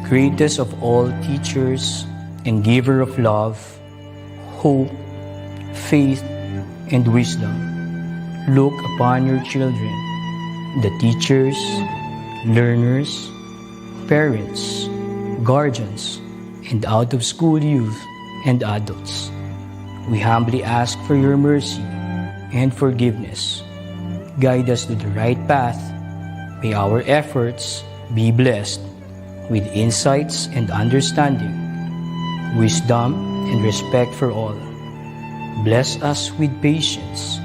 greatest of all teachers and giver of love, hope, faith, and wisdom, look upon your children, the teachers, learners, parents, guardians, and out-of-school youth and adults. We humbly ask for your mercy and forgiveness. Guide us to the right path. May our efforts be blessed with insights and understanding, wisdom and respect for all. Bless us with patience,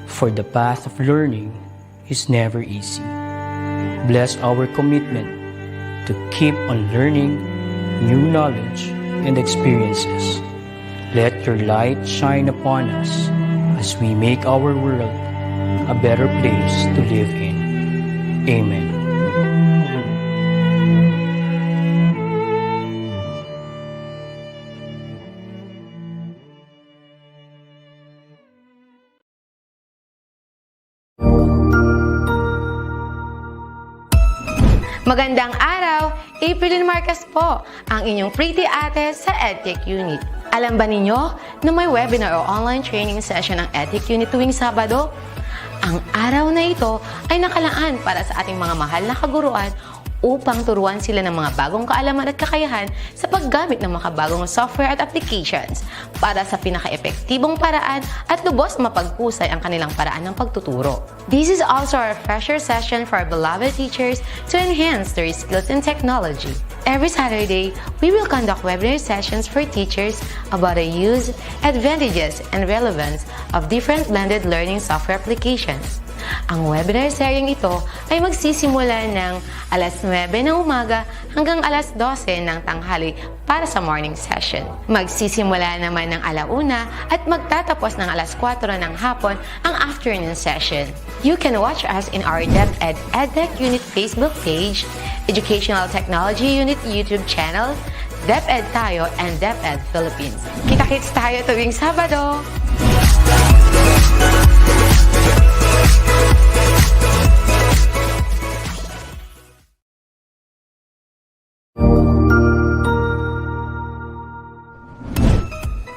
for the path of learning is never easy. Bless our commitment to keep on learning new knowledge and experiences. Let your light shine upon us as we make our world a better place to live in. Amen. Magandang araw! April Marcas po, ang inyong pretty ate sa EdTech Unit. Alam ba ninyo na may webinar o online training session ng EdTech Unit tuwing Sabado? Ang araw na ito ay nakalaan para sa ating mga mahal na kaguruan upang turuan sila ng mga bagong kaalaman at kakayahan sa paggamit ng makabagong software at applications para sa pinaka-epektibong paraan at lubos mapagpusay ang kanilang paraan ng pagtuturo. This is also a refresher session for our beloved teachers to enhance their skills in technology. Every Saturday, we will conduct webinar sessions for teachers about the use, advantages, and relevance of different blended learning software applications. Ang webinar seryeng ito ay magsisimula ng alas 9 ng umaga hanggang alas 12 ng tanghali para sa morning session. Magsisimula naman ng alauna at magtatapos ng alas 4 ng hapon ang afternoon session. You can watch us in our DepEd EdTech Unit Facebook page, Educational Technology Unit YouTube channel, DepEd Tayo and DepEd Philippines. Kita-kits tayo tuwing Sabado!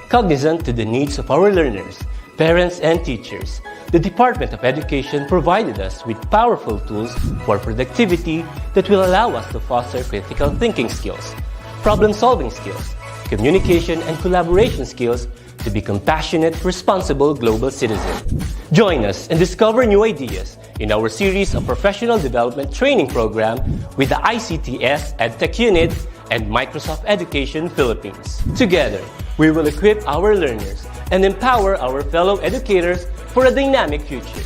Cognizant to the needs of our learners, parents, and teachers, the Department of Education provided us with powerful tools for productivity that will allow us to foster critical thinking skills, problem-solving skills, communication and collaboration skills to be compassionate, responsible global citizens. Join us and discover new ideas in our series of professional development training program with the ICTS-EdTech Unit and Microsoft Education Philippines. Together, we will equip our learners and empower our fellow educators for a dynamic future.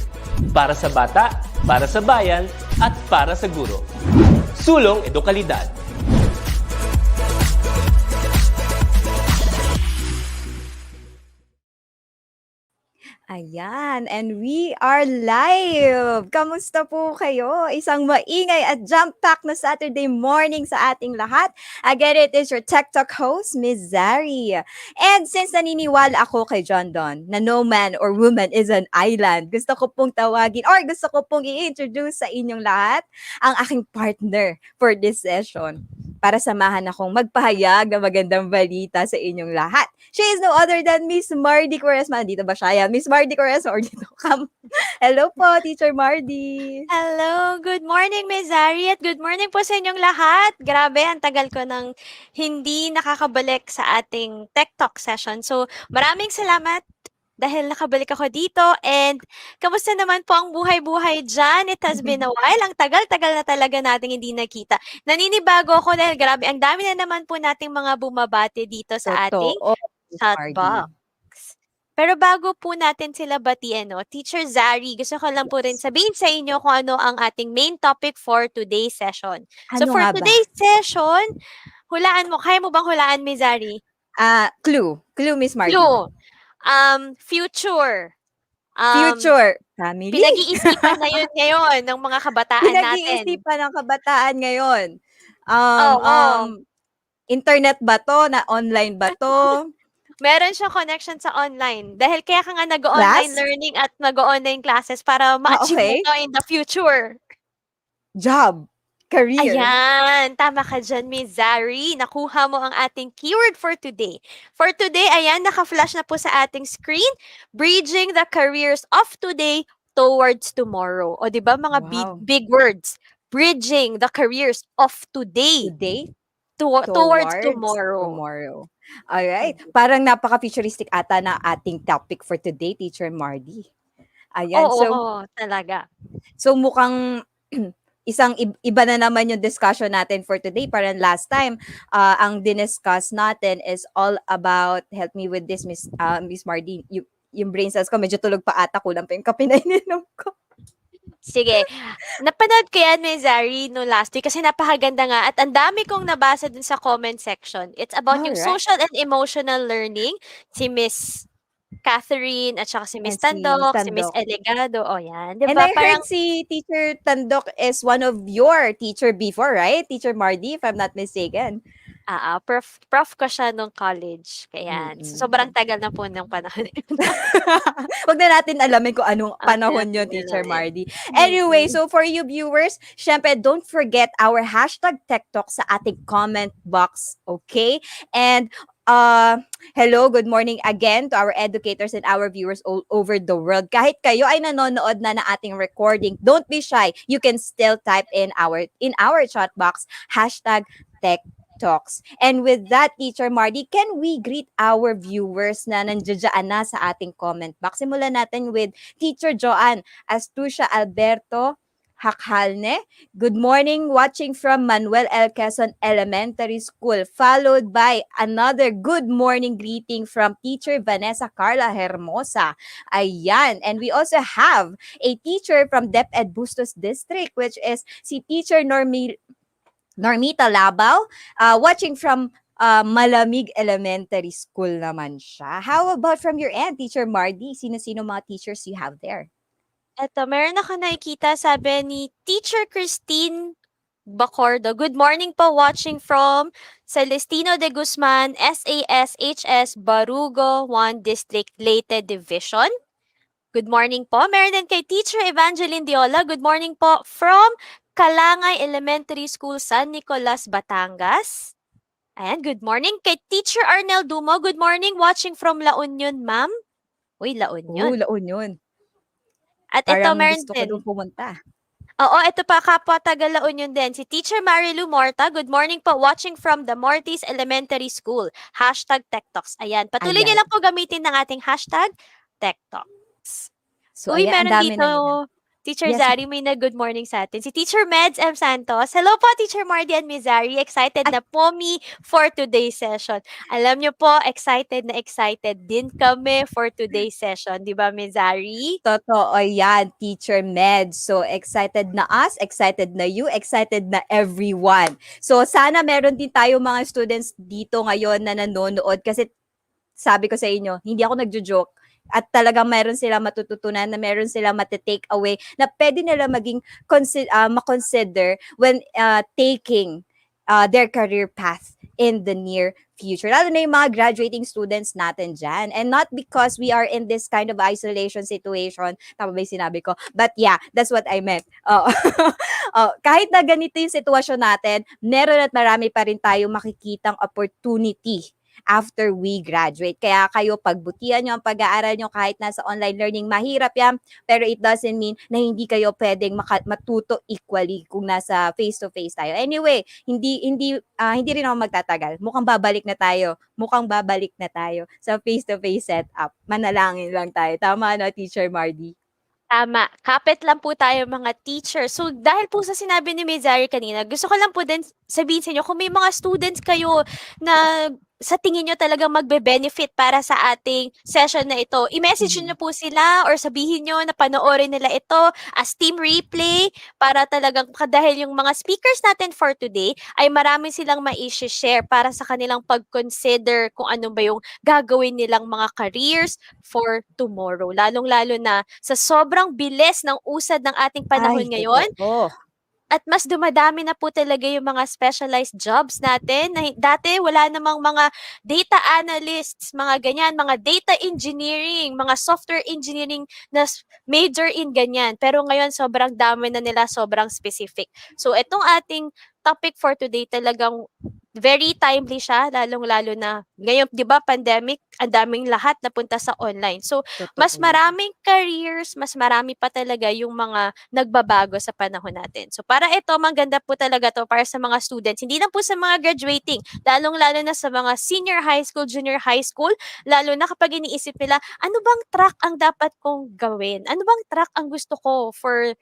Para sa bata, para sa bayan, at para sa guro. Sulong Edukalidad. Ayan, and we are live! Kamusta po kayo? Isang maingay at jam-packed na Saturday morning sa ating lahat. Again, it is your Tech Talk host, Ms. Zari. And since naniniwala ako kay John Donne na no man or woman is an island, gusto ko pong tawagin or gusto ko pong i-introduce sa inyong lahat ang aking partner for this session para samahan akong magpahayag ng magandang balita sa inyong lahat. She is no other than Miss Mardy Quaresma. Dito ba siya? Yan. Miss Mardy Quaresma or dito? Come. Hello po, Teacher Mardy. Hello, good morning, Ms. Zari, at good morning po sa inyong lahat. Grabe, ang tagal ko nang hindi nakakabalik sa ating Tech Talk session. So, maraming salamat dahil nakabalik ako dito. And kamusta naman po ang buhay-buhay dyan? It has been a while. Ang tagal-tagal na talaga nating hindi nakita. Naninibago ako dahil grabe, ang dami na naman po nating mga bumabati dito sa ating chatbox. Pero bago po natin sila batiin, Teacher Zari, gusto ko lang po rin sabihin sa inyo kung ano ang ating main topic for today's session. So for today's session, hulaan mo. Kaya mo bang hulaan, Ms. Zari? Clue. Clue, Miss Mardy. Clue. Future. Future. Family. Pinag-iisipan na yun ngayon ng mga kabataan natin. Pinag-iisipan ng kabataan ngayon. Internet ba to? Na online ba to? Meron siyang connection sa online. Dahil kaya ka nga nag-online learning at nag-online classes para ma-achieve mo in the future. Job. career. Ayan, tama ka dyan, Miss Zari. Nakuha mo ang ating keyword for today. For today, ayan, naka-flash na po sa ating screen, bridging the careers of today towards tomorrow. O, di ba, mga big, Wow. big words. Bridging the careers of today Today towards towards tomorrow. tomorrow. Alright. Mm. Parang napaka-futuristic ata na ating topic for today, Teacher Mardy. Ayan. So, Oo, talaga. So mukhang isang iba na naman yung discussion natin for today. Parang last time, ang diniscuss natin is all about, help me with this, Miss Mardi, yung brain cells ko, medyo tulog pa ata, kulang pa yung kape na ininom ko. Sige. Napanood ko yan, Miss Zari, no last week kasi napakaganda nga at ang dami kong nabasa dun sa comment section. It's about yung Alright. social and emotional learning. Si Miss Catherine at saka si And Miss si Miss Tandok, si Miss Tandok. Elegado. O yan. Di And ba? I Parang heard si Teacher Tandok is one of your teacher before, right? Teacher Mardi, if I'm not mistaken. prof ko siya nung college. Kaya sobrang Mm-mm. tagal na po ng panahon. Wag na natin alamin kung anong Ang panahon yun, natin Teacher nila eh. Mardy. Anyway, Mm-mm. so for you viewers, syempre, don't forget our hashtag TechTalk sa ating comment box, okay? And hello, good morning again to our educators and our viewers all over the world. Kahit kayo ay nanonood na ng ating recording, don't be shy. You can still type in our chat box, hashtag TechTalks. And with that, Teacher Mardy, can we greet our viewers na nandiyan na sa ating comment box? Simulan natin with Teacher Joanne Astucia Alberto Hakhalne. Good morning, watching from Manuel L. Quezon Elementary School, followed by another good morning greeting from Teacher Vanessa Carla Hermosa. Ayan. And we also have a teacher from DepEd Bustos District, which is si Teacher Normita Labao, watching from Malamig Elementary School naman siya. How about from your end, Teacher Mardy? Sino-sino mga teachers you have there? Eto, meron ako nakikita, sabi ni Teacher Christine Bacordo. Good morning po, watching from Celestino de Guzman, SASHS Barugo 1 District Leyte Division. Good morning po. Meron din kay Teacher Evangeline Diola. Good morning po from Kalangay Elementary School, San Nicolas, Batangas. Ayan, good morning kay Teacher Arnel Dumo. Good morning, watching from La Union, ma'am. Uy, La Union. La Union. At ito, Parang meron gusto ko din. doon pumunta. Oo, ito pa, kapwa taga La Union din. Si Teacher Marilu Morta. Good morning po, watching from the Mortis Elementary School. Hashtag TechTalks. Ayan, patuloy niyo Ayan. lang po gamitin ng ating hashtag TechTalks. So, Uy, ayan, ang meron dami dito, na nila. Teacher Yes, Zari, may good morning sa atin. Si Teacher Meds M. Santos. Hello po, Teacher Mardy and Miss Zari. Excited na po me for today's session. Alam niyo po, excited na excited din kami for today's session. Di ba, Miss Zari? Totoo yan, Teacher Med. So, excited na us, excited na you, excited na everyone. So, sana meron din tayo mga students dito ngayon na nanonood kasi sabi ko sa inyo, hindi ako nagjo-joke. At talagang meron sila matututunan, na meron sila mati-take away, na pwede nila maging makonsider when taking their career path in the near future. Lalo na yung mga graduating students natin dyan. And not because we are in this kind of isolation situation. Tama ba yung sinabi ko? But yeah, that's what I meant. Kahit na ganito yung sitwasyon natin, meron at marami pa rin tayo makikitang opportunity after we graduate. Kaya kayo, pagbutihan nyo ang pag-aaral nyo kahit nasa online learning. Mahirap yan, pero it doesn't mean na hindi kayo pwedeng matuto equally kung nasa face-to-face tayo. Anyway, hindi rin ako magtatagal. Mukhang babalik na tayo. Sa face-to-face setup. Manalangin lang tayo. Tama, no, Teacher Mardy? Tama. Kapit lang po tayo mga teacher. So, dahil po sa sinabi ni Ms. Zari kanina, gusto ko lang po din sabihin sa inyo, kung may mga students kayo na sa tingin nyo talagang magbe-benefit para sa ating session na ito, i-message nyo po sila or sabihin nyo na panoorin nila ito as team replay para talagang dahil yung mga speakers natin for today ay marami silang ma-share para sa kanilang pag-consider kung ano ba yung gagawin nilang mga careers for tomorrow. Lalong-lalo na sa sobrang bilis ng usad ng ating panahon ngayon, totoo. at mas dumadami na po talaga yung mga specialized jobs natin na dati wala namang mga data analysts, mga ganyan, mga data engineering, mga software engineering na major in ganyan. Pero ngayon sobrang dami na nila, sobrang specific. So itong ating topic for today talagang very timely siya, lalong-lalo na ngayon, 'di ba, pandemic, ang daming lahat napunta sa online. So mas Totoo. maraming careers, mas marami pa talaga yung mga nagbabago sa panahon natin. So para ito, maganda po talaga 'to para sa mga students, hindi lang po sa mga graduating, lalong-lalo na sa mga senior high school, junior high school, lalo na kapag iniisip nila, ano bang track ang dapat kong gawin? Ano bang track ang gusto ko for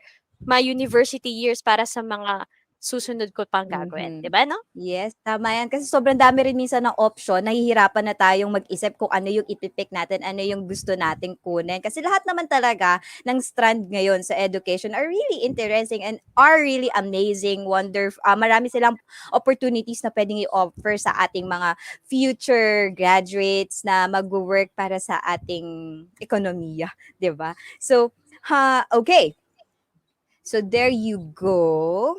my university years para sa mga susunod ko pang gagawin, 'di Mhm. ba, no? Yes, tama yan. Kasi sobrang dami rin minsan ng option, nahihirapan na tayong mag-isip kung ano yung ipipick natin, ano yung gusto nating kunin. Kasi lahat naman talaga ng strand ngayon sa education are really interesting and are really amazing, wonderful. Marami silang opportunities na pwedeng i-offer sa ating mga future graduates na mag-work para sa ating ekonomiya, 'di ba? So, okay. So there you go.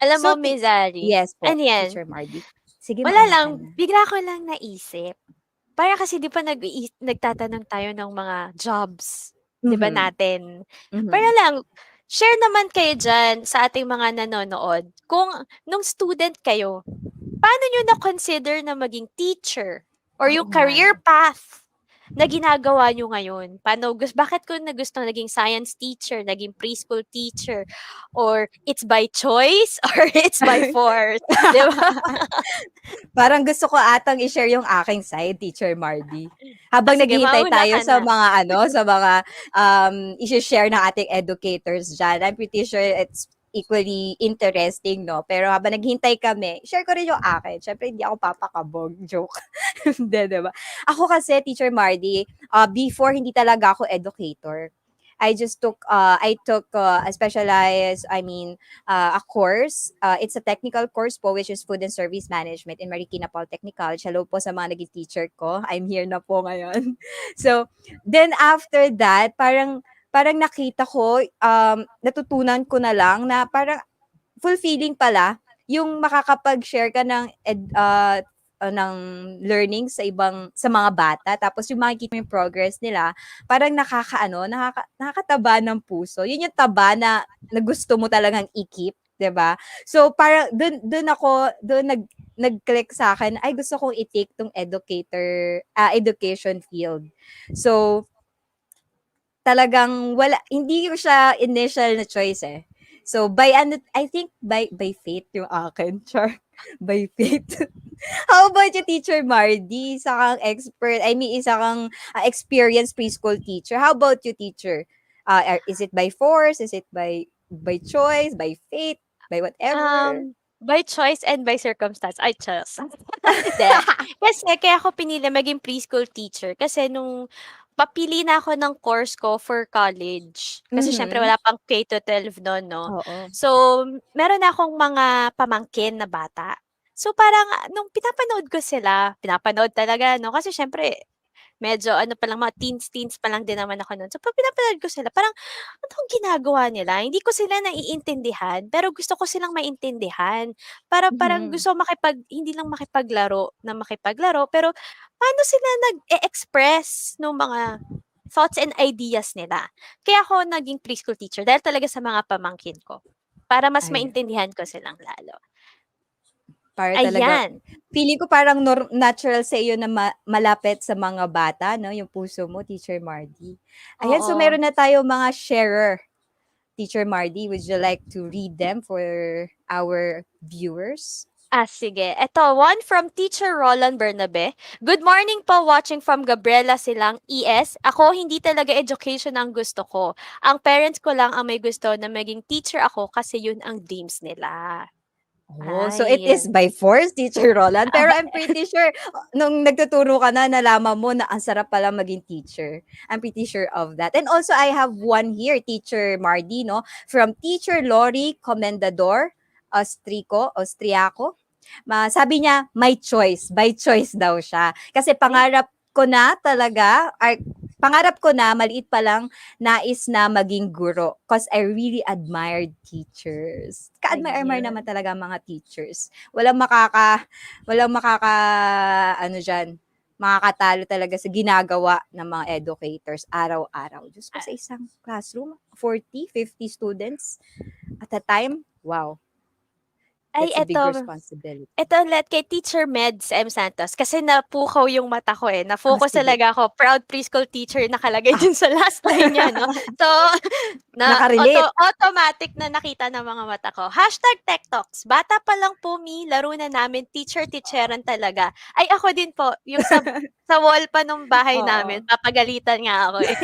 Alam mo, So, Miss Zari, yes po, ano yan? Teacher Mardy. Sige, Wala mauna lang, ka na. bigla ko lang naisip. Para kasi 'di ba nagtatanong tayo ng mga jobs, 'di ba Mhm, natin? Para mhm. lang, share naman kayo diyan sa ating mga nanonood kung nung student kayo, paano niyo na-consider na maging teacher or Oo yung nga, career 'no. path na ginagawa niyo ngayon? Bakit ko nagustuhan naging science teacher, naging preschool teacher, or it's by choice or it's by force, 'di ba? Parang gusto ko atang i-share yung aking side, Teacher Mardy. Ah, Habang sige, naghihintay mauna tayo ka sa na. mga sa mga i-share ng ating educators diyan. I'm pretty sure it's equally interesting, no? Pero habang naghihintay kami, share ko rin yung akin. Syempre, hindi ako papakabog. Joke. Hindi, di ba? Ako kasi, Teacher Mardy, before, hindi talaga ako educator. I took a specialized, a course. It's a technical course po, which is Food and Service Management in Marikina Polytechnic College. Hello po sa mga naging teacher ko. I'm here na po ngayon. So, then after that, parang nakita ko, natutunan ko na lang na parang fulfilling pala yung makakapag-share ka ng learning sa mga bata, tapos yung makikita mo yung progress nila, parang nakakataba ng puso. Yun yung taba na gusto mo talagang i-keep, 'di ba? So parang dun nag-click sa akin, ay gusto kong i-take tong education field. So talagang hindi ko siya initial na choice, eh. So, I think by fate yung akin, char. By fate. How about you, Teacher Mardy? Isa kang expert, isa kang experienced preschool teacher. How about you, teacher? Is it by force? Is it by choice? By fate? By whatever? By choice and by circumstance. Ay, Diyos. Hindi. Kasi kaya ako pinili maging preschool teacher kasi nung papili na ako ng course ko for college, kasi siyempre Mhm. wala pang K to 12 nun, 'no. Oo. So, meron na akong mga pamangkin na bata. So, parang nung pinapanood talaga 'no, kasi siyempre medyo ano pa lang, mga teens pa lang din naman ako nun. So, 'pag pinapanood ko sila parang, ano ang ginagawa nila? Hindi ko sila naiintindihan, pero gusto ko silang maintindihan. Parang Mhm. gusto ko hindi lang makipaglaro, pero paano sila nag-e-express nung mga thoughts and ideas nila. Kaya ako naging preschool teacher dahil talaga sa mga pamangkin ko, para mas Ay, maintindihan ko silang lalo. para talaga Ayan, feeling ko parang natural sa iyo na malapit sa mga bata, 'no, yung puso mo, Teacher Mardy. Ayan, so oo. meron na tayong mga sharer. Teacher Mardy, would you like to read them for our viewers? Ah, sige. Eto, one from Teacher Roland Bernabe. Good morning po, watching from Gabriela Silang ES. Ako, hindi talaga education ang gusto ko. Ang parents ko lang ang may gusto na maging teacher ako kasi yun ang dreams nila. Oh, so it Ay. is by force, Teacher Roland. Pero I'm pretty sure, nung nagtuturo ka na, nalaman mo na ang sarap pala maging teacher. I'm pretty sure of that. And also, I have one here, Teacher Mardy, no? From Teacher Lori Comendador, Austriaco. Sabi niya, my choice. By choice daw siya. Kasi Ay, pangarap ko na talaga, pangarap ko na, maliit pa lang, nais na maging guro. Because I really admired teachers. Ka-admire naman talaga ang mga teachers. Walang makaka, ano dyan, makakatalo talaga sa ginagawa ng mga educators araw-araw. Diyos ko, sa isang classroom, 40, 50 students at a time. Wow, Ay, that's a big eto, responsibility. ito ulit kay Teacher Meds M. Santos kasi napukaw yung mata ko eh. Oh, Na-focus sige. talaga ako. Proud preschool teacher nakalagay Ah. dun sa last line niya, no? So, Nakarelate. automatic na nakita ng mga mata ko. Hashtag TechTalks. Bata pa lang po laro na namin. Teacher-teacheran talaga. Ay, ako din po. Yung sa wall pa nung bahay namin, Oo. papagalitan nga ako eh.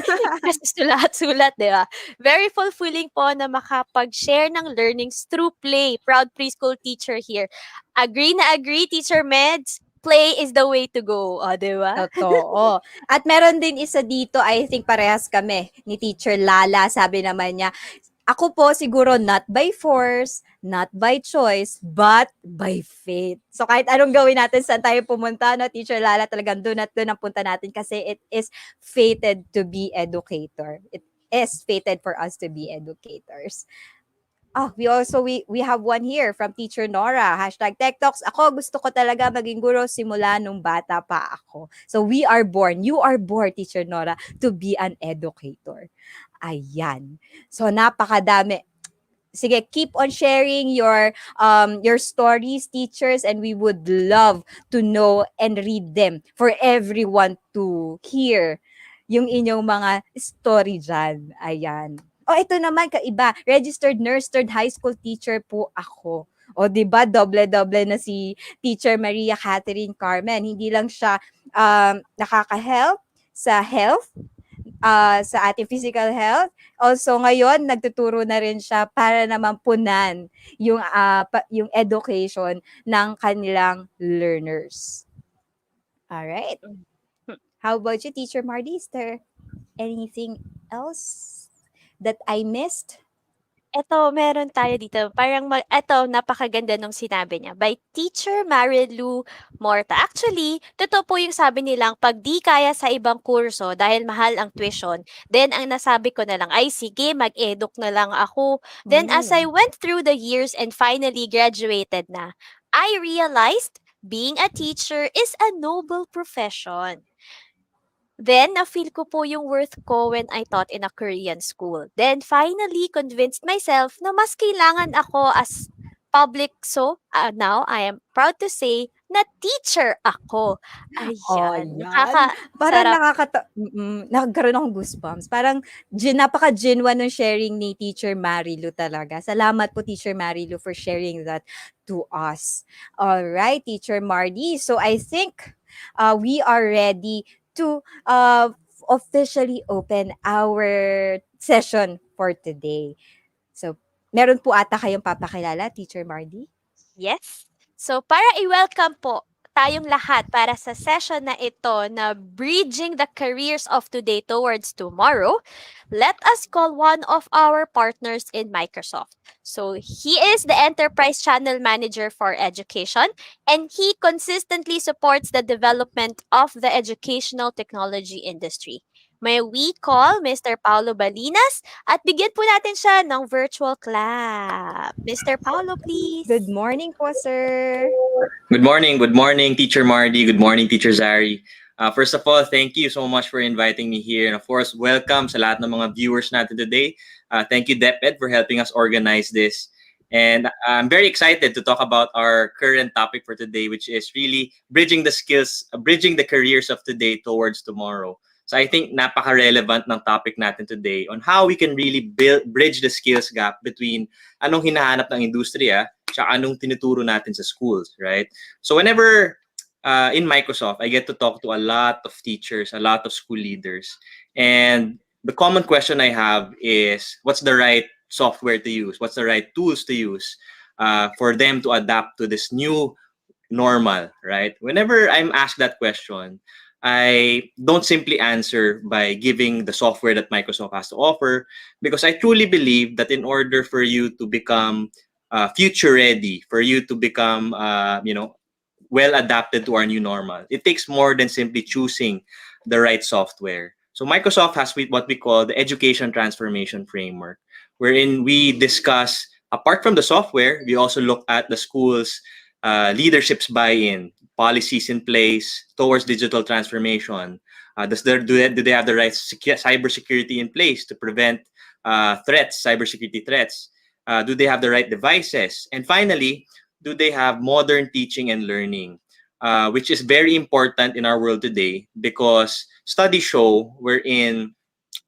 Kasi sulat-sulat, di ba? Very fulfilling po na makapag-share ng learnings through play. Proud preschool teacher here. Agree na agree, Teacher Meds. Play is the way to go. O, di ba? Totoo. At meron din isa dito, I think parehas kami, ni Teacher Lala. Sabi naman niya, ako po siguro not by force, not by choice, but by faith. So kahit anong gawin natin, saan tayo pumunta, no, Teacher Lala, talagang doon at doon ang punta natin kasi it is fated to be educator. It is fated for us to be educators. Oh, we have one here from Teacher Nora. Hashtag Tech Talks. Ako, gusto ko talaga maging guro simula nung bata pa ako. So we are born, you are born, Teacher Nora, to be an educator. Ayan. So napakadami. Sige, keep on sharing your stories, teachers, and we would love to know and read them for everyone to hear yung inyong mga story dyan. Ayan. O, ito naman, kaiba. Registered nurse, third high school teacher po ako. O, di ba doble-doble na si Teacher Maria Catherine Carmen. Hindi lang siya nakaka-help sa health, sa ating physical health. Also, ngayon, nagtuturo na rin siya para naman punan yung education ng kanilang learners. Alright. How about you, Teacher Mardy? Is there anything else that I missed? Eto, meron tayo dito. Eto, napakaganda nung sinabi niya. By Teacher Marilu Morta. Actually, totoo po yung sabi nilang pag di kaya sa ibang kurso dahil mahal ang tuition, then ang nasabi ko na lang, ay sige, mag-eduk na lang ako. Then as I went through the years and finally graduated na, I realized being a teacher is a noble profession. Then, na-feel ko po yung worth ko when I taught in a Korean school. Then, finally, convinced myself na mas kailangan ako as public. So, now, I am proud to say na teacher ako. Ayan. Parang Sarap. nagkaroon akong goosebumps. Parang napaka-genuine ng sharing ni Teacher Marilu talaga. Salamat po, Teacher Marilu, for sharing that to us. All right, Teacher Mardy. So I think we are ready to officially open our session for today. So, meron po ata kayong papakilala, Teacher Mardy? Yes. So, para i-welcome po tayong lahat para sa session na ito na Bridging the Careers of Today Towards Tomorrow, let us call one of our partners in Microsoft. So, he is the Enterprise Channel Manager for Education, and he consistently supports the development of the educational technology industry. May we call Mr. Paulo Balinas at bigyan po natin siya ng virtual clap. Mr. Paulo, please. Good morning po, sir. Good morning, Teacher Mardy. Good morning, Teacher Zari. First of all, thank you so much for inviting me here. And of course, welcome sa lahat ng mga viewers natin today. Thank you, DepEd, for helping us organize this. And I'm very excited to talk about our current topic for today, which is really bridging the careers of today towards tomorrow. So I think napaka-relevant ng topic natin today on how we can really bridge the skills gap between anong hinahanap ng industriya tsaka anong tinuturo natin sa schools, right? So whenever in Microsoft, I get to talk to a lot of teachers, a lot of school leaders. And the common question I have is, what's the right software to use? What's the right tools to use for them to adapt to this new normal, right? Whenever I'm asked that question, I don't simply answer by giving the software that Microsoft has to offer, because I truly believe that in order for you to become future ready, for you to become well adapted to our new normal, it takes more than simply choosing the right software. So Microsoft has what we call the Education Transformation Framework, wherein we discuss, apart from the software, we also look at the school's leadership's buy-in, policies in place towards digital transformation. Do they have the right cybersecurity in place to prevent cybersecurity threats? Do they have the right devices? And finally, do they have modern teaching and learning? Which is very important in our world today, because studies show wherein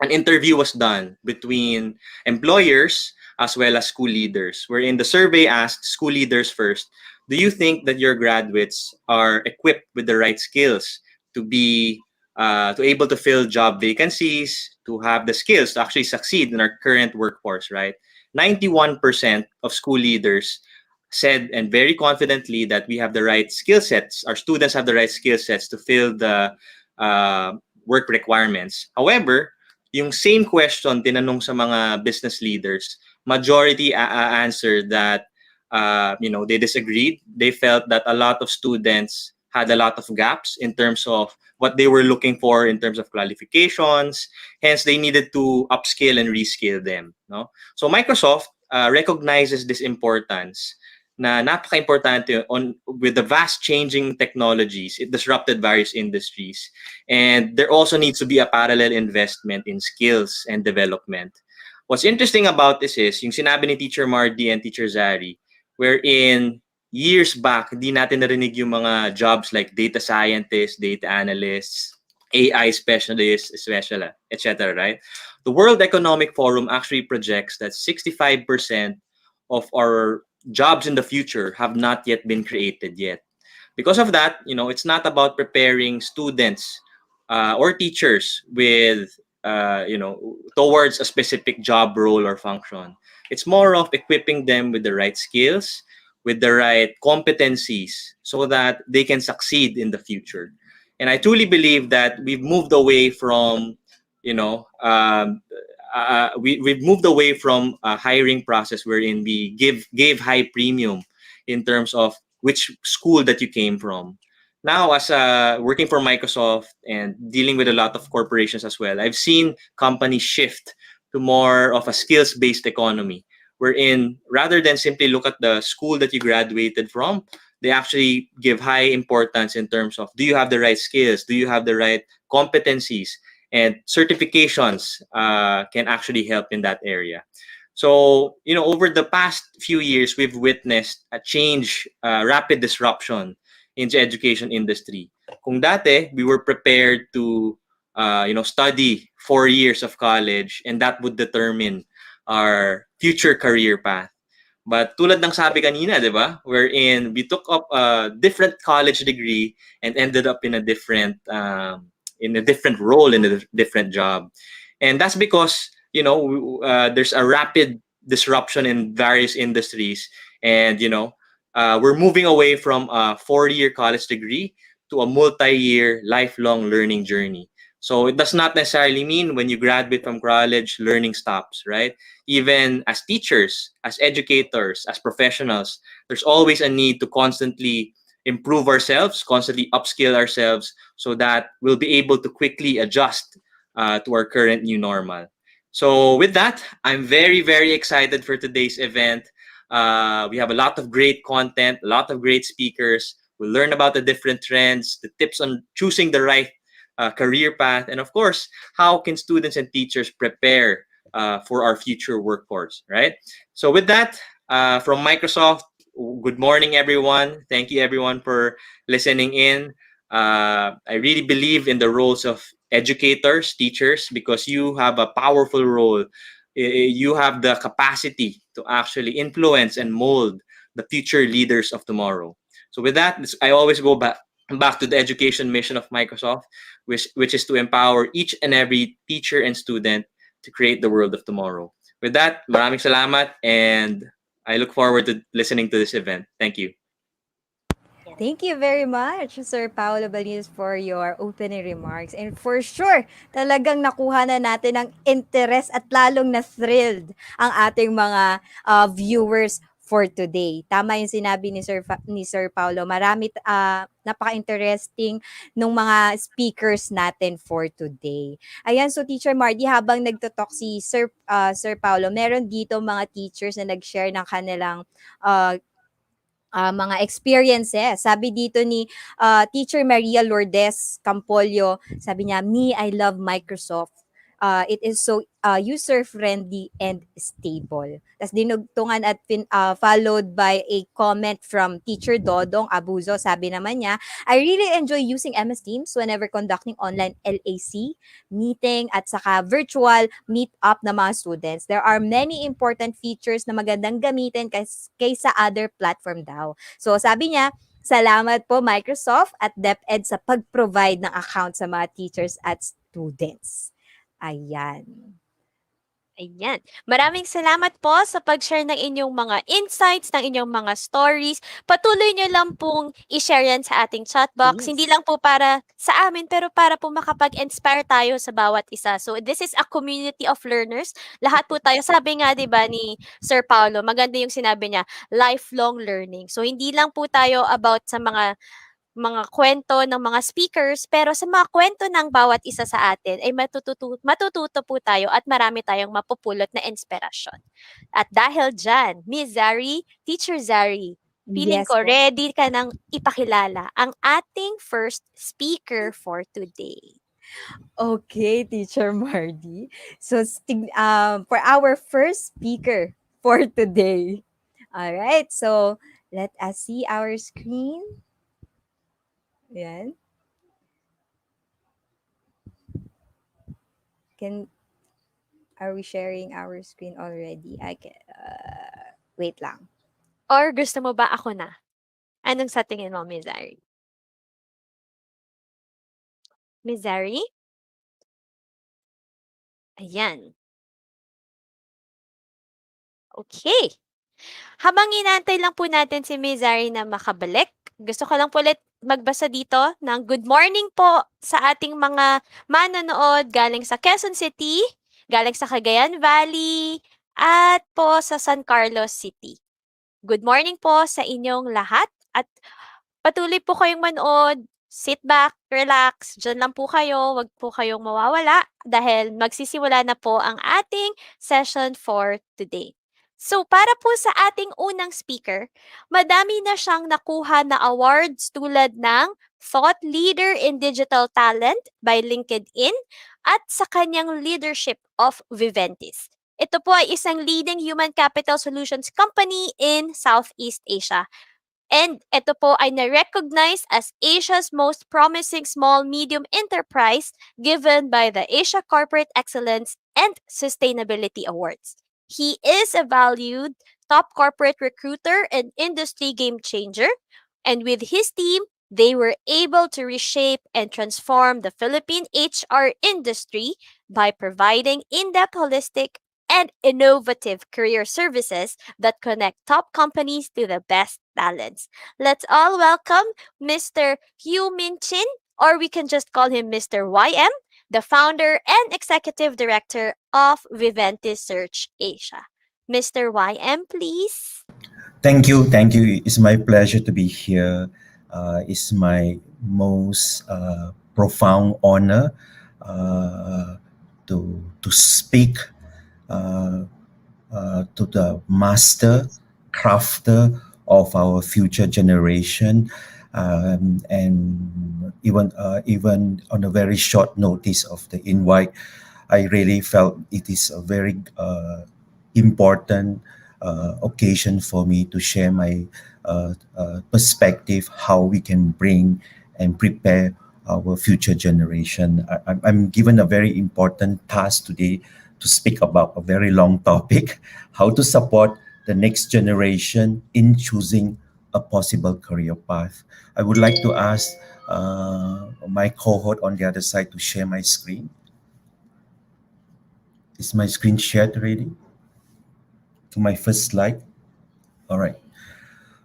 an interview was done between employers as well as school leaders, wherein the survey asked school leaders first, do you think that your graduates are equipped with the right skills to be to able to fill job vacancies, to have the skills to actually succeed in our current workforce, right? 91% of school leaders said, and very confidently, that we have the right skill sets, our students have the right skill sets to fill the work requirements. However, yung same question tinanong sa mga business leaders, majority answered that they disagreed. They felt that a lot of students had a lot of gaps in terms of what they were looking for in terms of qualifications. Hence, they needed to upskill and reskill them. No? So Microsoft recognizes this importance na napaka-importante with the vast changing technologies. It disrupted various industries. And there also needs to be a parallel investment in skills and development. What's interesting about this is, yung sinabi ni Teacher Mardy and Teacher Zari, wherein years back, hindi natin narinig yung mga jobs like data scientists, data analysts, AI specialists, etc., right? The World Economic Forum actually projects that 65% of our jobs in the future have not yet been created yet. Because of that, it's not about preparing students or teachers with, towards a specific job role or function. It's more of equipping them with the right skills, with the right competencies, so that they can succeed in the future. And I truly believe that we've moved away from, we've moved away from a hiring process wherein we gave high premium in terms of which school that you came from. Now, as working for Microsoft and dealing with a lot of corporations as well, I've seen companies shift to more of a skills-based economy, wherein rather than simply look at the school that you graduated from, they actually give high importance in terms of, do you have the right skills? Do you have the right competencies? And certifications can actually help in that area. So, over the past few years, we've witnessed a change, rapid disruption in the education industry. Kung dati, we were prepared to, study 4 years of college, and that would determine our future career path. But tulad ng sabi kanina, di ba? Wherein we took up a different college degree and ended up in a different role, in a different job. And that's because, there's a rapid disruption in various industries. And, we're moving away from a 4-year college degree to a multi-year lifelong learning journey. So it does not necessarily mean when you graduate from college, learning stops, right? Even as teachers, as educators, as professionals, there's always a need to constantly improve ourselves, constantly upskill ourselves, so that we'll be able to quickly adjust to our current new normal. So with that, I'm very, very excited for today's event. We have a lot of great content, a lot of great speakers. We'll learn about the different trends, the tips on choosing the right career path, and of course, how can students and teachers prepare for our future workforce, right? So with that, from Microsoft, good morning, everyone. Thank you, everyone, for listening in. I really believe in the roles of educators, teachers, because you have a powerful role. You have the capacity to actually influence and mold the future leaders of tomorrow. So with that, I always go back to the education mission of Microsoft, which is to empower each and every teacher and student to create the world of tomorrow. With that, maraming salamat, and I look forward to listening to this event. Thank you. Thank you very much, Sir Paolo Balinos, for your opening remarks. And for sure, talagang nakuha na natin ang interest at lalong na thrilled ang ating mga viewers for today. Tama yung sinabi ni Sir Paulo. Marami napaka-interesting nung mga speakers natin for today. Ayan, so Teacher Mardy, habang nagto-talk si Sir Paulo, meron dito mga teachers na nag-share ng kanilang uh, mga experiences. Sabi dito ni Teacher Maria Lourdes Campolio, sabi niya, "Me, I love Microsoft. It is so user-friendly and stable." Tapos dinugtungan at followed by a comment from Teacher Dodong Abuzo. Sabi naman niya, "I really enjoy using MS Teams whenever conducting online LAC, meeting at saka virtual meet-up ng mga students. There are many important features na magandang gamitin kaysa other platform daw." So sabi niya, salamat po Microsoft at DepEd sa pag-provide ng account sa mga teachers at students. Ayan. Ayan. Maraming salamat po sa pag-share ng inyong mga insights, ng inyong mga stories. Patuloy nyo lang pong i-share yan sa ating chat box. Please. Hindi lang po para sa amin, pero para po makapag-inspire tayo sa bawat isa. So, this is a community of learners. Lahat po tayo, sabi nga, di ba, ni Sir Paulo, maganda yung sinabi niya, lifelong learning. So, hindi lang po tayo about sa mga kwento ng mga speakers, pero sa mga kwento ng bawat isa sa atin ay matututo po tayo at marami tayong mapupulot na inspirasyon. At dahil dyan, Miss Zari, Teacher Zari, feeling Yes ko po. ready ka nang ipakilala ang ating first speaker for today. Okay, Teacher Mardy. So, for our first speaker for today. All right, so let us see our screen. Ayan. Are we sharing our screen already? Wait lang. Or gusto mo ba ako na? Anong sa tingin mo, Miss Zari? Miss Zari? Ayan. Okay. Habang inaantay lang po natin si Miss Zari na makabalik, gusto ko lang po ulit magbasa dito ng good morning po sa ating mga manonood galing sa Quezon City, galing sa Cagayan Valley, at po sa San Carlos City. Good morning po sa inyong lahat at patuloy po kayong manood. Sit back, relax, dyan lang po kayo, wag po kayong mawawala dahil magsisimula na po ang ating session for today. So, para po sa ating unang speaker, madami na siyang nakuha na awards tulad ng Thought Leader in Digital Talent by LinkedIn at sa kanyang leadership of Viventis. Ito po ay isang leading human capital solutions company in Southeast Asia. And ito po ay na-recognize as Asia's most promising small-medium enterprise given by the Asia Corporate Excellence and Sustainability Awards. He is a valued top corporate recruiter and industry game changer. And with his team, they were able to reshape and transform the Philippine HR industry by providing in-depth holistic and innovative career services that connect top companies to the best talents. Let's all welcome Mr. Hugh Min Chin, or we can just call him Mr. YM, the founder and executive director of Viventis Search Asia. Mr. YM, please. Thank you. Thank you. It's my pleasure to be here. It's my most profound honor to speak to the master crafter of our future generation, and even on a very short notice of the invite, I really felt it is a very important occasion for me to share my perspective, how we can bring and prepare our future generation. I'm given a very important task today to speak about a very long topic, how to support the next generation in choosing a possible career path. I would like to ask my cohort on the other side to share my screen. Is my screen shared already? To my first slide. All right.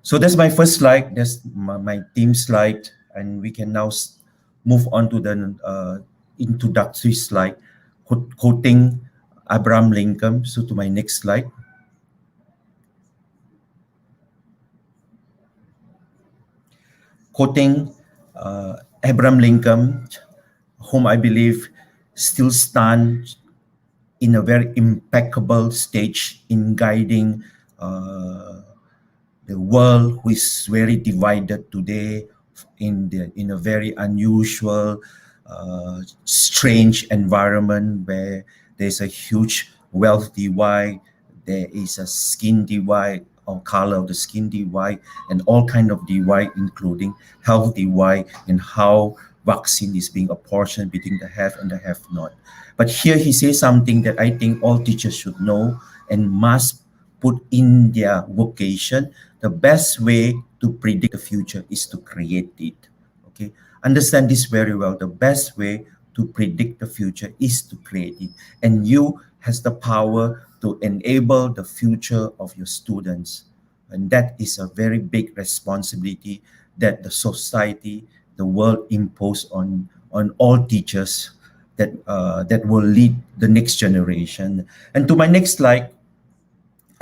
So that's my first slide. That's my team slide. And we can now move on to the introductory slide, quoting Abraham Lincoln. So to my next slide. quoting Abraham Lincoln, whom I believe still stands in a very impeccable stage in guiding the world, who is very divided today in a very unusual, strange environment where there's a huge wealth divide, there is a skin divide or color of the skin divide, and all kind of divide, including health divide and how vaccine is being apportioned between the have and the have not. But here he says something that I think all teachers should know and must put in their vocation. The best way to predict the future is to create it. Okay, understand this very well. The best way to predict the future is to create it, and you has the power to enable the future of your students, and that is a very big responsibility that the society, the world impose on all teachers that that will lead the next generation. And to my next slide,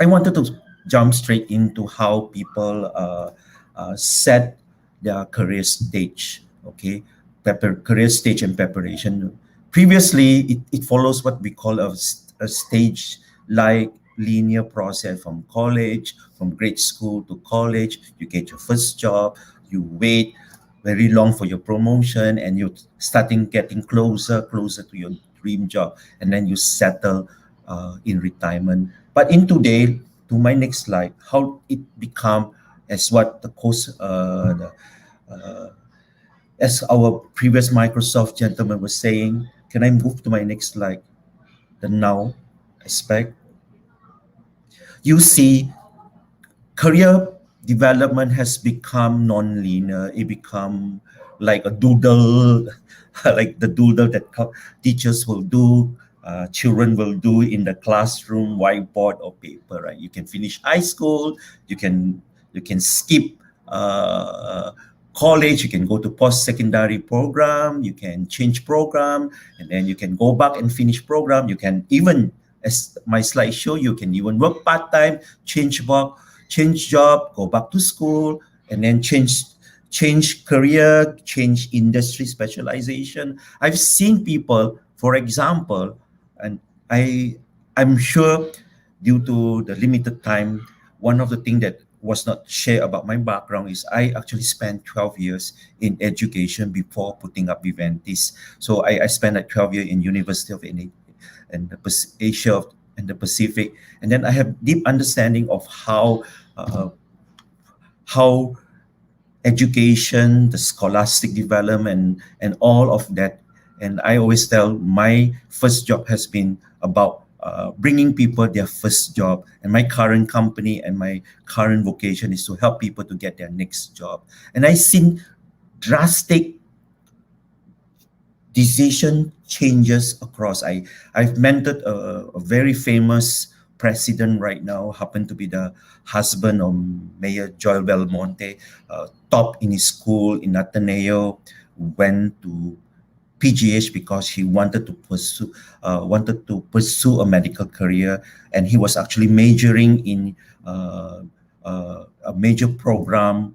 I wanted to jump straight into how people set their career stage, okay? Career stage and preparation. Previously, it follows what we call a stage like linear process from college, from grade school to college. You get your first job, you wait very long for your promotion, and you're starting getting closer to your dream job, and then you settle in retirement. But in today, to my next slide, how it become as what the course, as our previous Microsoft gentleman was saying. Can I move to my next slide? The now aspect. You see, career development has become non-linear. It become like a doodle, like the doodle that teachers will do, children will do in the classroom, whiteboard or paper. Right? You can finish high school, you can skip college, you can go to post-secondary program, you can change program, and then you can go back and finish program. You can even, as my slide show, you can even work part-time, change job, go back to school, and then change career, change industry specialization. I've seen people, for example, and I'm sure due to the limited time, one of the things that was not shared about my background is I actually spent 12 years in education before putting up Viventis. So I spent like 12 years in University of Asia and the Pacific, and then I have deep understanding of how education, the scholastic development, and all of that. And I always tell my first job has been about bringing people their first job, and my current company and my current vocation is to help people to get their next job. And I've seen drastic decision changes across. I've mentored a very famous president right now, happened to be the husband of Mayor Joel Belmonte, top in his school in Ateneo, went to PGH because he wanted to pursue a medical career, and he was actually majoring in a major program.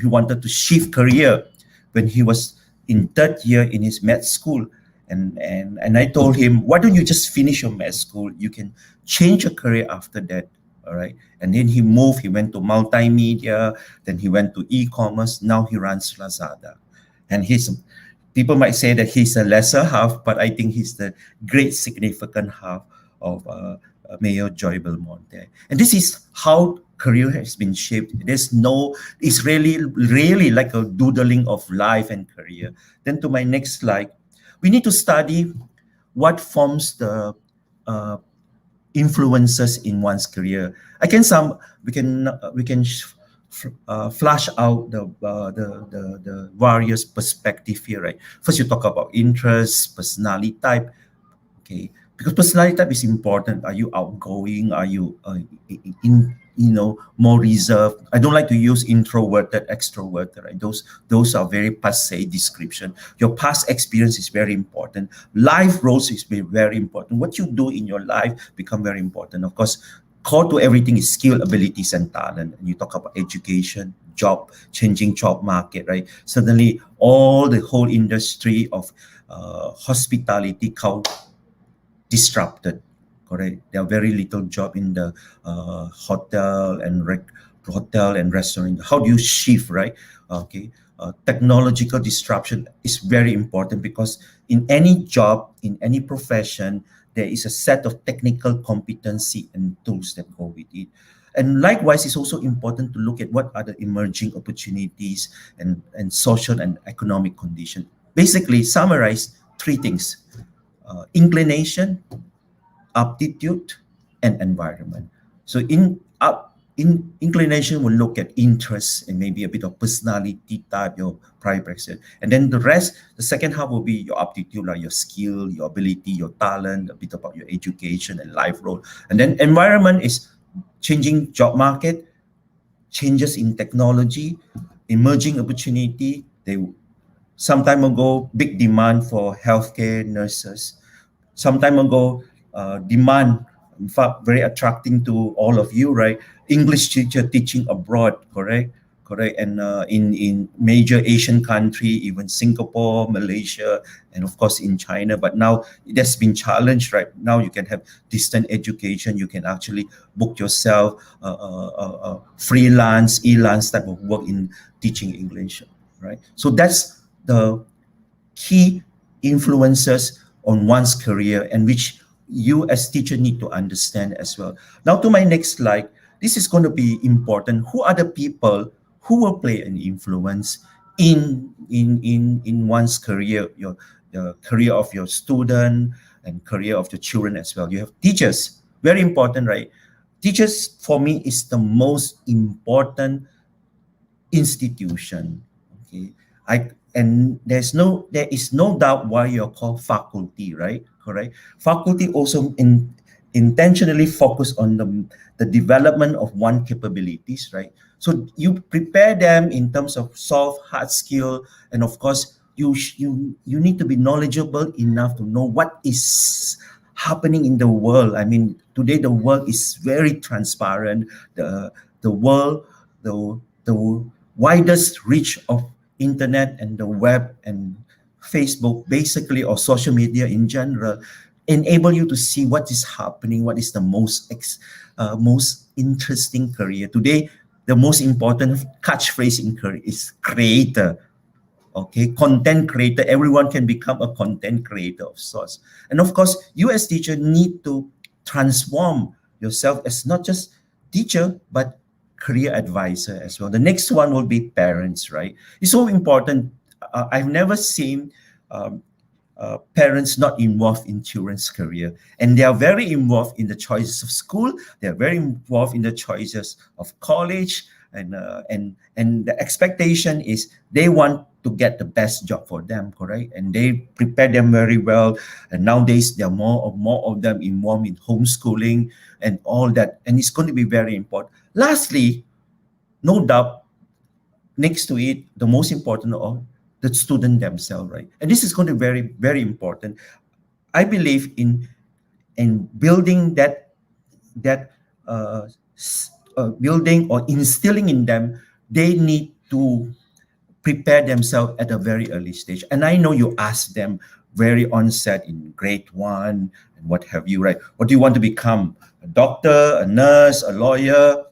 He wanted to shift career when he was in third year in his med school, and I told him, why don't you just finish your med school? You can change your career after that. All right. And then he moved. He went to multimedia. Then he went to e-commerce. Now he runs Lazada, and people might say that he's a lesser half, but I think he's the great significant half of Mayor Joy Belmonte. And this is how career has been shaped. It's really like a doodling of life and career. Then to my next slide, we need to study what forms the influences in one's career. We can flash out the various perspective here, right? First, you talk about interests, personality type, okay? Because personality type is important. Are you outgoing? Are you more reserved? I don't like to use introverted, extroverted, right? Those are very passé description. Your past experience is very important. Life roles is very important. What you do in your life become very important. Of course, core to everything is skill, abilities, and talent. And you talk about education, changing job market, right? Suddenly, all the whole industry of hospitality disrupted. Correct. There are very little job in the hotel and restaurant. How do you shift, right? Okay. Technological disruption is very important because in any job, in any profession, there is a set of technical competency and tools that go with it. And likewise, it's also important to look at what are the emerging opportunities and social and economic conditions. Basically, summarize three things: inclination, aptitude, and environment. So in inclination, we'll look at interests and maybe a bit of personality type, your prior experience. And then the rest, the second half will be your aptitude, like your skill, your ability, your talent, a bit about your education and life role. And then environment is changing job market, changes in technology, emerging opportunity. Some time ago, big demand for healthcare nurses. Some time ago, demand, in fact, very attracting to all of you, right? English teacher teaching abroad, correct? And in major Asian country, even Singapore, Malaysia, and of course in China. But now it has been challenged, right? Now you can have distant education. You can actually book yourself freelance, e-lance type of work in teaching English, right? So that's the key influences on one's career, and which you as teacher need to understand as well. Now to my next slide, this is going to be important. Who are the people who will play an influence in one's career, the career of your student and career of the children as well? You have teachers, very important, right? Teachers for me is the most important institution. Okay, and there is no doubt why you're called faculty, right? Correct. Faculty also intentionally focus on the development of one capabilities, right? So you prepare them in terms of soft, hard skill, and of course you need to be knowledgeable enough to know what is happening in the world. I mean, today the world is very transparent. The world, the widest reach of internet and the web and Facebook, basically, or social media in general, enable you to see what is happening, what is the most interesting career. Today, the most important catchphrase in career is creator. Okay, content creator. Everyone can become a content creator of sorts. And of course, you as teacher need to transform yourself as not just teacher, but career advisor as well. The next one will be parents, right? It's so important. I've never seen parents not involved in children's career, and they are very involved in the choices of school. They are very involved in the choices of college, and the expectation is they want to get the best job for them, correct? And they prepare them very well. And nowadays there are more of them involved in homeschooling and all that, and it's going to be very important. Lastly, no doubt, next to it, the most important of all, the student themselves, right? And this is going to be very, very important. I believe in building building or instilling in them. They need to prepare themselves at a very early stage. And I know you ask them very onset in grade 1 and what have you, right? What do you want to become? A doctor, a nurse, a lawyer,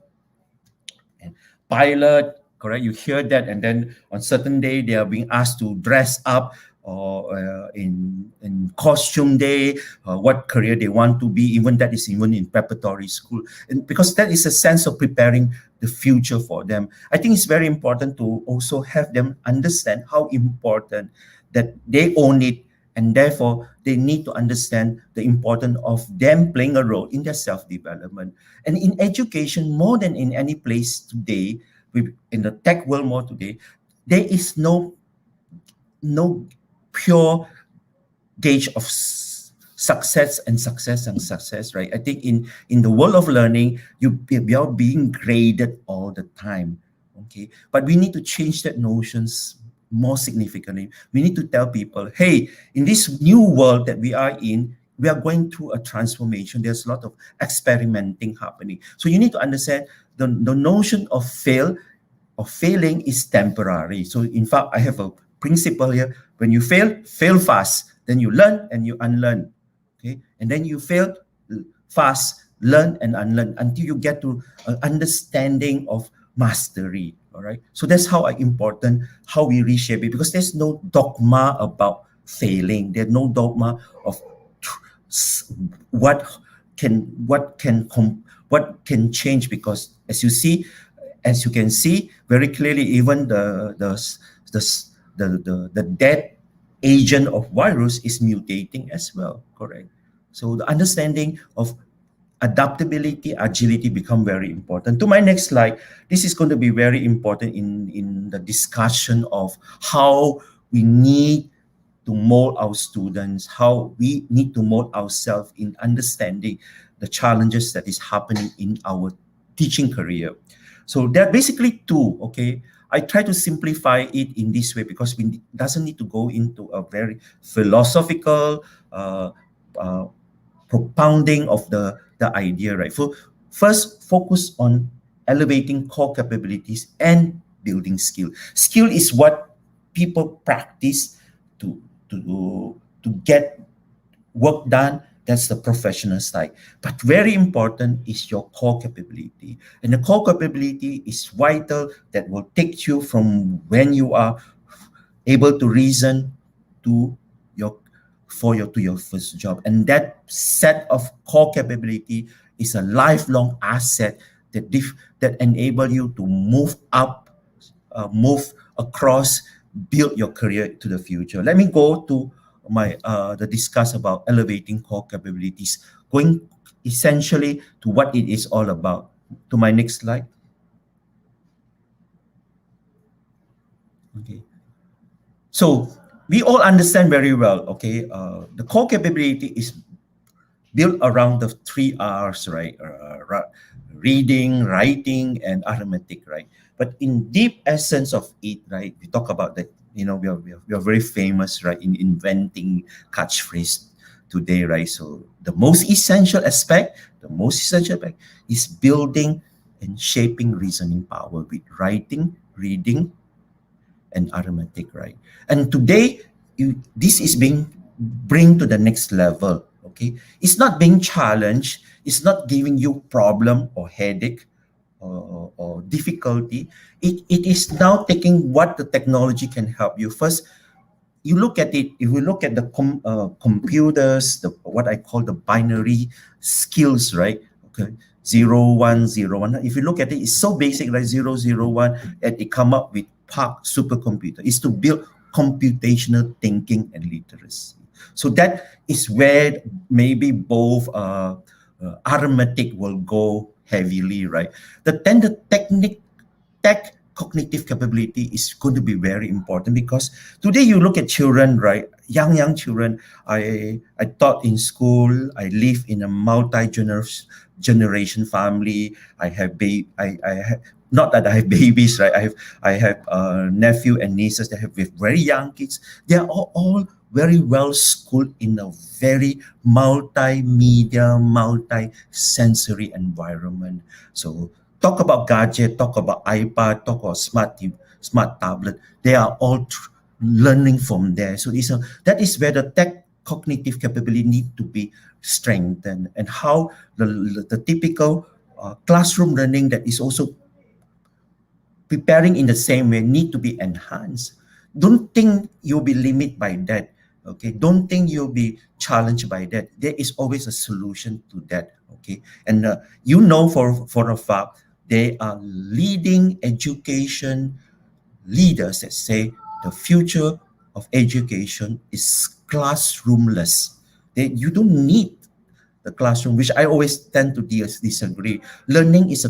and pilot, correct? You hear that, and then on certain day they are being asked to dress up or in costume day, what career they want to be. Even that is even in preparatory school, and because that is a sense of preparing the future for them. I think it's very important to also have them understand how important that they own it, and therefore they need to understand the importance of them playing a role in their self-development. And in education, more than in any place today, in the tech world more today, there is no pure gauge of success, right? I think in the world of learning, we are being graded all the time, okay? But we need to change that notions more significantly. We need to tell people, hey, in this new world that we are in, we are going through a transformation. There's a lot of experimenting happening. So you need to understand the notion of fail of failing is temporary. So in fact, I have a principle here. When you fail, fail fast. Then you learn and you unlearn. Okay, and then you fail fast, learn and unlearn until you get to an understanding of mastery. All right. So that's how important how we reshape it, because there's no dogma about failing. There's no dogma of what can change, because as you can see very clearly, even the dead agent of virus is mutating as well. Correct. So the understanding of adaptability, agility become very important. To my next slide, this is going to be very important in the discussion of how we need to mold our students, how we need to mold ourselves in understanding the challenges that is happening in our teaching career. So there are basically two, okay? I try to simplify it in this way because we doesn't need to go into a very philosophical propounding of the idea, right? So first, focus on elevating core capabilities and building skill. Skill is what people practice to get work done. That's the professional side. But very important is your core capability. And the core capability is vital, that will take you from when you are able to reason to your first job. And that set of core capability is a lifelong asset that enable you to move up, move across, build your career to the future. Let me go to the discuss about elevating core capabilities, going essentially to what it is all about. To my next slide. Okay. So we all understand very well, okay, the core capability is built around the 3 R's, right? Reading, writing, and arithmetic, right? But in deep essence of it, right, we talk about that, we are very famous, right, in inventing catchphrase today, right? So the most essential aspect is building and shaping reasoning power with writing, reading, and arithmetic, right? And today, this is being bring to the next level, okay? It's not being challenged. It's not giving you problem or headache or difficulty. It is now taking what the technology can help you. First, you look at it, if we look at the computers, what I call the binary skills, right? Okay, 0, 1, 0, 1. If you look at it, it's so basic, right? 0, 0, 1, and it come up with PARC supercomputer. It's to build computational thinking and literacy. So that is where maybe both arithmetic will go heavily, right? Then the tech cognitive capability is going to be very important, because today you look at children, right? Young children. I taught in school. I live in a multi-generation family. I have not that I have babies, right? I have nephew and nieces that have very young kids. They are all very well schooled in a very multimedia, multi-sensory environment. So talk about gadget, talk about iPad, talk about smart tablet. They are all learning from there. So that is where the tech cognitive capability need to be strengthened, and how the typical classroom learning that is also preparing in the same way need to be enhanced. Don't think you'll be limited by that. Okay, don't think you'll be challenged by that. There is always a solution to that. Okay, and for a fact, they are leading education leaders that say the future of education is classroomless. You don't need the classroom, which I always tend to disagree. Learning is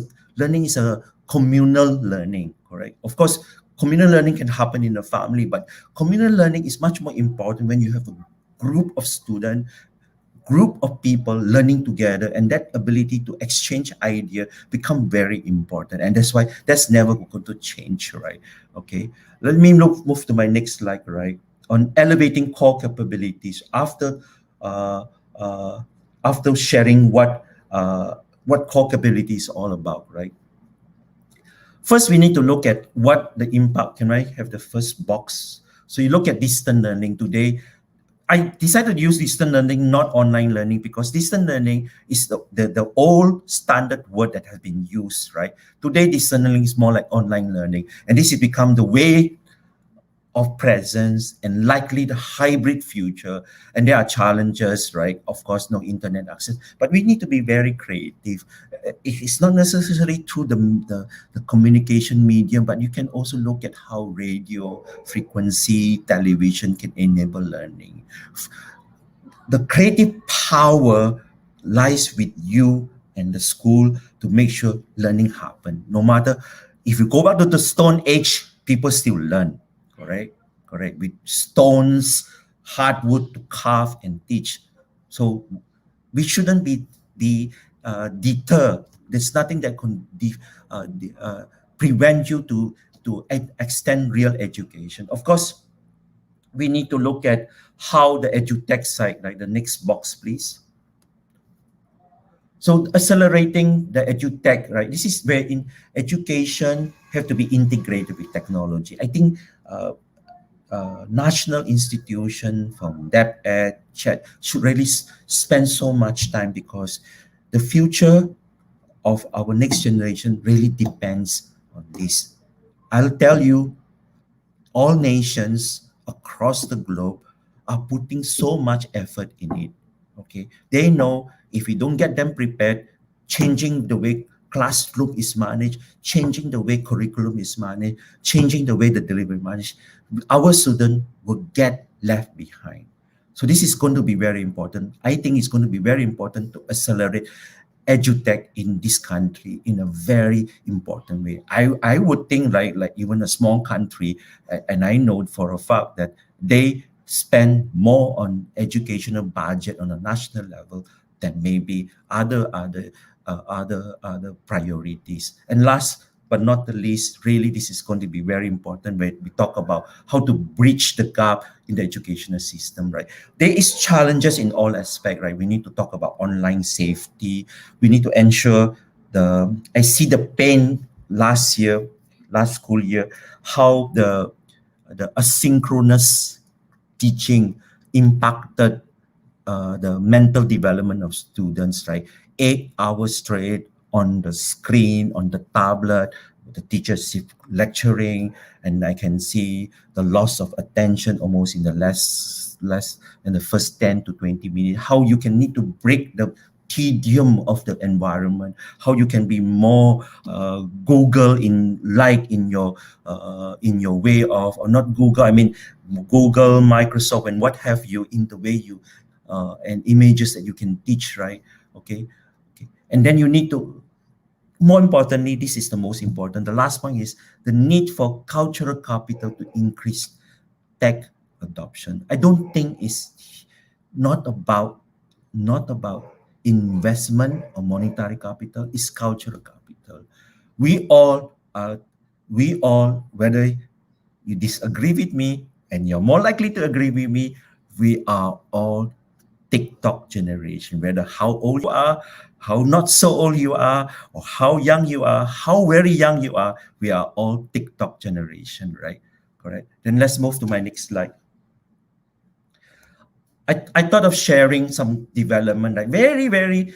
a communal learning, correct? Of course, communal learning can happen in a family, but communal learning is much more important when you have a group of students, group of people learning together, and that ability to exchange idea become very important. And that's why that's never going to change, right? Okay, let me move to my next slide, right? On elevating core capabilities after sharing what core capability is all about, right? First, we need to look at what the impact. Can I have the first box? So you look at distant learning today. I decided to use distant learning, not online learning, because distant learning is the old standard word that has been used, right? Today, distant learning is more like online learning. And this has become the way of presence and likely the hybrid future. And there are challenges, right? Of course, no internet access, but we need to be very creative. It's not necessarily through the communication medium, but you can also look at how radio frequency, television can enable learning. The creative power lies with you and the school to make sure learning happen. No matter if you go back to the Stone Age, people still learn. Correct. With stones, hardwood to carve and teach. So we shouldn't be deterred. There's nothing that can prevent you to extend real education. Of course, we need to look at how the edutech side, like the next box, please. So accelerating the edutech, right? This is where in education have to be integrated with technology. I think national institution from DepEd, Chat should really spend so much time, because the future of our next generation really depends on this. I'll tell you, all nations across the globe are putting so much effort in it. Okay, they know if we don't get them prepared, changing the way classroom is managed, changing the way curriculum is managed, changing the way the delivery is managed, our student will get left behind. So this is going to be very important. I think it's going to be very important to accelerate edutech in this country in a very important way. I would think like even a small country, and I know for a fact that they spend more on educational budget on a national level than maybe other priorities. And last but not the least, really, this is going to be very important when we talk about how to bridge the gap in the educational system, right? There is challenges in all aspects, right? We need to talk about online safety. We need to ensure I see the pain last school year, how the asynchronous teaching impacted the mental development of students, right? 8 hours straight on the screen, on the tablet, the teachers lecturing, and I can see the loss of attention almost in the less in the first 10 to 20 minutes. How you can need to break the tedium of the environment, how you can be more Google in your way of, or not Google, I mean Google, Microsoft, and what have you, in the way you and images that you can teach, right? Okay. And then you need to, more importantly, this is the most important. The last point is the need for cultural capital to increase tech adoption. I don't think it's not about investment or monetary capital. It's cultural capital. We all, whether you disagree with me, and you're more likely to agree with me, we are all TikTok generation. Whether how old you are, how not so old you are, or how young you are, how very young you are, we are all TikTok generation, right? Correct. Then let's move to my next slide. I thought of sharing some development, like very, very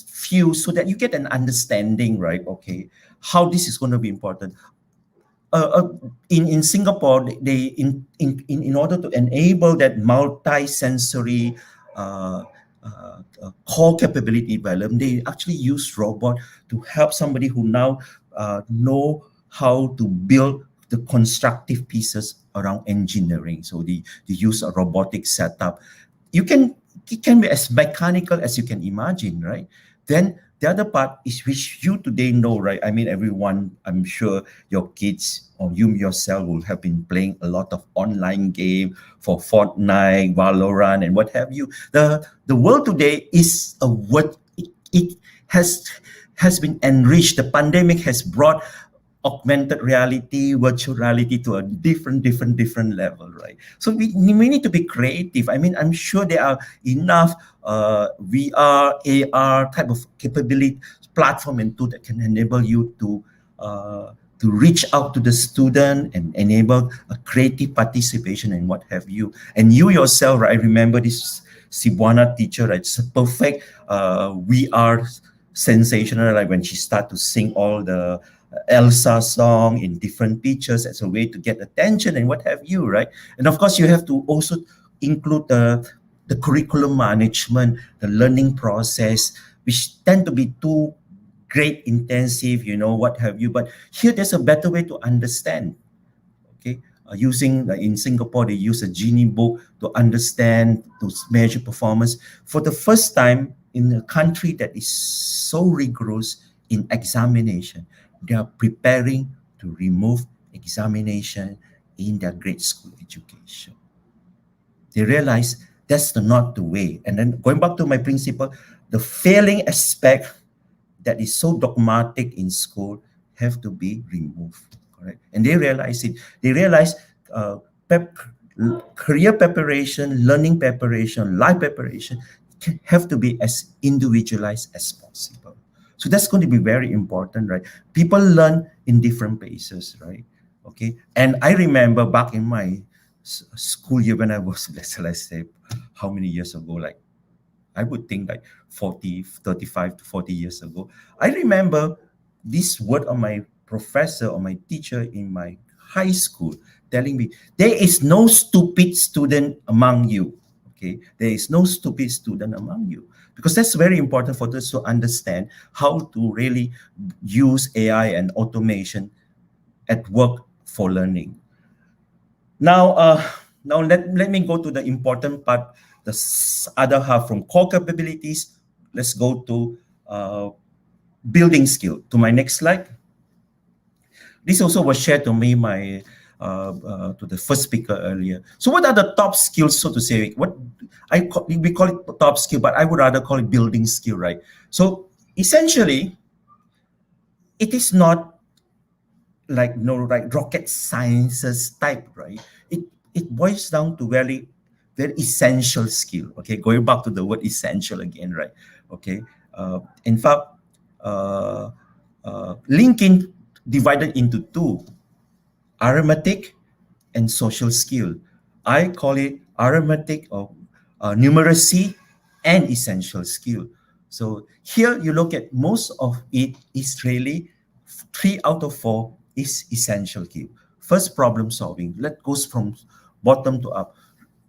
few, so that you get an understanding, right? Okay, how this is going to be important. In Singapore, they in order to enable that multi-sensory core capability development, they actually use robot to help somebody who now know how to build the constructive pieces around engineering. So they use a robotic setup. It can be as mechanical as you can imagine, right? Then the other part is, which you today know, right? I mean, everyone, I'm sure your kids or you yourself will have been playing a lot of online game for Fortnite, Valorant, and what have you. The world today is a what it has been enriched. The pandemic has brought augmented reality, virtual reality to a different level, right? So we need to be creative. I mean, I'm sure there are enough VR, AR type of capability platform and tool that can enable you to to reach out to the student and enable a creative participation and what have you. And you yourself, right? I remember this Cebuana teacher, right? It's a perfect we are sensational, like when she start to sing all the Elsa song in different pitches as a way to get attention and what have you, right? And of course, you have to also include the curriculum management, the learning process, which tend to be too great, intensive, what have you. But here, there's a better way to understand. Okay, using in Singapore, they use a Genie book to understand, to measure performance. For the first time in a country that is so rigorous in examination, they are preparing to remove examination in their grade school education. They realize that's not the way. And then going back to my principle, the failing aspect that is so dogmatic in school have to be removed, correct? And they realize it. They realize career preparation, learning preparation, life preparation have to be as individualized as possible. So that's going to be very important, right? People learn in different paces, right? Okay. And I remember back in my school year when I was, let's say, how many years ago, like I would think like 35 to 40 years ago. I remember this word of my professor or my teacher in my high school telling me, there is no stupid student among you. Okay, there is no stupid student among you. Because that's very important for us to understand how to really use AI and automation at work for learning. Now let me go to the important part, the other half from core capabilities. Let's go to building skill. To my next slide. This also was shared to me to the first speaker earlier. So what are the top skills, so to say? We call it top skill, but I would rather call it building skill, right? So essentially, it is not like rocket sciences type, right? It boils down to very essential skill. Okay, going back to the word essential again, right? Okay, in fact, linking divided into two: arithmetic and social skill. I call it arithmetic or numeracy and essential skill. So here you look at most of it is really 3 out of 4 is essential skill. First, problem solving. That goes from bottom to up.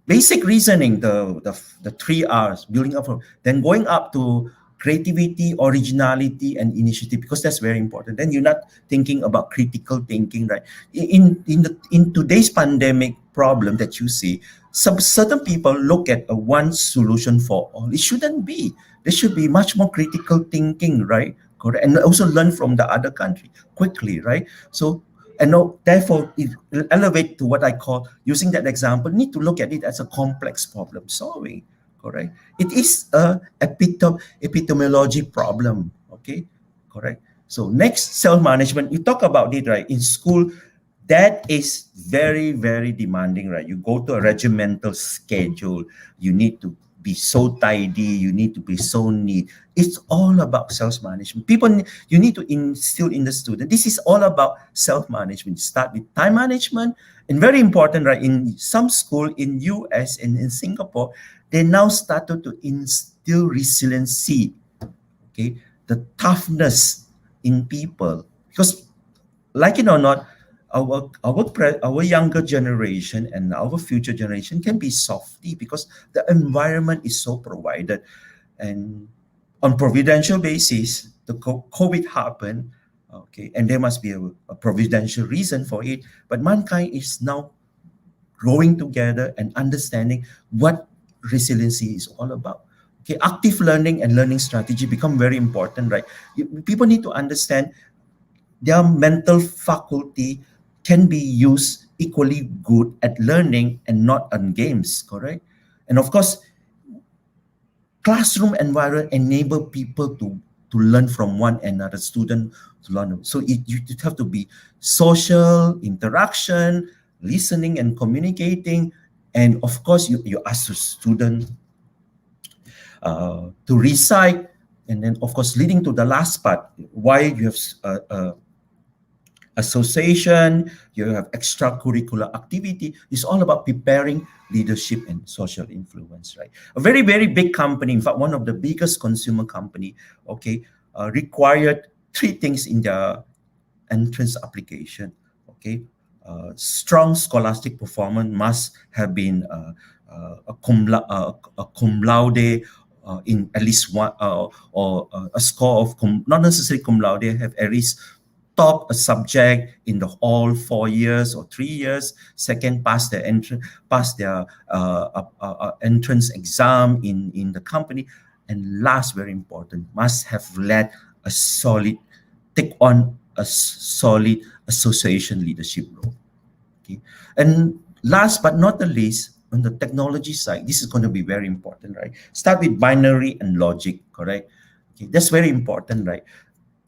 Basic reasoning, the 3 R's, building up from, then going up to creativity, originality, and initiative, because that's very important. Then you're not thinking about critical thinking, right? In today's pandemic problem that you see, some certain people look at a one solution for all. It shouldn't be. There should be much more critical thinking, right? Correct. And also learn from the other country quickly, right? So, and therefore, it will elevate to what I call, using that example, need to look at it as a complex problem solving. Correct. It is a epistemology problem. Okay. Correct. So next, self-management. You talk about it, right? In school, that is very, very demanding, right? You go to a regimental schedule. You need to be so tidy. You need to be so neat. It's all about self-management. You need to instill in the student. This is all about self-management. Start with time management. And very important, right? In some school in US and in Singapore, they now started to instill resiliency, okay, the toughness in people. Because, like it or not, our younger generation and our future generation can be softy because the environment is so provided. And on providential basis, the COVID happened, okay, and there must be a providential reason for it. But mankind is now growing together and understanding what resiliency is all about. Okay, active learning and learning strategy become very important, right? People need to understand their mental faculty can be used equally good at learning and not on games, correct? And of course, classroom environment enable people to learn from one another, student to learn. So you have to be social interaction, listening and communicating. And of course, you ask the student to recite. And then, of course, leading to the last part, why you have association, you have extracurricular activity. It's all about preparing leadership and social influence, right? A very, very big company, in fact, one of the biggest consumer company, okay, required three things in their entrance application, okay? Strong scholastic performance must have been a cum laude in at least one, or a score of not necessarily cum laude, have at least top a subject in the all 4 years or 3 years. Second, pass their entrance exam in the company. And last, very important, must have led a solid, take on a solid association leadership role. Okay, and last but not the least, on the technology side, this is going to be very important, right? Start with binary and logic, correct? Okay, that's very important, right?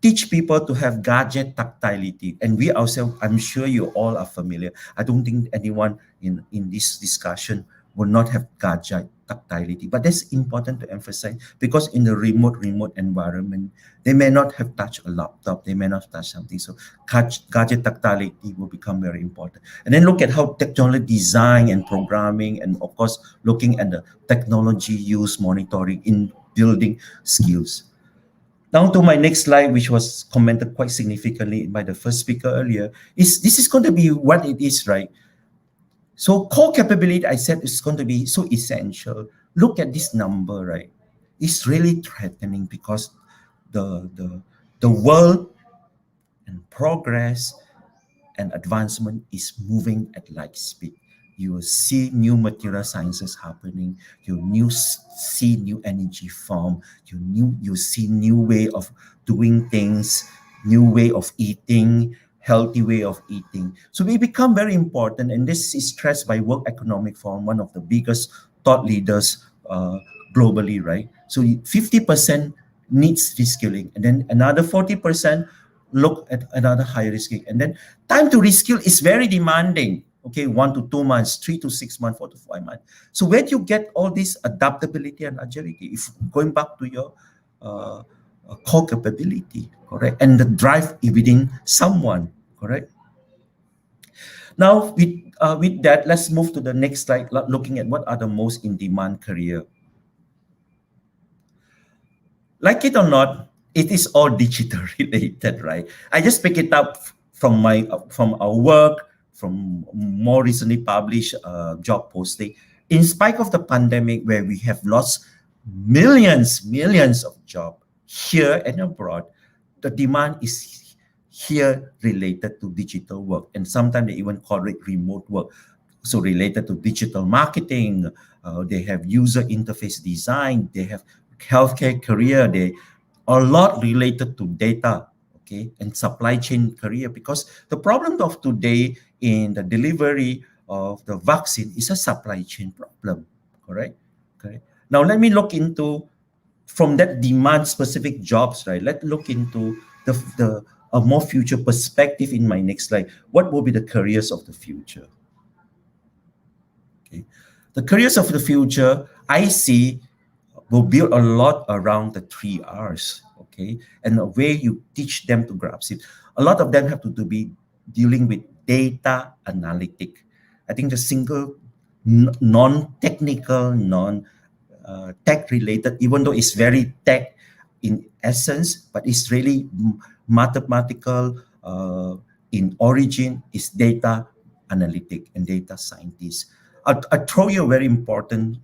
Teach people to have gadget tactility. And we ourselves, I'm sure you all are familiar. I don't think anyone in this discussion will not have gadget tactility. But that's important to emphasize, because in the remote environment, they may not have touched a laptop, they may not have touched something. So gadget tactility will become very important. And then look at how technology design and programming, and of course, looking at the technology use monitoring in building skills. Now to my next slide, which was commented quite significantly by the first speaker earlier, is this is going to be what it is, right? So core capability, I said, is going to be so essential. Look at this number, right? It's really threatening, because the world and progress and advancement is moving at light speed. You will see new material sciences happening. You see new energy form. You see new way of doing things, new way of eating, healthy way of eating. So we become very important, and this is stressed by World Economic Forum, one of the biggest thought leaders globally, right? So 50% needs reskilling, and then another 40% look at another higher risking. And then time to reskill is very demanding. Okay, 1 to 2 months, 3 to 6 months, 4 to 5 months. So where do you get all this adaptability and agility? If going back to your core capability, correct? And the drive within someone, correct? Now, with that, let's move to the next slide, looking at what are the most in-demand career. Like it or not, it is all digital related, right? I just pick it up from our work, from more recently published job posting. In spite of the pandemic, where we have lost millions of jobs here and abroad, the demand is here related to digital work. And sometimes they even call it remote work. So related to digital marketing, they have user interface design, they have healthcare career, they are a lot related to data, okay, and supply chain career, because the problem of today in the delivery of the vaccine is a supply chain problem, correct? Okay. Now let me look into, from that demand specific jobs, right? Let's look into a more future perspective in my next slide. What will be the careers of the future? Okay. The careers of the future, I see, will build a lot around the 3 R's, okay? And the way you teach them to grasp it. A lot of them have to be dealing with data analytic. I think the single non-technical, non-tech related, even though it's very tech in essence, but it's really mathematical in origin, is data analytic and data scientist. I'll throw you a very important,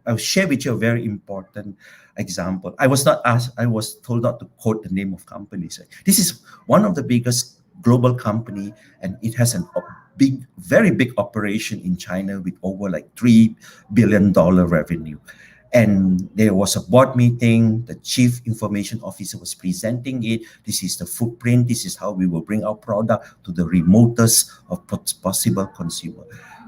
I'll share with you a very important example. I was told not to quote the name of companies. This is one of the biggest global company, and it has very big operation in China with over like $3 billion revenue. And there was a board meeting, the chief information officer was presenting it. This is the footprint, this is how we will bring our product to the remotest of possible consumer.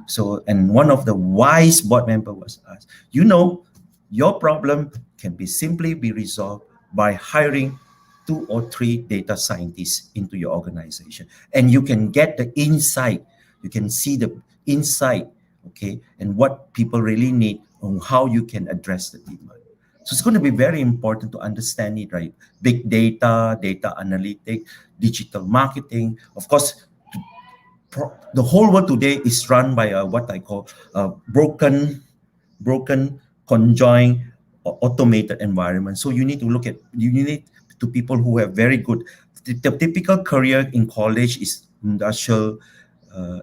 So, and one of the wise board member was asked, your problem can simply be resolved by hiring 2 or 3 data scientists into your organization. And you can get the insight, you can see the insight, okay, and what people really need, on how you can address the demand. So it's going to be very important to understand it, right? Big data, data analytics, digital marketing. Of course, the whole world today is run by what I call a broken, conjoined, automated environment. So you need to look at, you need to people who have very good, the typical career in college is industrial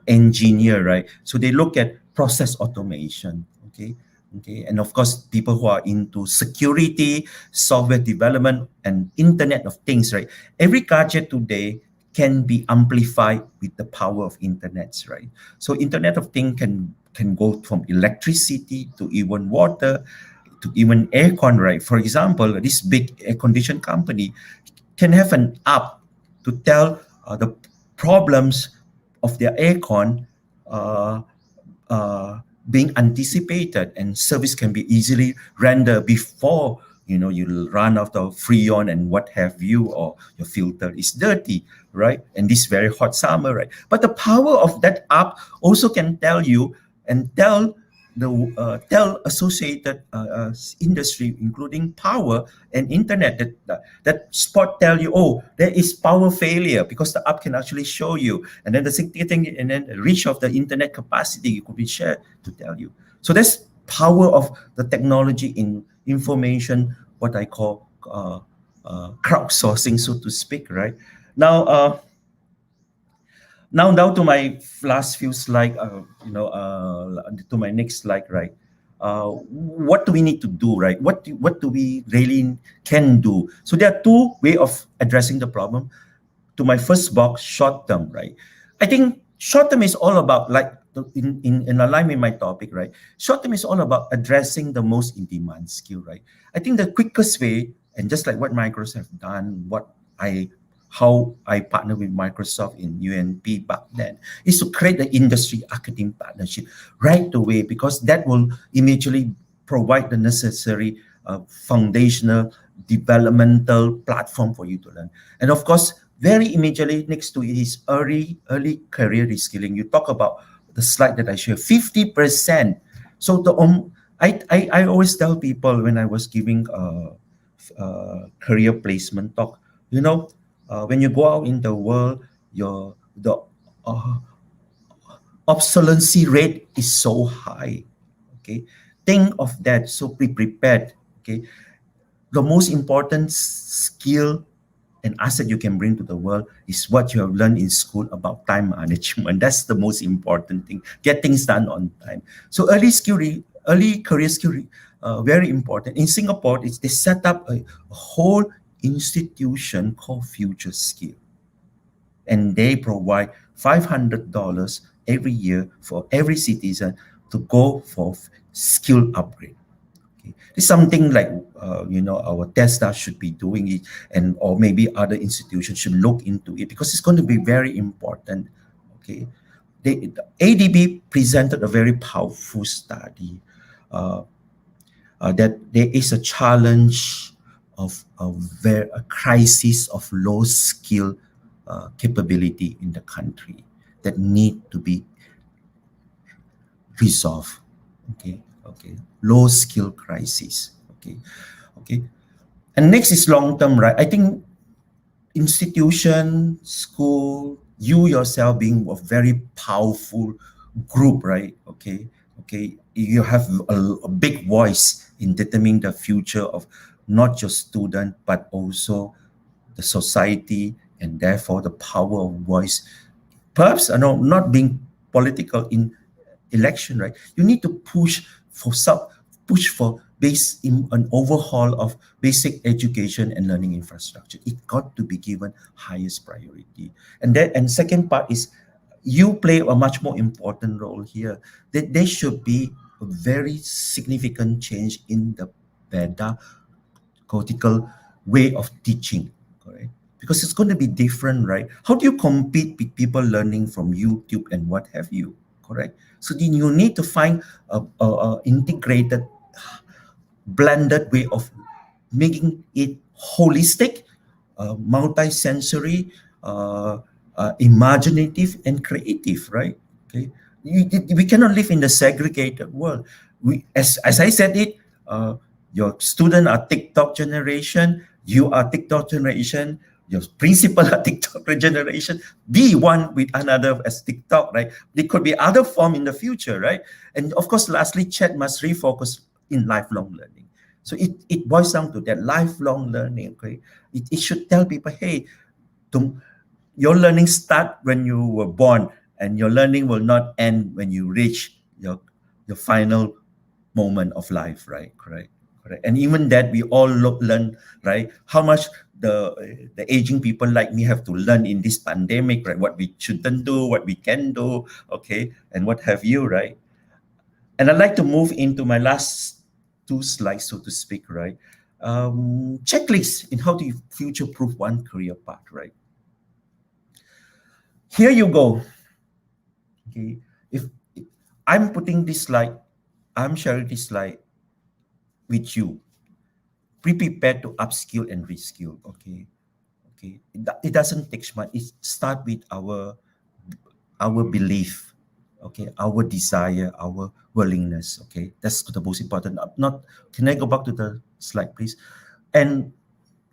engineer, right? So they look at process automation, okay? Okay, and of course, people who are into security, software development, and Internet of Things, right? Every gadget today can be amplified with the power of internets, right? So Internet of Things can go from electricity to even water to even aircon, right? For example, this big air condition company can have an app to tell the problems of their aircon being anticipated, and service can be easily rendered before you run out of freon and what have you, or your filter is dirty, right? And this very hot summer, right? But the power of that app also can tell you and tell tell associated industry, including power and internet, that spot tell you, oh, there is power failure, because the app can actually show you, and then the thing, and then reach of the internet capacity could be shared to tell you. So that's power of the technology in information, what I call crowdsourcing, so to speak, right? Now, now to my last few slide, to my next slide, right? What do we need to do, right? What do we really can do? So there are two ways of addressing the problem. To my first box, short term, right? I think short term is all about, like, in alignment with my topic, right? Short term is all about addressing the most in-demand skill, right? I think the quickest way, and just like what Microsoft have done, how I partner with Microsoft in UNP back then, is to create the industry academic partnership right away, because that will immediately provide the necessary foundational developmental platform for you to learn. And of course, very immediately next to it is early career reskilling. You talk about the slide that I share, 50%. So I always tell people when I was giving career placement talk, when you go out in the world, the obsolescence rate is so high. Okay, think of that. So be prepared. Okay, the most important skill and asset you can bring to the world is what you have learned in school about time management. That's the most important thing. Get things done on time. So early career skill, very important. In Singapore, they set up a whole institution called Future Skill, and they provide $500 every year for every citizen to go for skill upgrade. Okay. It's something like our Tesla should be doing it, or maybe other institutions should look into it, because it's going to be very important. Okay, the ADB presented a very powerful study that there is a challenge of a crisis of low skill capability in the country that need to be resolved. Okay, low skill crisis. Okay. And next is long term, right? I think institution, school, you yourself being a very powerful group, right? Okay, you have a big voice in determining the future of not just student, but also the society, and therefore the power of voice. Perhaps not being political in election, right? You need to push for an overhaul of basic education and learning infrastructure. It got to be given highest priority. And second part is, you play a much more important role here. That there should be a very significant change in the pedagogical way of teaching, correct? Because it's going to be different, right? How do you compete with people learning from YouTube and what have you, correct? So then you need to find a integrated, blended way of making it holistic, multi-sensory, imaginative, and creative, right? Okay, we cannot live in the segregated world. As I said it, Your student are TikTok generation. You are TikTok generation. Your principal are TikTok generation. Be one with another as TikTok, right? There could be other form in the future, right? And of course, lastly, chat must refocus in lifelong learning. So it boils down to that lifelong learning. Okay, it should tell people, hey, your learning start when you were born, and your learning will not end when you reach your final moment of life, right? Correct. And even that we all learn, right? How much the aging people like me have to learn in this pandemic, right? What we shouldn't do, what we can do, okay, and what have you, right? And I'd like to move into my last two slides, so to speak, right? Checklist in how to future-proof one career path, right? Here you go. Okay, if I'm putting this slide, I'm sharing this slide with you. Be prepared to upskill and reskill. Okay, it doesn't take much. It start with our belief, okay, our desire, our willingness. Okay, that's the most important. Not. Can I go back to the slide, please? And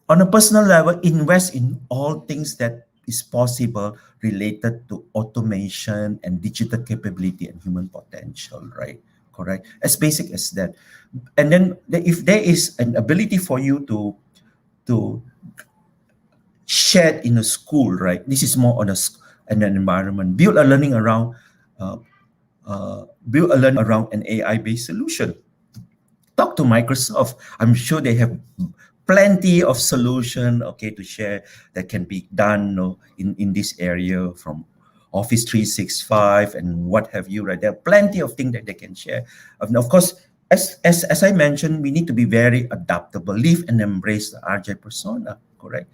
on a personal level, invest in all things that is possible related to automation and digital capability and human potential, right? Correct. As basic as that. And then if there is an ability for you to share in a school, right? This is more on an environment. Build a learning around an AI-based solution. Talk to Microsoft. I'm sure they have plenty of solution, okay, to share that can be done, in this area, from Office 365 and what have you, right? There are plenty of things that they can share. And of course, as I mentioned, we need to be very adaptable, live and embrace the RJ persona, correct?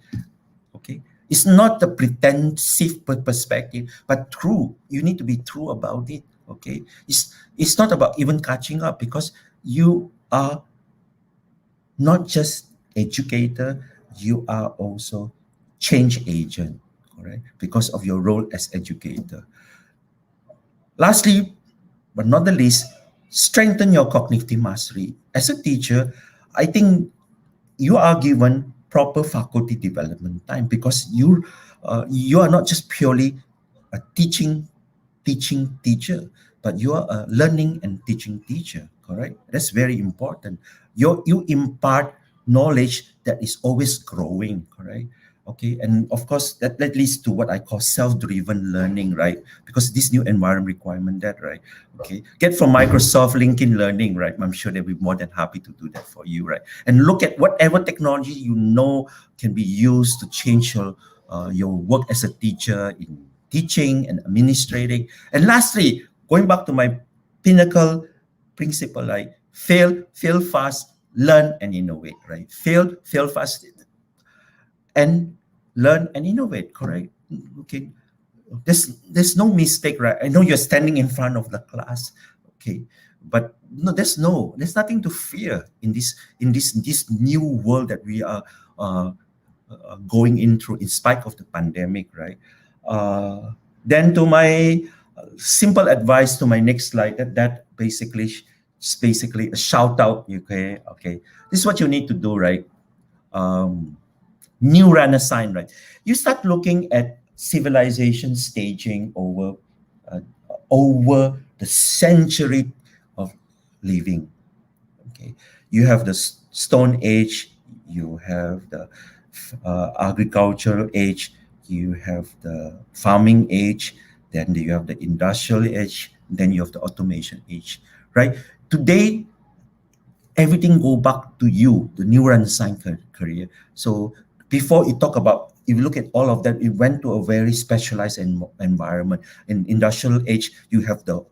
Okay. It's not the pretensive perspective, but true. You need to be true about it. Okay. It's not about even catching up, because you are not just educator, you are also change agent, correct? Because of your role as educator. Lastly, but not the least, strengthen your cognitive mastery. As a teacher, I think you are given proper faculty development time, because you are not just purely a teaching teacher, but you are a learning and teaching teacher, correct? That's very important. You impart knowledge that is always growing, correct? Okay, and of course that leads to what I call self-driven learning, right? Because this new environment requirement that, right? Okay, get from Microsoft LinkedIn Learning, right? I'm sure they'll be more than happy to do that for you, right? And look at whatever technology you know can be used to change your work as a teacher in teaching and administrating. And lastly, going back to my pinnacle principle, like fail fast, learn and innovate, right? Fail fast and learn and innovate, correct? Okay. There's no mistake, right? I know you're standing in front of the class, okay, but there's nothing to fear in this new world that we are going in through, in spite of the pandemic, right? Then to my simple advice to my next slide, that basically a shout out. Okay, this is what you need to do, right? New renaissance, right? You start looking at civilization staging over the century of living. Okay, you have the Stone Age, you have the agricultural age, you have the farming age, then you have the industrial age, then you have the automation age, right? Today, everything go back to you, the new renaissance career. So before you talk about, if you look at all of that, it went to a very specialized environment. In industrial age, you have the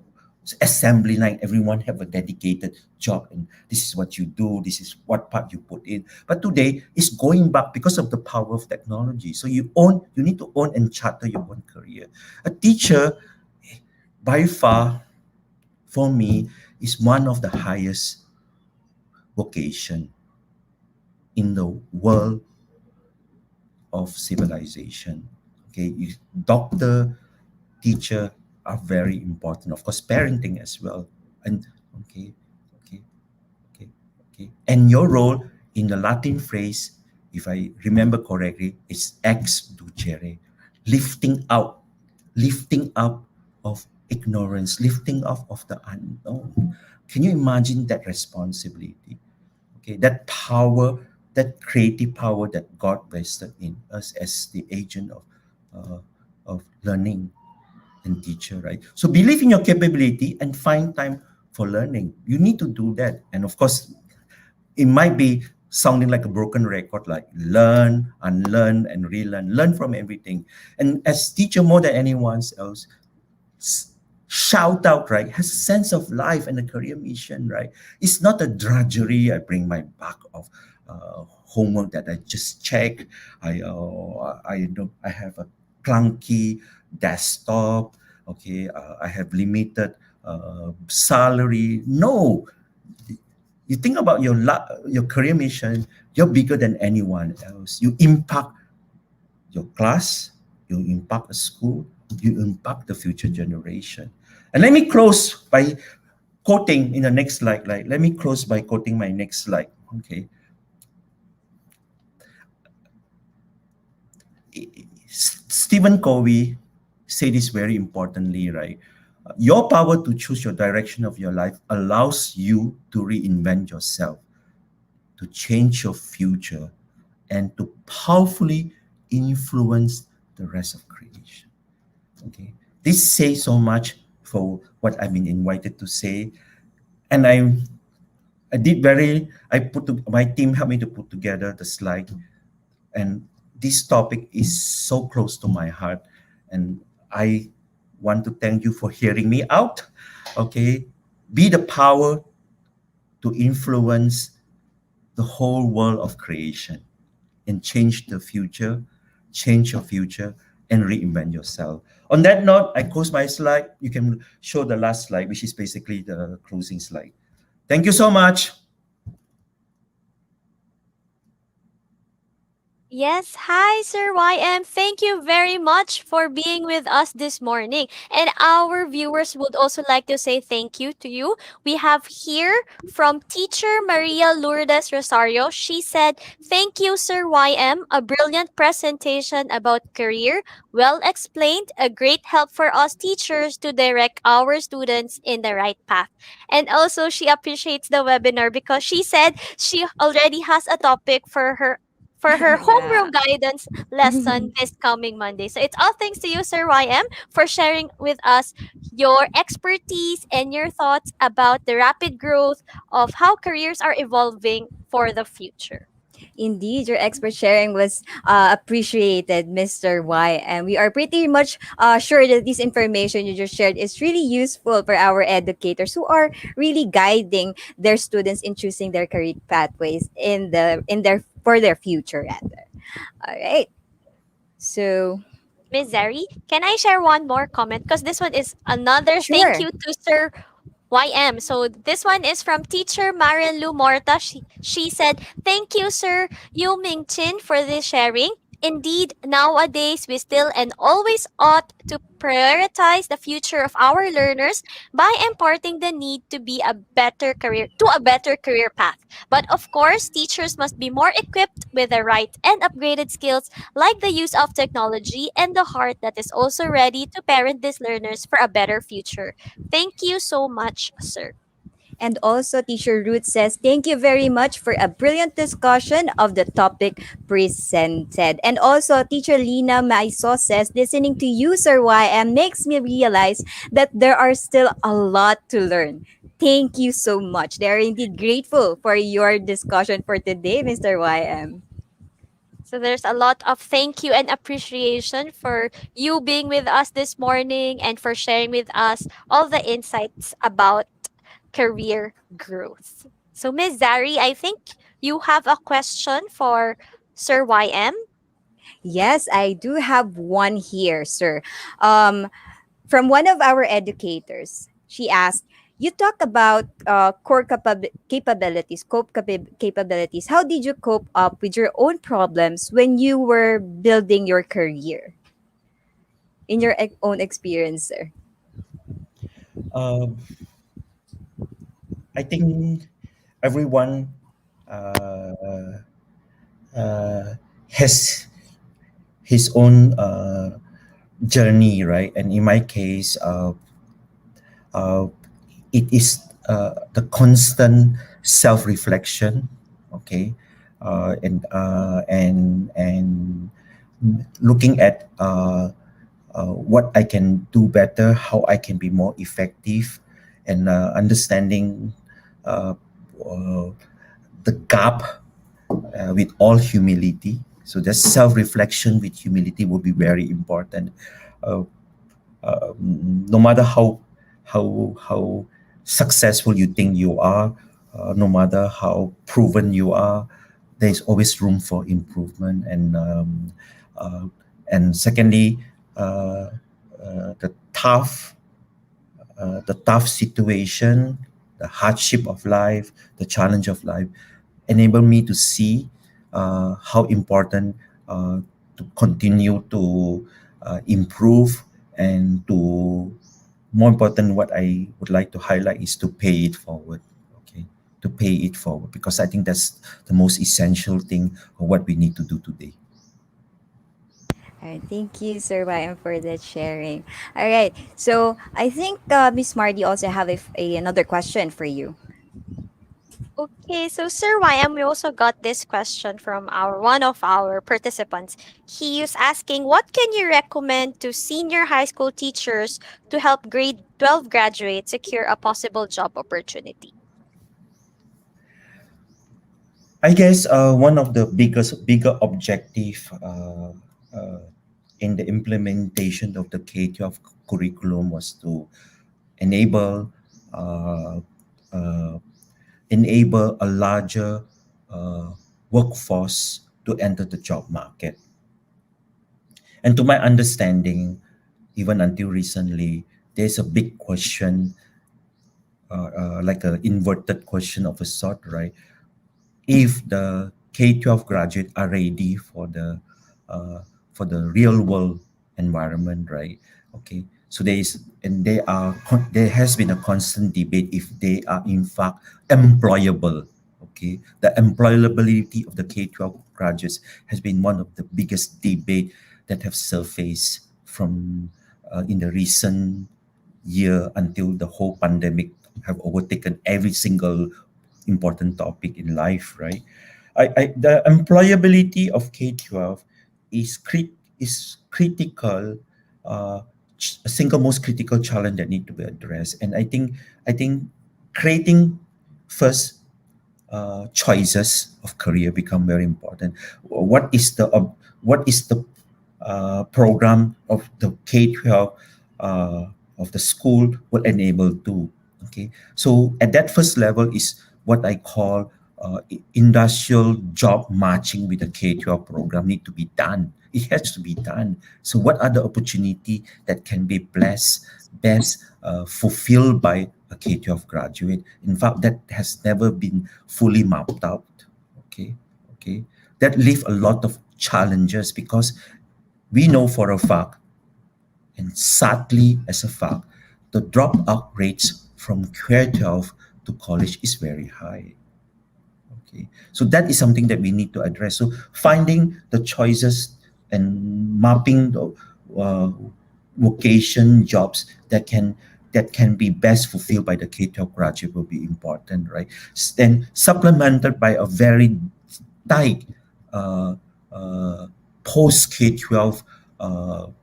assembly line, everyone have a dedicated job, and this is what you do, this is what part you put in. But today it's going back because of the power of technology. So you need to own and charter your own career. A teacher, by far, for me, is one of the highest vocation in the world of civilization. Okay, doctor, teacher are very important. Of course, parenting as well. And okay. Okay, and your role in the Latin phrase, if I remember correctly, is ex ducere, lifting out, lifting up of ignorance, lifting up of the unknown. Can you imagine that responsibility? Okay, that power, that creative power that God vested in us as the agent uh, of learning and teacher, right? So believe in your capability and find time for learning. You need to do that. And of course, it might be sounding like a broken record, like learn, unlearn, and relearn. Learn from everything. And as teacher more than anyone else, shout out, right? Has a sense of life and a career mission, right? It's not a drudgery. I bring my bag of homework that I just check. I have a clunky desktop. Okay, I have limited salary. No, you think about your career mission. You're bigger than anyone else. You impact your class. You impact a school. You impact the future generation. And let me close by quoting in the next slide. Like, let me close by quoting my next slide. Okay. Stephen Covey said this very importantly, right? Your power to choose your direction of your life allows you to reinvent yourself, to change your future, and to powerfully influence the rest of creation. Okay. This says so much for what I've been invited to say. And my team helped me to put together the slide. And this topic is so close to my heart. And I want to thank you for hearing me out. Okay. Be the power to influence the whole world of creation and change the future, change your future, and reinvent yourself. On that note, I close my slide. You can show the last slide, which is basically the closing slide. Thank you so much. Yes, hi Sir YM. Thank you very much for being with us this morning. And our viewers would also like to say thank you to you. We have here from teacher Maria Lourdes Rosario. She said, "Thank you Sir YM, a brilliant presentation about career, well explained, a great help for us teachers to direct our students in the right path." And also she appreciates the webinar because she said she already has a topic for her Yeah. homeroom guidance lesson this coming Monday. So it's all thanks to you, Sir YM, for sharing with us your expertise and your thoughts about the rapid growth of how careers are evolving for the future. Indeed, your expert sharing was appreciated, Mr. Y. And we are pretty much sure that this information you just shared is really useful for our educators who are really guiding their students in choosing their career pathways in their for their future rather. All right. So Miss Zari, can I share one more comment? Because this one is another thank sure. you to Sir YM. So this one is from teacher Marian Lu Morta. She said, "Thank you, Sir Yu Ming Chin, for this sharing. Indeed, nowadays we still and always ought to prioritize the future of our learners by imparting the need to a better career path. But of course, teachers must be more equipped with the right and upgraded skills like the use of technology and the heart that is also ready to parent these learners for a better future. Thank you so much, sir." And also, Teacher Ruth says, "Thank you very much for a brilliant discussion of the topic presented." And also, Teacher Lina Maiso says, "Listening to you, Sir YM, makes me realize that there are still a lot to learn." Thank you so much. They are indeed grateful for your discussion for today, Mr. YM. So there's a lot of thank you and appreciation for you being with us this morning and for sharing with us all the insights about career growth. So Ms. Zari, I think you have a question for Sir YM. Yes, I do have one here, sir. Um, from one of our educators. She asked, "You talk about core capabilities, capabilities. How did you cope up with your own problems when you were building your career in your own experience, sir?" Um, I think everyone uh, uh, has his own journey, right? And in my case, uh, it is the constant self-reflection, okay, and looking at what I can do better, how I can be more effective, and understanding uh, uh, the gap with all humility. So that self-reflection with humility will be very important. Uh, no matter how successful you think you are, no matter how proven you are, there's always room for improvement. Uh, and secondly, uh, the tough situation, the hardship of life, the challenge of life, enable me to see how important to continue to improve, and to more important, what I would like to highlight is to pay it forward. Okay, to pay it forward, because I think that's the most essential thing of what we need to do today. All right, thank you, Sir Ryan, for that sharing. All right, so I think Miss Marty also have another question for you. Okay, so Sir YM, we also got this question from our one of our participants. He is asking, what can you recommend to senior high school teachers to help grade 12 graduates secure a possible job opportunity? I guess one of the bigger objective in the implementation of the K-12 curriculum was to enable uh, uh, enable a larger uh, workforce to enter the job market. And to my understanding, even until recently, there's a big question, like an inverted question of a sort, right? If the K-12 graduates are ready uh, for the real world environment, right? Okay, so there has been a constant debate if they are in fact employable. Okay, the employability of the K-12 graduates has been one of the biggest debate that have surfaced from in the recent year until the whole pandemic have overtaken every single important topic in life, right? The employability of K-12 is critical, a single most critical challenge that need to be addressed. And I think creating first choices of career become very important. What is the program of the K-12 uh, of the school will enable to? Okay, so at that first level is what I call industrial job matching with the K-12 program need to be done. It has to be done. So what are the opportunity that can be best fulfilled by a K-12 graduate? In fact, that has never been fully mapped out. Okay, okay, that leave a lot of challenges, because we know for a fact, and sadly as a fact, the dropout rates from K-12 to college is very high. Okay, so that is something that we need to address. So finding the choices and mapping the uh, vocation jobs that can be best fulfilled by the K-12 graduate will be important, right? Then supplemented by a very tight uh, uh, post K-12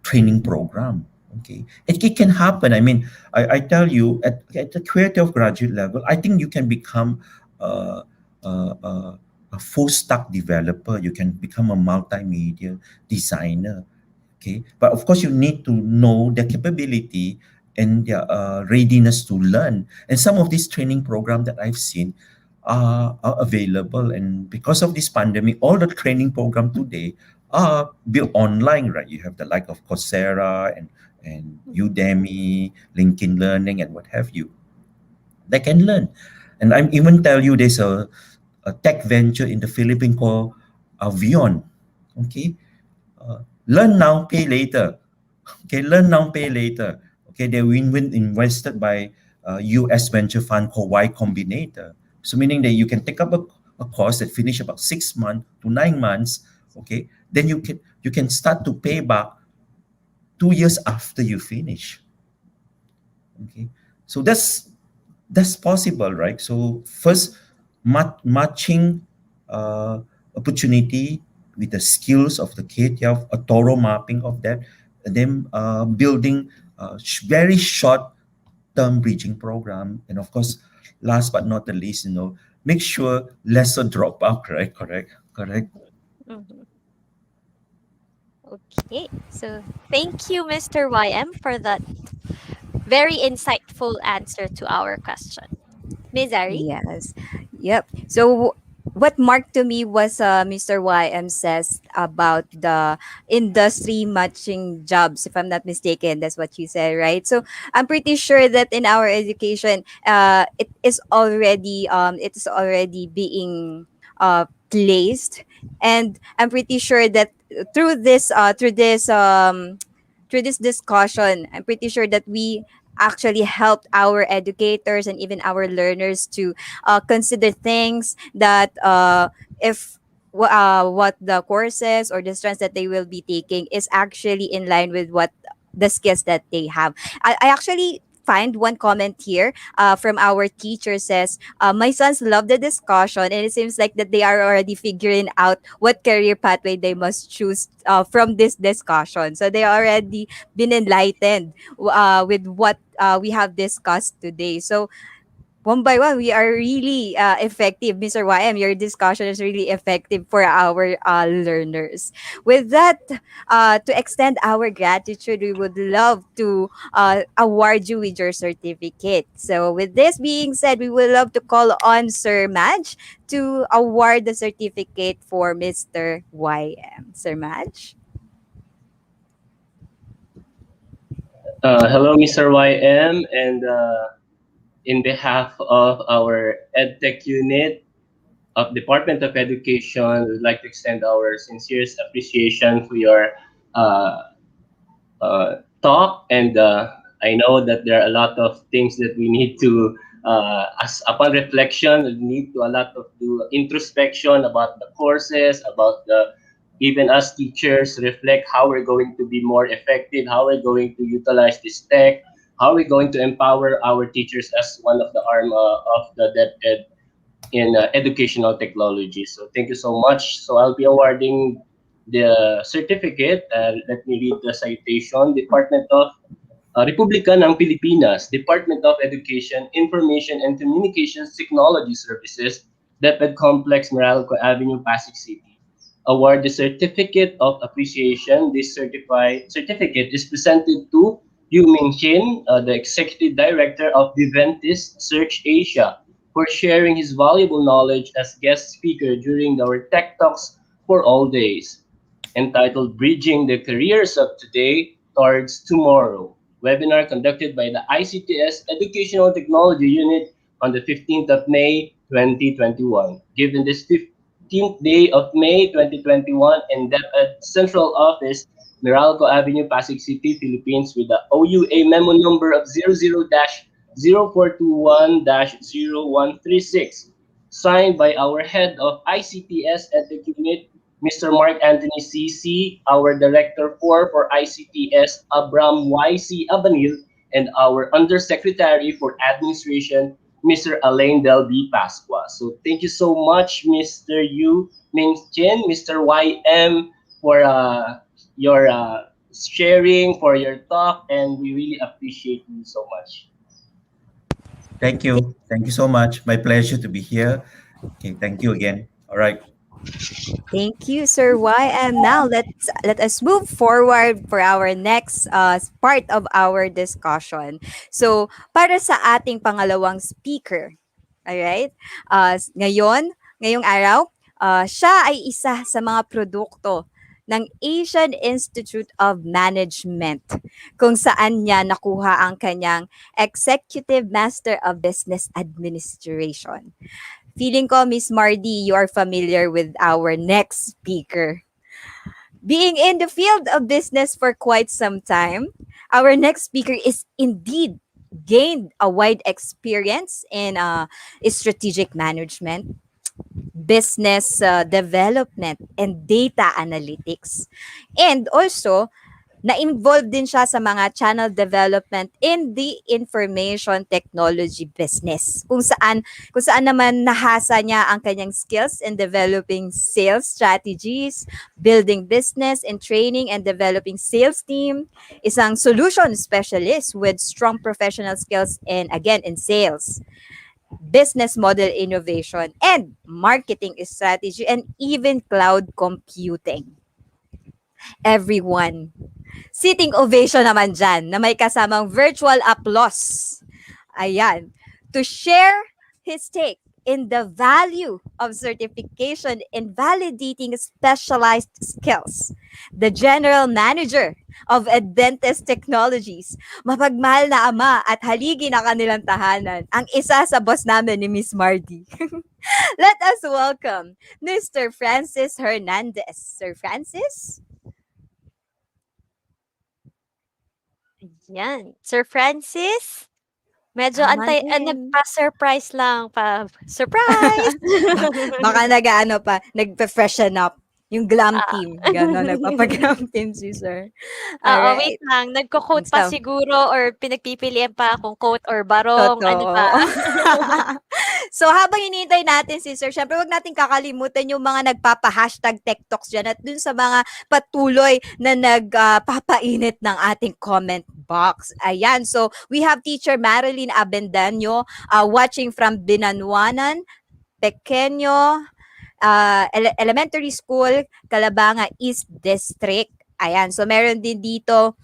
training program. Okay, it can happen. I mean, I tell you, at the K-12 graduate level, I think you can become uh, a full stack developer. You can become a multimedia designer. Okay, but of course you need to know their capability and their readiness to learn. And some of these training programs that I've seen are available, and because of this pandemic, all the training program today are built online, right? You have the like of Coursera and Udemy, LinkedIn Learning, and what have you. They can learn. And I'm even tell you there's a tech venture in the Philippines called Avion. Okay, learn now, pay later. Okay, learn now, pay later. Okay, they win invested by US venture fund called Y Combinator. So meaning that you can take up a a course that finish about 6 months to 9 months, okay, then you can start to pay back 2 years after you finish. Okay, so that's possible, right? So first, matching uh, opportunity with the skills of the kid. You have a thorough mapping of that, and then building very short term bridging program, and of course, last but not the least, make sure lesser dropout. Right? Correct. Mhm. Okay. So thank you, Mr. YM, for that very insightful answer to our question. Ms. Ari? Yes. Yep. So what marked to me was Mr. YM says about the industry matching jobs, if I'm not mistaken. That's what you said, right? So I'm pretty sure that in our education, it is already being placed, and I'm pretty sure that through this discussion, I'm pretty sure that we actually helped our educators and even our learners to consider things that if what the courses or the strands that they will be taking is actually in line with what the skills that they have. I actually find one comment here from our teacher says, my sons love the discussion and it seems like that they are already figuring out what career pathway they must choose from this discussion. So they already been enlightened with what we have discussed today. So one by one, we are really effective. Mr. YM, your discussion is really effective for our learners. With that, to extend our gratitude, we would love to award you with your certificate. So, with this being said, we would love to call on Sir Madge to award the certificate for Mr. YM. Sir Madge? Hello, Mr. YM, and in behalf of our EdTech unit of Department of Education, we'd like to extend our sincerest appreciation for your uh, talk. And I know that there are a lot of things that we need to, as upon reflection, we need to a lot of do introspection about the courses, about the even as teachers reflect how we're going to be more effective, how we're going to utilize this tech, how we're going to empower our teachers as one of the arm of the DepEd in educational technology. So thank you so much. So I'll be awarding the certificate. Let me read the citation. Department of Republika ng Pilipinas, Department of Education, Information and Communications Technology Services, DepEd Complex, Meralco Avenue, Pasig City. Award the Certificate of Appreciation. This certificate is presented to Yu Ming Chin, the Executive Director of Diventis Search Asia, for sharing his valuable knowledge as guest speaker during our Tech Talks for All Days, entitled Bridging the Careers of Today Towards Tomorrow, webinar conducted by the ICTS Educational Technology Unit on the 15th of May 2021. Given this 15th day of May 2021 in DepEd Central Office, Meralco Avenue, Pasig City, Philippines, with the OUA memo number of 00-0421-0136, signed by our head of ICTS-EdTech Unit, Mr. Mark Anthony CC, our Director 4 for ICTS, Abram YC Abanil, and our Undersecretary for Administration, Mr. Alain Del B. Pasqua. So thank you so much, Mr. Yu Ming Chin, Mr. YM, for your sharing, for your talk, and we really appreciate you so much. Thank you. Thank you so much. My pleasure to be here. Okay, thank you again. All right. Thank you, Sir Y. And now let us move forward for our next part of our discussion. So, para sa ating pangalawang speaker, alright? Ngayong araw, siya ay isa sa mga produkto ng Asian Institute of Management kung saan niya nakuha ang kanyang Executive Master of Business Administration. Feeling ko, Miss Mardy, you are familiar with our next speaker. Being in the field of business for quite some time, our next speaker is indeed gained a wide experience in strategic management, business development, and data analytics. And also, na-involved din siya sa mga channel development in the information technology business. Kung saan naman nahasa niya ang kanyang skills in developing sales strategies, building business and training and developing sales team, isang solution specialist with strong professional skills in sales, business model innovation, and marketing strategy, and even cloud computing. Everyone, sitting ovation naman dyan na may kasamang virtual applause. Ayan. To share his take in the value of certification in validating specialized skills. The General Manager of Adventist Technologies, mapagmahal na ama at haligi na kanilang tahanan, ang isa sa boss namin ni Miss Mardy. Let us welcome Mr. Francis Hernandez. Sir Francis? Yan. Sir Francis, medyo Come on in. nagpa-surprise lang pa. Surprise! Baka nag-ano pa, nagpa-freshen up. Yung glam Ah. team. Gano'n, nagpapaglam team si sir. Oo, wait Alright. lang. Nagko-quote pa So, siguro or pinagpipilian pa kung quote or barong, ano totoo. ba? So, habang hinihintay natin si sir, syempre wag natin kakalimutan yung mga nagpapa-hashtag TechTalks dyan at dun sa mga patuloy na nagpapainit ng ating comment box. Ayan. So, we have Teacher Marilyn Abendaño watching from Binanuanan, Pequeño, Elementary School, Calabanga East District. Ayan, so meron din dito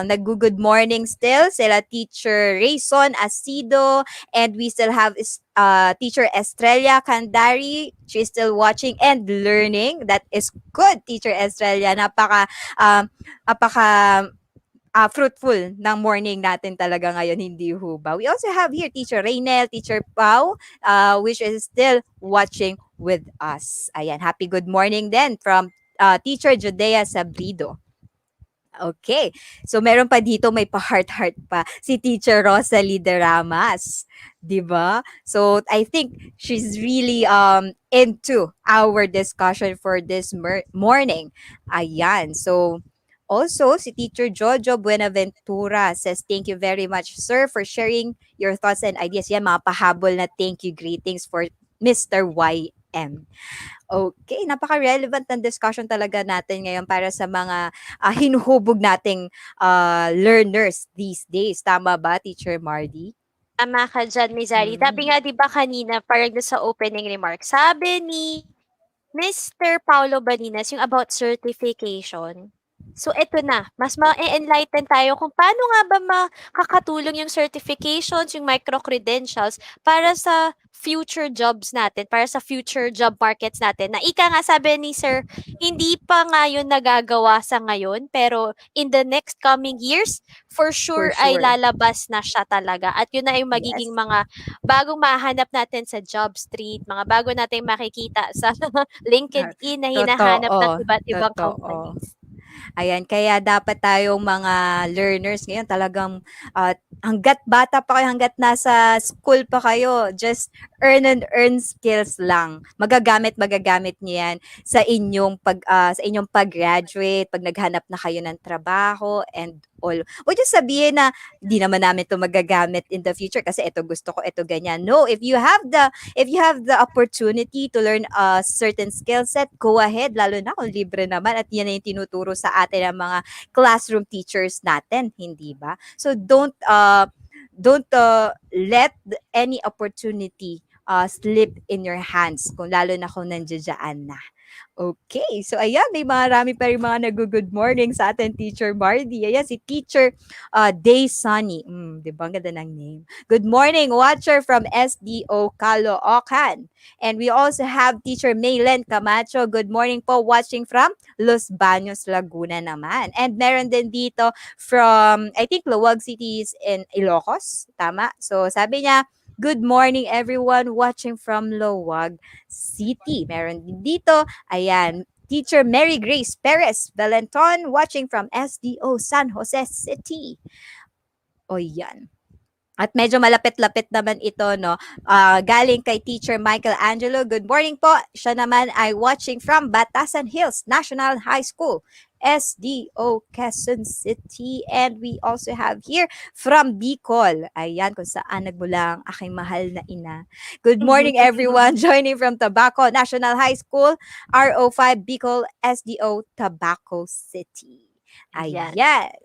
nag-good morning still sila Teacher Rayson Asido, and we still have Teacher Estrella Candari. She's still watching and learning. That is good, Teacher Estrella. Napaka fruitful ng morning natin talaga ngayon, hindi ho ba? We also have here Teacher Raynel, Teacher Pau, which is still watching with us. Ayan, happy good morning then from Teacher Judea Sabrido. Okay. So meron pa dito, may pa-heart-heart pa si Teacher Rosalie de Ramas, 'di ba? So I think she's really into our discussion for this morning. Ayan. So also si Teacher Jojo Buenaventura says thank you very much sir for sharing your thoughts and ideas. Yan, mga pahabol na thank you greetings for Mr. YM. Okay, napaka-relevant ng discussion talaga natin ngayon para sa mga hinuhubog nating learners these days. Tama ba, Teacher Mardy? Tama ka dyan, Miss Zari. Sabi nga, di ba kanina, parang doon sa opening remarks, sabi ni Mr. Paulo Balinas, yung about certification. So, eto na. Mas ma-enlighten tayo kung paano nga ba makakatulong yung certifications, yung micro-credentials para sa future jobs natin, para sa future job markets natin. Na ika nga sabi ni Sir, hindi pa nga yun nagagawa sa ngayon, pero in the next coming years, for sure, ay sure. lalabas na siya talaga. At yun na yung magiging Yes. mga bagong mahanap natin sa job street, mga bago natin makikita sa LinkedIn na hinahanap ng Totoo. iba't ibang Totoo. companies. Ayan, kaya dapat tayong mga learners ngayon talagang hanggat bata pa kayo, hanggat nasa school pa kayo, just earn and earn skills lang. Magagamit niyo 'yan sa inyong pag-graduate, pag naghanap na kayo ng trabaho and all. Huwag niyo sabihin na hindi naman namin 'to magagamit in the future kasi ito gusto ko, ito ganyan. No, if you have the opportunity to learn a certain skill set, go ahead, lalo na kung libre naman at yan na yung tinuturo sa atin ng mga classroom teachers natin, hindi ba? So don't let any opportunity slip in your hands, kung lalo na kung nandiyan na. Okay, so ayan, may marami pa rin mga nag-good morning sa atin, Teacher Mardy. Ayan, si Teacher Day Sunny. Di ba? Ang ganda ng name. Good morning, watcher from SDO Caloocan. And we also have Teacher Maylen Camacho. Good morning po, watching from Los Baños, Laguna naman. And meron din dito from, I think, Luwag City is in Ilocos. Tama? So sabi niya, good morning everyone watching from Luwag City. Meron din dito, ayan, Teacher Mary Grace Perez Valenton watching from SDO San Jose City. O yan. At medyo malapit-lapit naman ito, no? Galing kay Teacher Michael Angelo. Good morning po. Siya naman ay watching from Batasan Hills National High School, SDO, Quezon City. And we also have here from Bicol. Ayan, kung saan nagmula ang aking mahal na ina. Good morning, everyone. Joining from Tabaco National High School, RO5 Bicol, SDO, Tabaco City. Ayan. Ayan.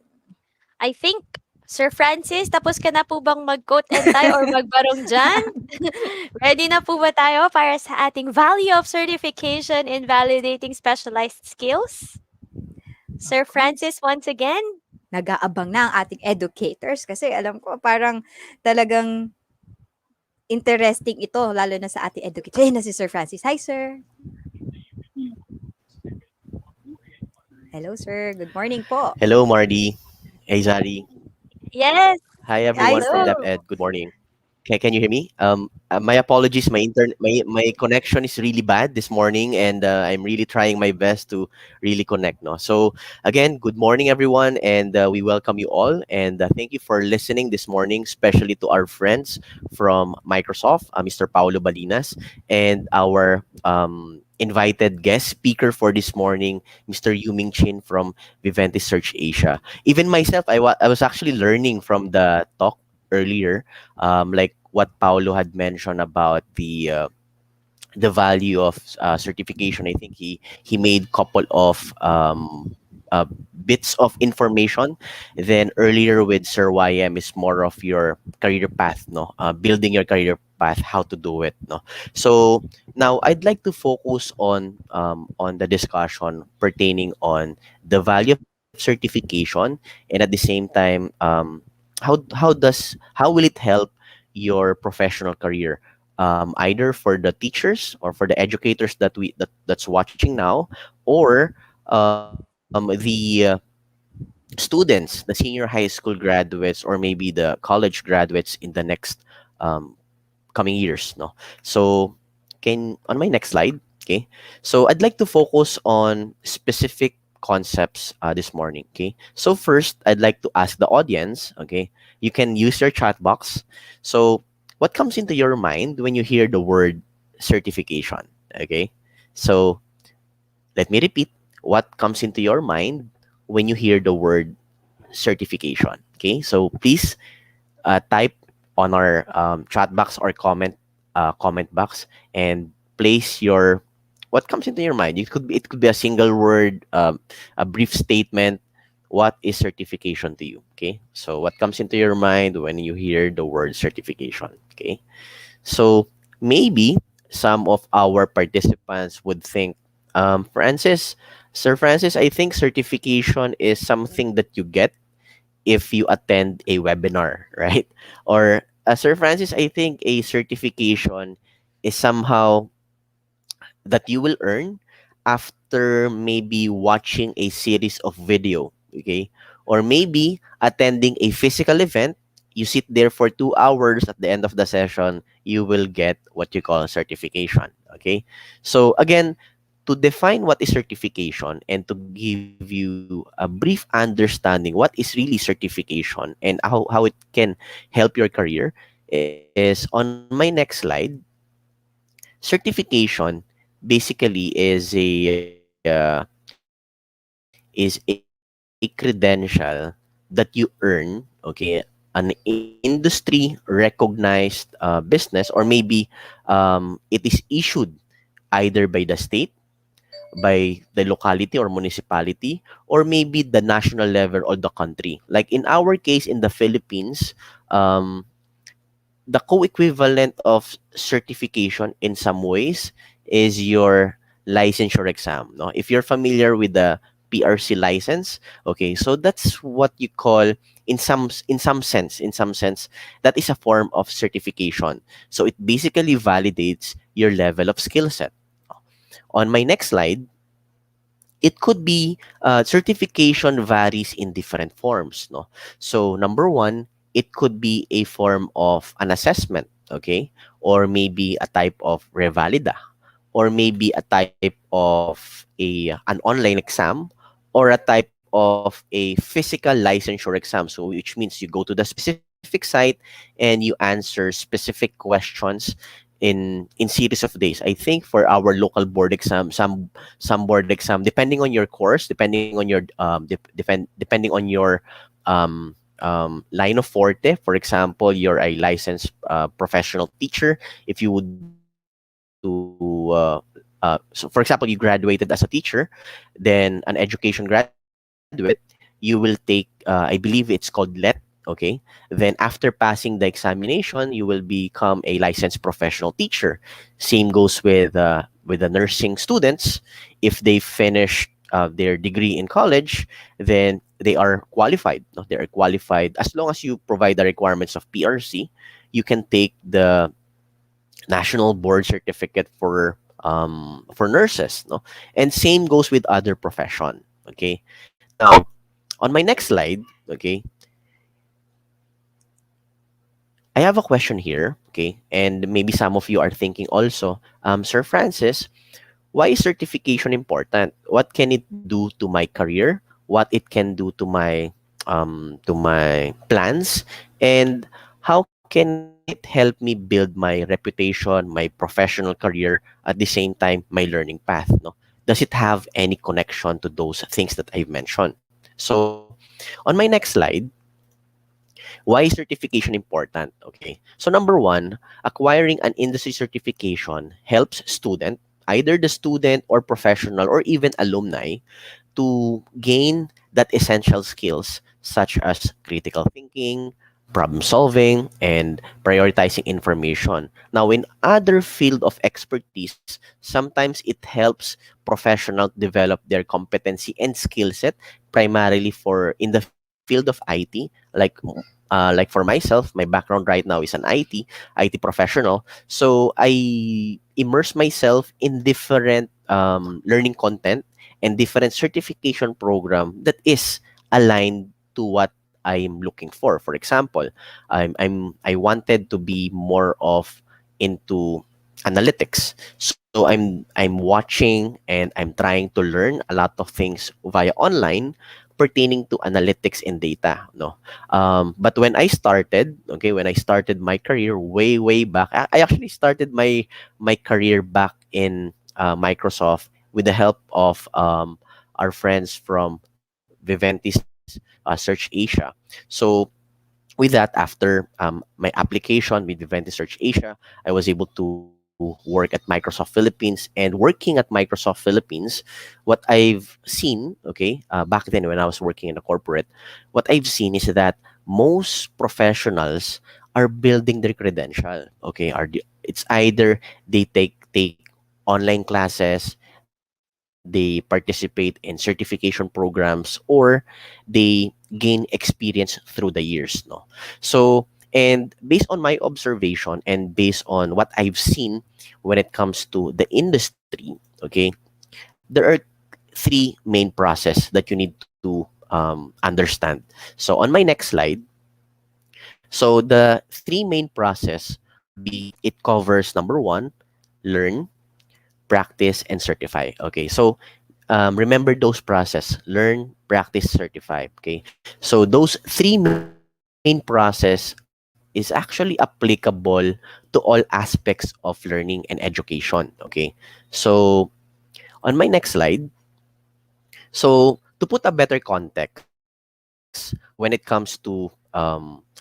I think, Sir Francis, tapos ka na po bang mag-coat and tie or magbarong dyan? Ready na po ba tayo para sa ating Value of Certification in Validating Specialized Skills? Sir Of course. Francis, once again. Nag-aabang na ang ating educators kasi alam ko parang talagang interesting ito lalo na sa ating educator. Ayun na si Sir Francis. Hi, sir. Hello, sir. Good morning po. Hello, Marty. Hey, Zari. Yes. Hi, Hi, everyone from sir. Hello. DepEd. Good morning. Can you hear me? My apologies. My connection is really bad this morning, and I'm really trying my best to really connect. No, so again, good morning, everyone, and we welcome you all, and thank you for listening this morning, especially to our friends from Microsoft, Mr. Paulo Balinas, and our invited guest speaker for this morning, Mr. Yuming Chin from Viventis Search Asia. Even myself, I was actually learning from the talk earlier, like what Paulo had mentioned about the value of certification. I think he made couple of uh, bits of information. Then earlier with Sir YM is more of your career path, no, building your career path, how to do it, no. So now I'd like to focus on the discussion pertaining on the value of certification, and at the same time, how will it help your professional career, either for the teachers or for the educators that's watching now, or the students, the senior high school graduates, or maybe the college graduates in the next um, coming years, no. So can on my next slide, okay, so I'd like to focus on specific concepts this morning. Okay, so first I'd like to ask the audience, okay, you can use your chat box. So what comes into your mind when you hear the word certification? Okay, so let me repeat, what comes into your mind when you hear the word certification? Okay, so please type on our chat box or comment box, and place your what comes into your mind. It could be a single word, a brief statement. What is certification to you? Okay, so what comes into your mind when you hear the word certification? Okay, so maybe some of our participants would think, Francis, Sir Francis, I think certification is something that you get if you attend a webinar, right? Or Sir Francis, I think a certification is somehow that you will earn after maybe watching a series of video, okay? Or maybe attending a physical event, you sit there for 2 hours, at the end of the session, you will get what you call certification, okay? So again, to define what is certification and to give you a brief understanding what is really certification and how it can help your career is on my next slide. Certification basically is a credential that you earn, okay, an industry recognized business, or maybe it is issued either by the state, by the locality or municipality, or maybe the national level or the country. Like in our case in the Philippines, the co-equivalent of certification in some ways is your licensure exam, no, if you're familiar with the PRC license. Okay, so that's what you call, in some sense that is a form of certification. So it basically validates your level of skill set. On my next slide, it could be certification varies in different forms, no. So number one, it could be a form of an assessment, okay, or maybe a type of revalida, or maybe a type of an online exam, or a type of a physical licensure exam, so which means you go to the specific specific site and you answer specific questions in series of days. I think for our local board exam, some board exam, depending on your course, depending on your depending on your line of forte. For example, you're a licensed professional teacher. If you would do so for example, you graduated as a teacher, then an education graduate, you will take, I believe it's called LET, okay? Then after passing the examination, you will become a licensed professional teacher. Same goes with the nursing students. If they finish their degree in college, then they are qualified. No? They are qualified as long as you provide the requirements of PRC. You can take the national board certificate for nurses, no? And same goes with other profession. Okay. Now, on my next slide, okay, I have a question here. Okay, and maybe some of you are thinking also, Sir Francis, why is certification important? What can it do to my career? What it can do to my plans? And how can it help me build my reputation, my professional career, at the same time my learning path? No, does it have any connection to those things that I've mentioned? So, on my next slide, why is certification important? Okay. So number one, acquiring an industry certification helps student, either the student or professional or even alumni, to gain that essential skills such as critical thinking, problem solving, and prioritizing information. Now, in other field of expertise, sometimes it helps professionals develop their competency and skill set primarily for in the field of IT, like for myself, my background right now is an IT professional. So I immerse myself in different learning content and different certification program that is aligned to what I'm looking for. For example, I wanted to be more of into analytics. So I'm watching and I'm trying to learn a lot of things via online pertaining to analytics and data, no. But when I started my career way back, I actually started my career back in Microsoft with the help of our friends from Viventis Search Asia. So with that, after my application with Viventis Search Asia, I was able to work at Microsoft Philippines. And working at Microsoft Philippines, what I've seen, okay, back then when I was working in a corporate, what I've seen is that most professionals are building their credential. Okay, it's either they take online classes, they participate in certification programs, or they gain experience through the years, no. So, and based on my observation and based on what I've seen when it comes to the industry, okay, there are three main process that you need to understand. So on my next slide, so the three main process would be, it covers number one, learn, practice, and certify. Okay, so remember those process: learn, practice, certify. Okay, so those three main process is actually applicable to all aspects of learning and education. Okay, so on my next slide, so to put a better context when it comes to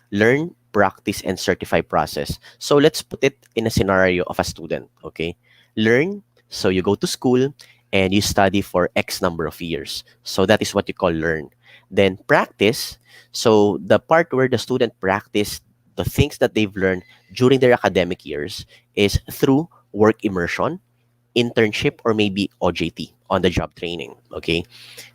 learn, practice, and certify process, so let's put it in a scenario of a student. Okay, learn, so you go to school and you study for X number of years. So that is what you call learn. Then practice, so the part where the student practice the things that they've learned during their academic years is through work immersion, internship, or maybe OJT, on the job training. Okay.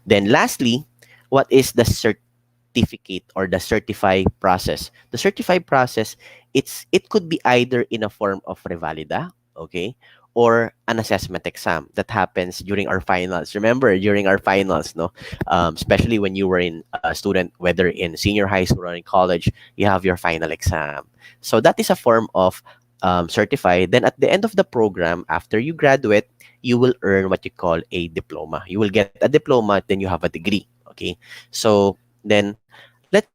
Then lastly, what is the certificate or the certify process? The certify process, it could be either in a form of revalida, okay, or an assessment exam that happens during our finals. Remember, during our finals, no, especially when you were in a student, whether in senior high school or in college, you have your final exam. So that is a form of certify. Then at the end of the program, after you graduate, you will earn what you call a diploma. You will get a diploma, then you have a degree. Okay, so then let's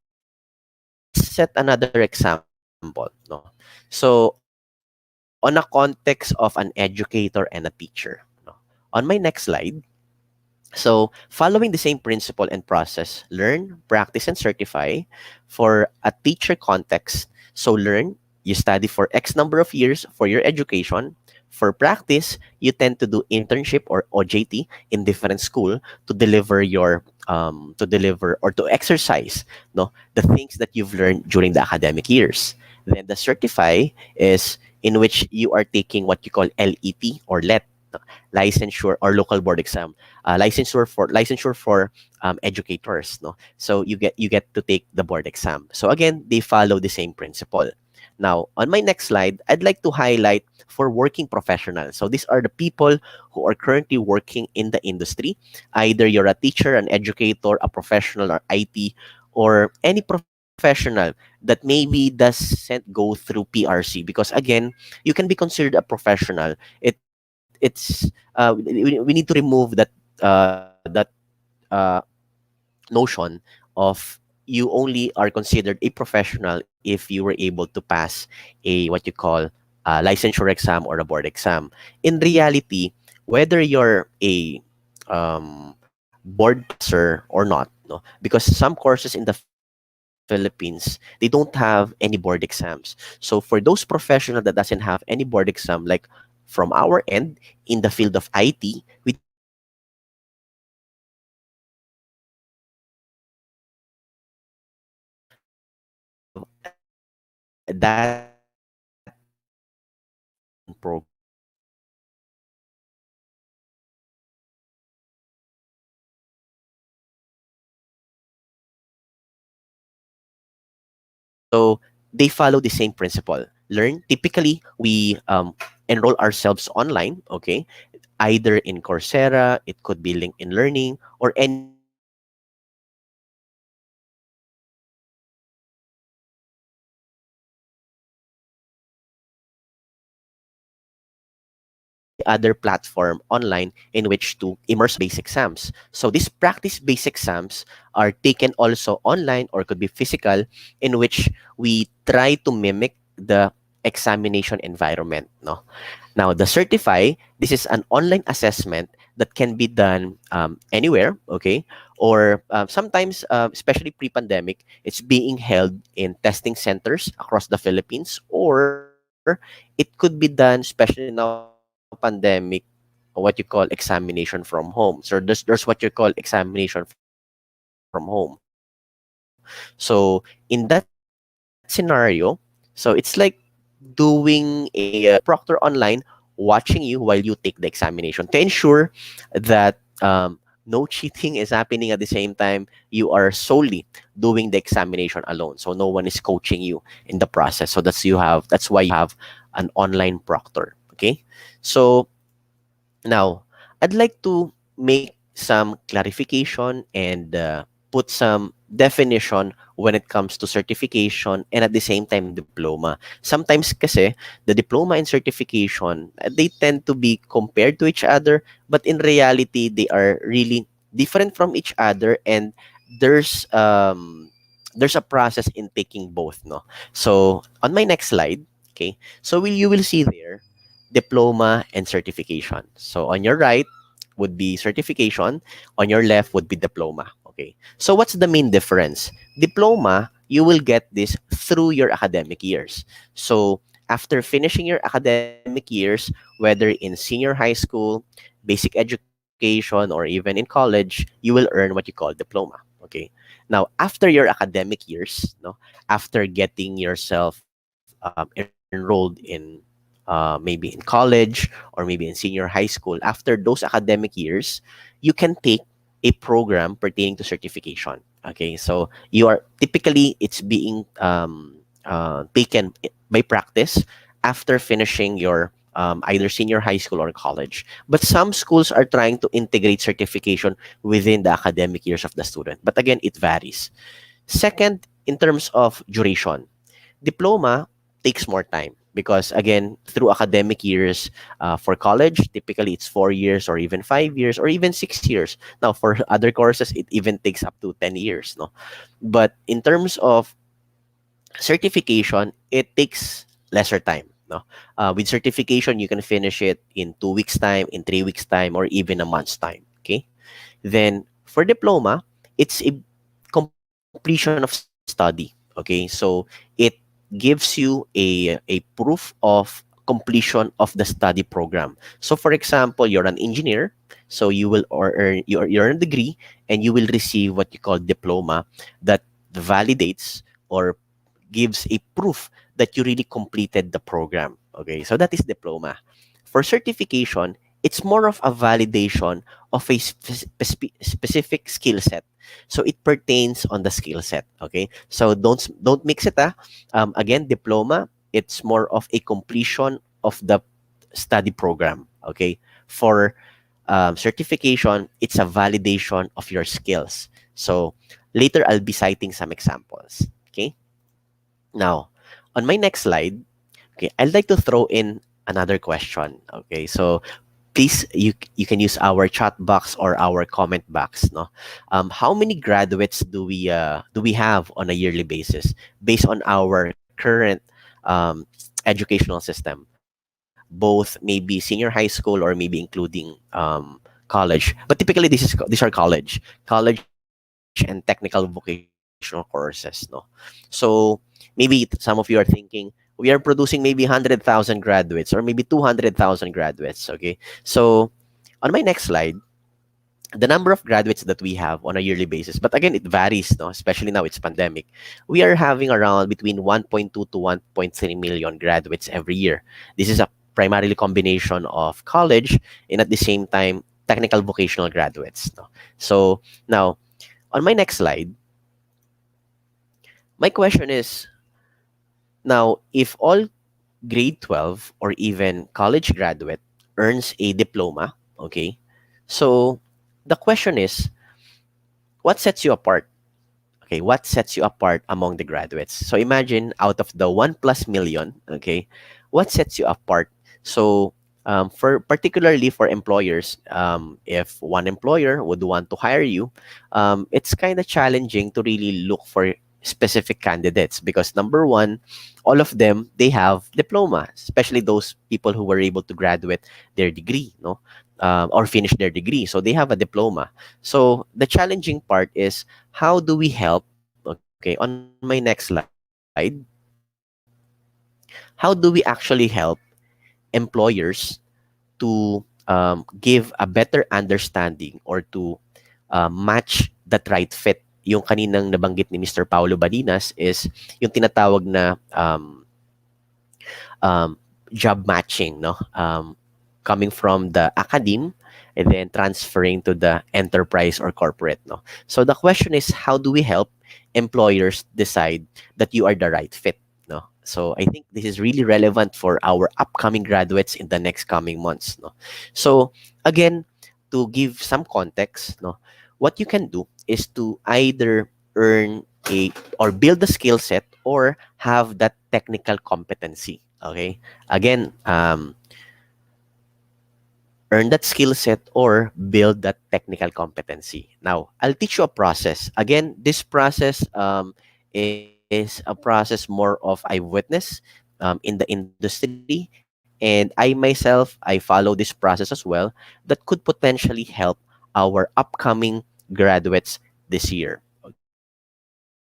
set another example. No? So, on a context of an educator and a teacher. No? On my next slide, so, following the same principle and process, learn, practice, and certify for a teacher context. So, learn, you study for X number of years for your education. For practice, you tend to do internship or OJT in different school to deliver your to deliver or to exercise no the things that you've learned during the academic years. Then the certify is in which you are taking what you call LET or LET, no, licensure or local board exam, licensure for educators. No, so you get to take the board exam. So again, they follow the same principle. Now, on my next slide, I'd like to highlight for working professionals. So these are the people who are currently working in the industry. Either you're a teacher, an educator, a professional, or IT, or any professional that maybe doesn't go through PRC. Because again, you can be considered a professional. We need to remove that notion of you only are considered a professional if you were able to pass a what you call a licensure exam or a board exam. In reality, whether you're a board passer or not, no, because some courses in the Philippines they don't have any board exams. So for those professional that doesn't have any board exam, like from our end in the field of IT, we typically have that So they follow the same principle. Learn. Typically, we enroll ourselves online, okay? Either in Coursera, it could be LinkedIn Learning, or any other platform online in which we enroll ourselves. So in that scenario, we use any other platform online in which to immerse base exams. So these practice-based exams are taken also online or could be physical, in which we try to mimic the examination environment. No, now the certify, this is an online assessment that can be done anywhere, okay, or sometimes, especially pre-pandemic, it's being held in testing centers across the Philippines, or it could be done, especially now pandemic, what you call examination from home. So there's what you call examination from home. So in that scenario, so it's like doing a proctor online watching you while you take the examination to ensure that no cheating is happening at the same time. You are solely doing the examination alone. So no one is coaching you in the process. So that's why you have an online proctor. Okay. So now, I'd like to make some clarification and put some definition when it comes to certification and at the same time diploma. Sometimes kasi the diploma and certification, they tend to be compared to each other, but in reality, they are really different from each other, and there's um there's a process in taking both, no. So on my next slide, okay, so you will see there diploma and certification. So on your right would be certification, on your left would be diploma. Okay. So what's the main difference? Diploma, you will get this through your academic years. So after finishing your academic years, whether in senior high school, basic education, or even in college, you will earn what you call diploma. Okay. Now, after your academic years, no, after getting yourself enrolled in maybe in college or maybe in senior high school, after those academic years, you can take a program pertaining to certification. Okay, so you are typically it's being taken by practice after finishing your either senior high school or college. But some schools are trying to integrate certification within the academic years of the student. But again, it varies. Second, in terms of duration, diploma takes more time because again through academic years, for college typically it's 4 years or even 5 years or even 6 years. Now for other courses it even takes up to 10 years, no. But in terms of certification, it takes lesser time. No, with certification, you can finish it in 2 weeks' time, in 3 weeks' time, or even a month's time. Okay. Then for diploma, it's a completion of study. Okay, so it gives you a proof of completion of the study program. So for example, you're an engineer, so you will earn you earn a degree, and you will receive what you call diploma that validates or gives a proof that you really completed the program. Okay, so that is diploma. For certification, it's more of a validation of a specific skill set. So it pertains on the skill set. Okay, so don't mix it. Again, diploma, it's more of a completion of the study program. Okay, for certification, it's a validation of your skills. So later I'll be citing some examples. Okay. Now, on my next slide, okay, I'd like to throw in another question. Okay, so please, you can use our chat box or our comment box. No, how many graduates do we have on a yearly basis based on our current um, educational system? Both maybe senior high school or maybe including college. But typically, these are college and technical vocational courses. No, so maybe some of you are thinking we are producing maybe 100,000 graduates or maybe 200,000 graduates. Okay, so on my next slide, the number of graduates that we have on a yearly basis, but again, it varies, no? Especially now it's pandemic. We are having around between 1.2 to 1.3 million graduates every year. This is a primarily combination of college and at the same time technical vocational graduates. No? So now on my next slide, my question is, now if all grade 12 or even college graduate earns a diploma, okay, so the question is, what sets you apart? Okay, what sets you apart among the graduates? So imagine out of the 1 plus million, okay, what sets you apart? So for particularly for employers, if one employer would want to hire you, it's kind of challenging to really look for specific candidates because number one, all of them they have diploma, especially those people who were able to graduate their degree, no, or finish their degree, so they have a diploma. So the challenging part is how do we help? Okay, on my next slide, how do we actually help employers to give a better understanding or to match that right fit? Yung kaninang nabanggit ni Mr. Paulo Balinas is yung tinatawag na job matching, no? Coming from the academe and then transferring to the enterprise or corporate, no? So the question is, how do we help employers decide that you are the right fit, no? So I think this is really relevant for our upcoming graduates in the next coming months, no? So again, to give some context, no, what you can do is to either earn a or build a skill set or have that technical competency. Okay, again, earn that skill set or build that technical competency. Now, I'll teach you a process. Again, this process is a process more of I've witnessed in the industry, and I myself, I follow this process as well that could potentially help our upcoming graduates this year.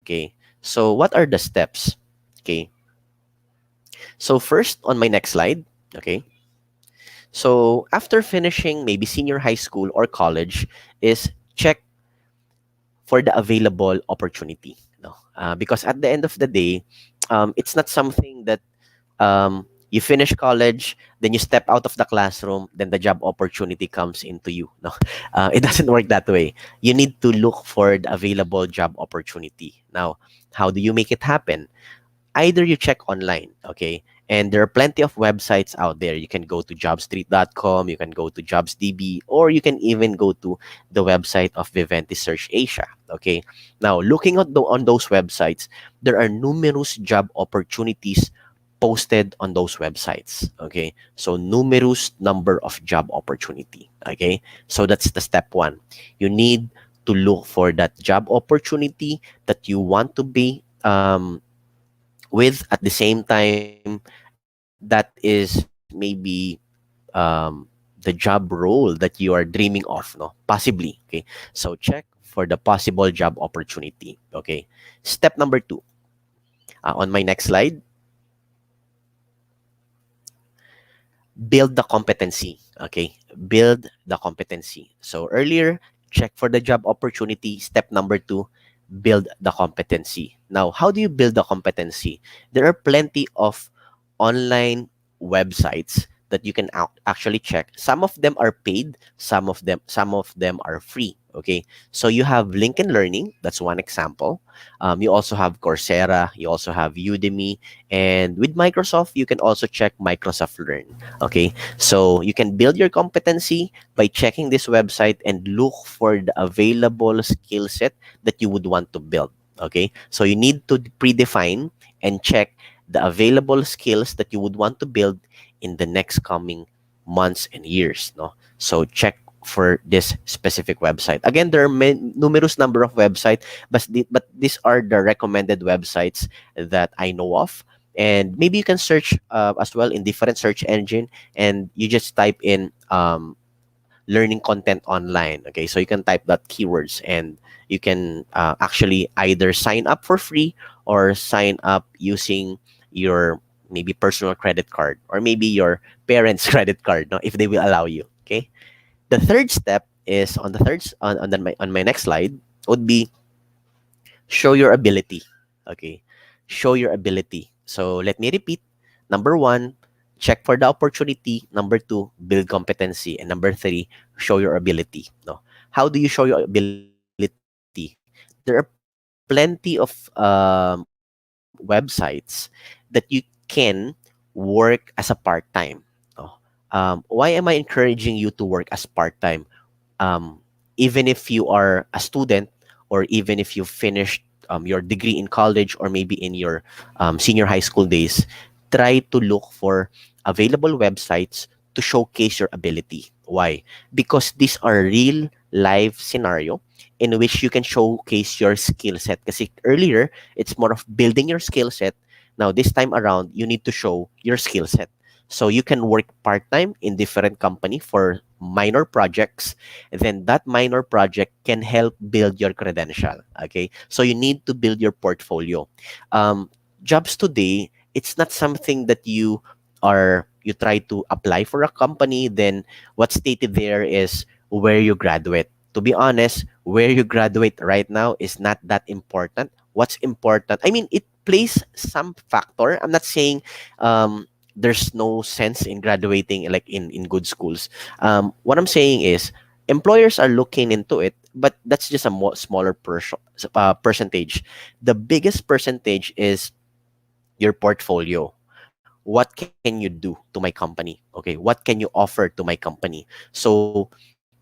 Okay, so what are the steps? Okay, so first on my next slide, okay, so after finishing maybe senior high school or college is check for the available opportunity. No, because at the end of the day, it's not something that you finish college, then you step out of the classroom, then the job opportunity comes into you. No, it doesn't work that way. You need to look for the available job opportunity. Now, how do you make it happen? Either you check online, okay? And there are plenty of websites out there. You can go to jobstreet.com, you can go to JobsDB, or you can even go to the website of Viventis Search Asia, okay? Now, looking at on those websites, there are numerous job opportunities posted on those websites, okay? So, numerous number of job opportunity, okay? So, that's the step one. You need to look for that job opportunity that you want to be with at the same time that is maybe the job role that you are dreaming of, no, possibly. Okay, so check for the possible job opportunity. Okay, step number 2, on my next slide, build the competency. Okay, build the competency. So earlier, check for the job opportunity. Step number 2, build the competency. Now, how do you build the competency? There are plenty of online websites that you can actually check. Some of them are paid, some of them are free. Okay, so you have LinkedIn Learning, that's one example. You also have Coursera, you also have Udemy, and with Microsoft, you can also check Microsoft Learn. Okay, so you can build your competency by checking this website and look for the available skill set that you would want to build. Okay, so you need to predefine and check the available skills that you would want to build in the next coming months and years. No, so check for this specific website. Again, there are numerous number of websites, but these are the recommended websites that I know of. And maybe you can search as well in different search engine, and you just type in learning content online. Okay, so you can type that keywords, and you can actually either sign up for free or sign up using your maybe personal credit card or maybe your parents credit card, no, if they will allow you. Okay, the third step is on my next slide would be show your ability. Okay, show your ability. So let me repeat. Number 1, check for the opportunity. Number 2, build competency. And number 3, show your ability. No, how do you show your ability? There are plenty of websites that you can work as a part-time. No? Why am I encouraging you to work as part-time? Even if you are a student, or even if you finished your degree in college, or maybe in your senior high school days, try to look for available websites to showcase your ability. Why? Because these are real life scenario in which you can showcase your skill set. Kasi earlier, it's more of building your skill set. Now, this time around, you need to show your skill set. So you can work part-time in different company for minor projects. Then that minor project can help build your credential. Okay, so you need to build your portfolio. Jobs today, it's not something that you try to apply for a company, then what's stated there is where you graduate. To be honest, where you graduate right now is not that important. What's important, I mean, it plays some factor. I'm not saying there's no sense in graduating like in good schools. What I'm saying is employers are looking into it, but that's just a smaller percentage. The biggest percentage is your portfolio. What can you do to my company? Okay, what can you offer to my company? So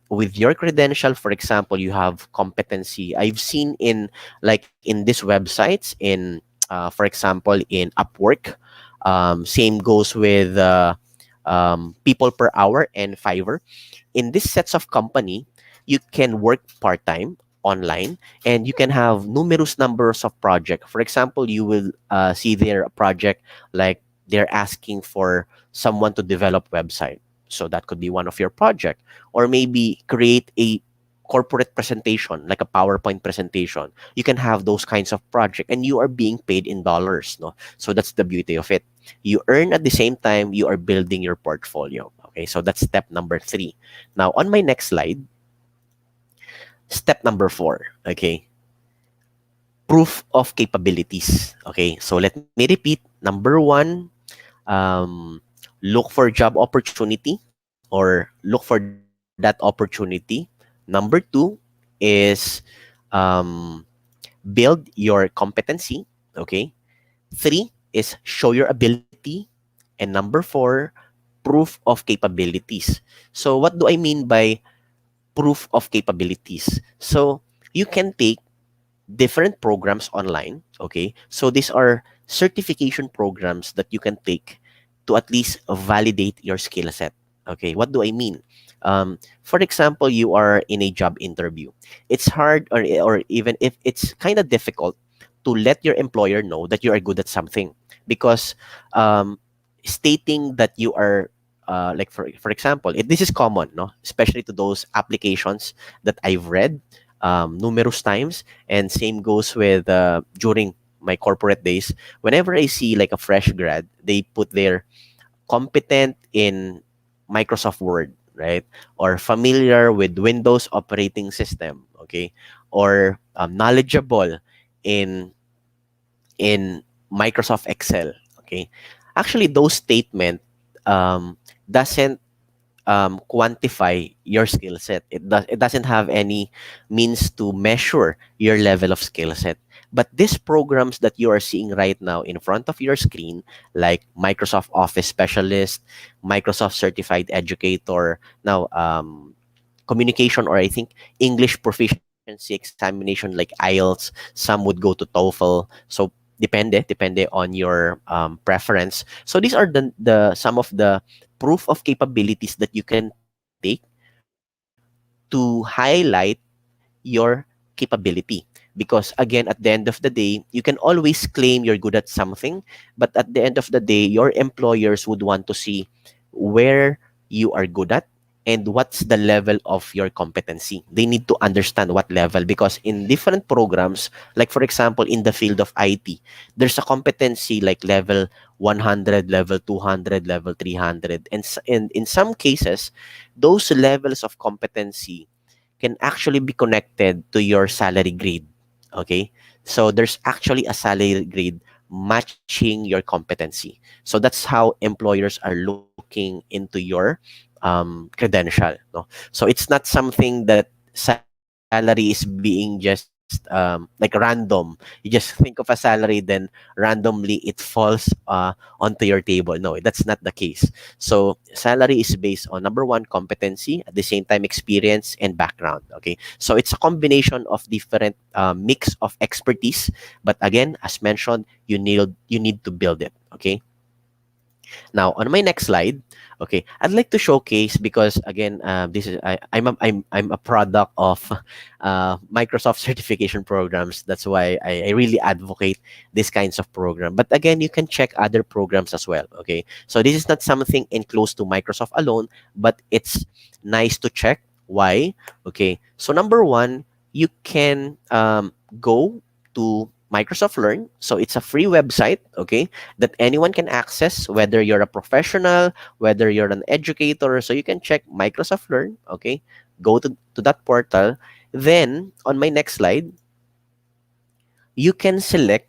with your credential, for example, you have competency. I've seen in like in these websites, in for example in Upwork, same goes with People Per Hour and Fiverr. In these sets of company, you can work part-time online, and you can have numerous numbers of project. For example, you will see their project like they're asking for someone to develop website. So that could be one of your project, or maybe create a corporate presentation like a PowerPoint presentation. You can have those kinds of project, and you are being paid in dollars. No, so that's the beauty of it. You earn at the same time you are building your portfolio. Okay, so that's step number 3. Now on my next slide, step number 4. Okay, proof of capabilities. Okay, so let me repeat. Number 1, look for job opportunity or look for that opportunity. Number 2 is build your competency. Okay, 3 is show your ability, and number 4, proof of capabilities. So what do I mean by proof of capabilities? So you can take different programs online. Okay, so these are certification programs that you can take to at least validate your skill set. Okay, what do I mean? For example, you are in a job interview. It's hard, or even if it's kind of difficult to let your employer know that you are good at something. Because stating that you are like for example, this is common, no, especially to those applications that I've read numerous times, and same goes with during my corporate days. Whenever I see like a fresh grad, they put their competent in Microsoft Word, right? Or familiar with Windows operating system, okay? Or knowledgeable in Microsoft Excel, okay? Actually, those statement doesn't quantify your skill set. It doesn't have any means to measure your level of skill set. But these programs that you are seeing right now in front of your screen, like Microsoft Office Specialist, Microsoft Certified Educator, now communication, or I think English proficiency examination like IELTS, some would go to TOEFL. So depende on your preference. So these are the some of the proof of capabilities that you can take to highlight your capability. Because again, at the end of the day, you can always claim you're good at something, but at the end of the day, your employers would want to see where you are good at and what's the level of your competency. They need to understand what level, because in different programs, like for example, in the field of IT, there's a competency like level 100, level 200, level 300. And in some cases, those levels of competency can actually be connected to your salary grade. Okay? So there's actually a salary grade matching your competency. So that's how employers are looking into your credential. No? So it's not something that salary is being just like random. You just think of a salary, then randomly it falls onto your table. No, that's not the case. So salary is based on, number one, competency, at the same time experience and background. Okay, so it's a combination of different mix of expertise. But again, as mentioned, you need to build it. Okay. Now, on my next slide, okay, I'd like to showcase, because again, this is I'm a product of Microsoft certification programs. That's why I really advocate these kinds of program. But again, you can check other programs as well. Okay, so this is not something enclosed to Microsoft alone, but it's nice to check. Why? Okay, so number one, you can go to Microsoft Learn. So it's a free website, okay, that anyone can access, whether you're a professional, whether you're an educator. So you can check Microsoft Learn, okay, go to that portal. Then on my next slide, you can select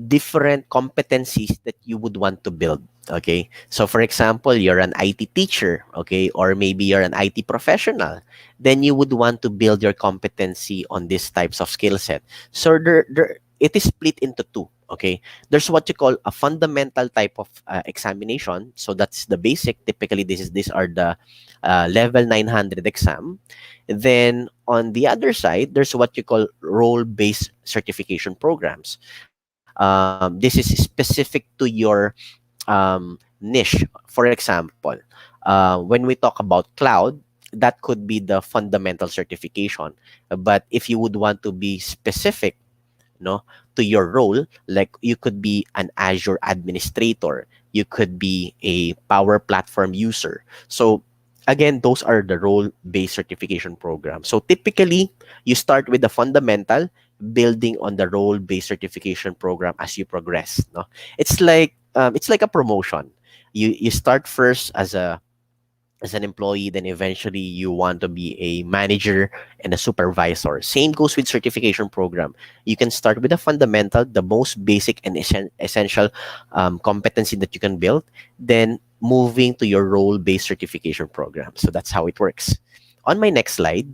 different competencies that you would want to build. Okay, so for example, you're an IT teacher, okay, or maybe you're an IT professional, then you would want to build your competency on these types of skill set. So it is split into two. Okay, there's what you call a fundamental type of examination. So that's the basic. Typically, these are the level 900 exam. Then on the other side, there's what you call role-based certification programs. This is specific to your niche. For example, when we talk about cloud, that could be the fundamental certification. But if you would want to be specific, no, to your role, like you could be an Azure administrator, you could be a Power Platform user. So again, those are the role-based certification programs. So typically, you start with the fundamental, building on the role-based certification program as you progress. No, it's like a promotion. You start first as an employee, then eventually you want to be a manager and a supervisor. Same goes with certification program. You can start with the fundamental, the most basic and essential competency that you can build, then moving to your role-based certification program. So that's how it works. On my next slide,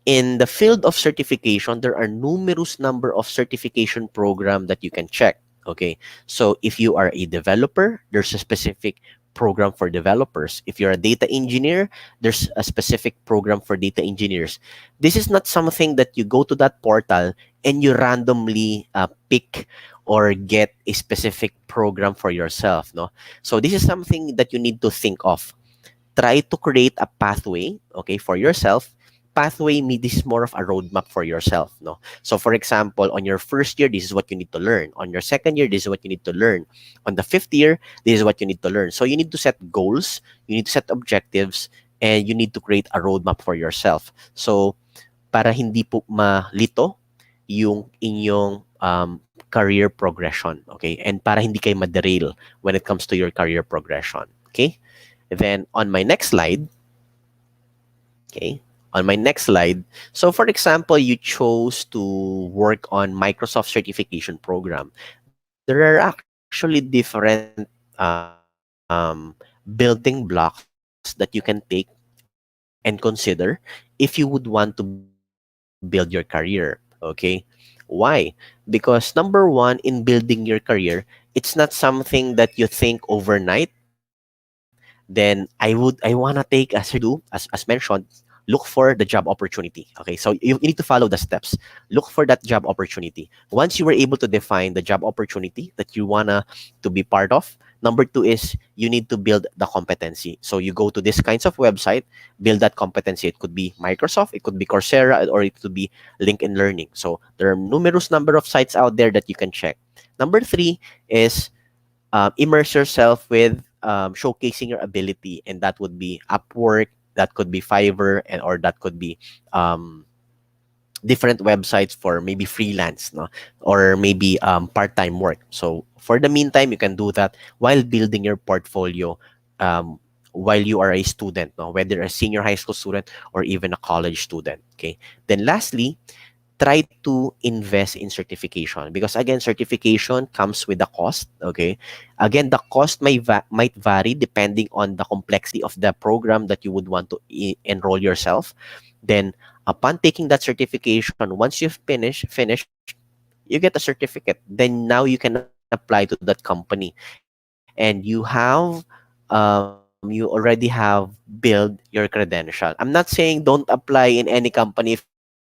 in the field of certification, there are numerous number of certification program that you can check. Okay, so if you are a developer, there's a specific program for developers. If you're a data engineer, there's a specific program for data engineers. This is not something that you go to that portal and you randomly pick or get a specific program for yourself. No, so this is something that you need to think of. Try to create a pathway, okay, for yourself. pathway, this is more of a roadmap for yourself, no? So for example, on your first year, this is what you need to learn. On your second year, this is what you need to learn. On the fifth year, this is what you need to learn. So you need to set goals, you need to set objectives, and you need to create a roadmap for yourself. So para hindi po malito yung inyong career progression, okay? And para hindi kayo ma-derail when it comes to your career progression, okay? Then on my next slide, okay, on my next slide, so for example, you chose to work on Microsoft certification program. There are actually different building blocks that you can take and consider if you would want to build your career, okay? Why? Because number one, in building your career, it's not something that you think overnight. Then I want to take, as you do, as mentioned, look for the job opportunity. Okay, so you need to follow the steps. Look for that job opportunity. Once you were able to define the job opportunity that you wanna to be part of, number two is you need to build the competency. So you go to this kinds of website, build that competency. It could be Microsoft, it could be Coursera, or it could be LinkedIn Learning. So there are numerous number of sites out there that you can check. Number three is immerse yourself with showcasing your ability, and that would be Upwork, that could be Fiverr, and or that could be different websites for maybe freelance, no, or maybe part-time work. So for the meantime, you can do that while building your portfolio while you are a student, no, whether a senior high school student or even a college student. Okay. Then lastly, try to invest in certification, because again, certification comes with a cost. Okay, again, the cost might vary depending on the complexity of the program that you would want to enroll yourself. Then upon taking that certification, once you've finished, you get a certificate. Then now you can apply to that company, and you already have built your credential. I'm not saying don't apply in any company if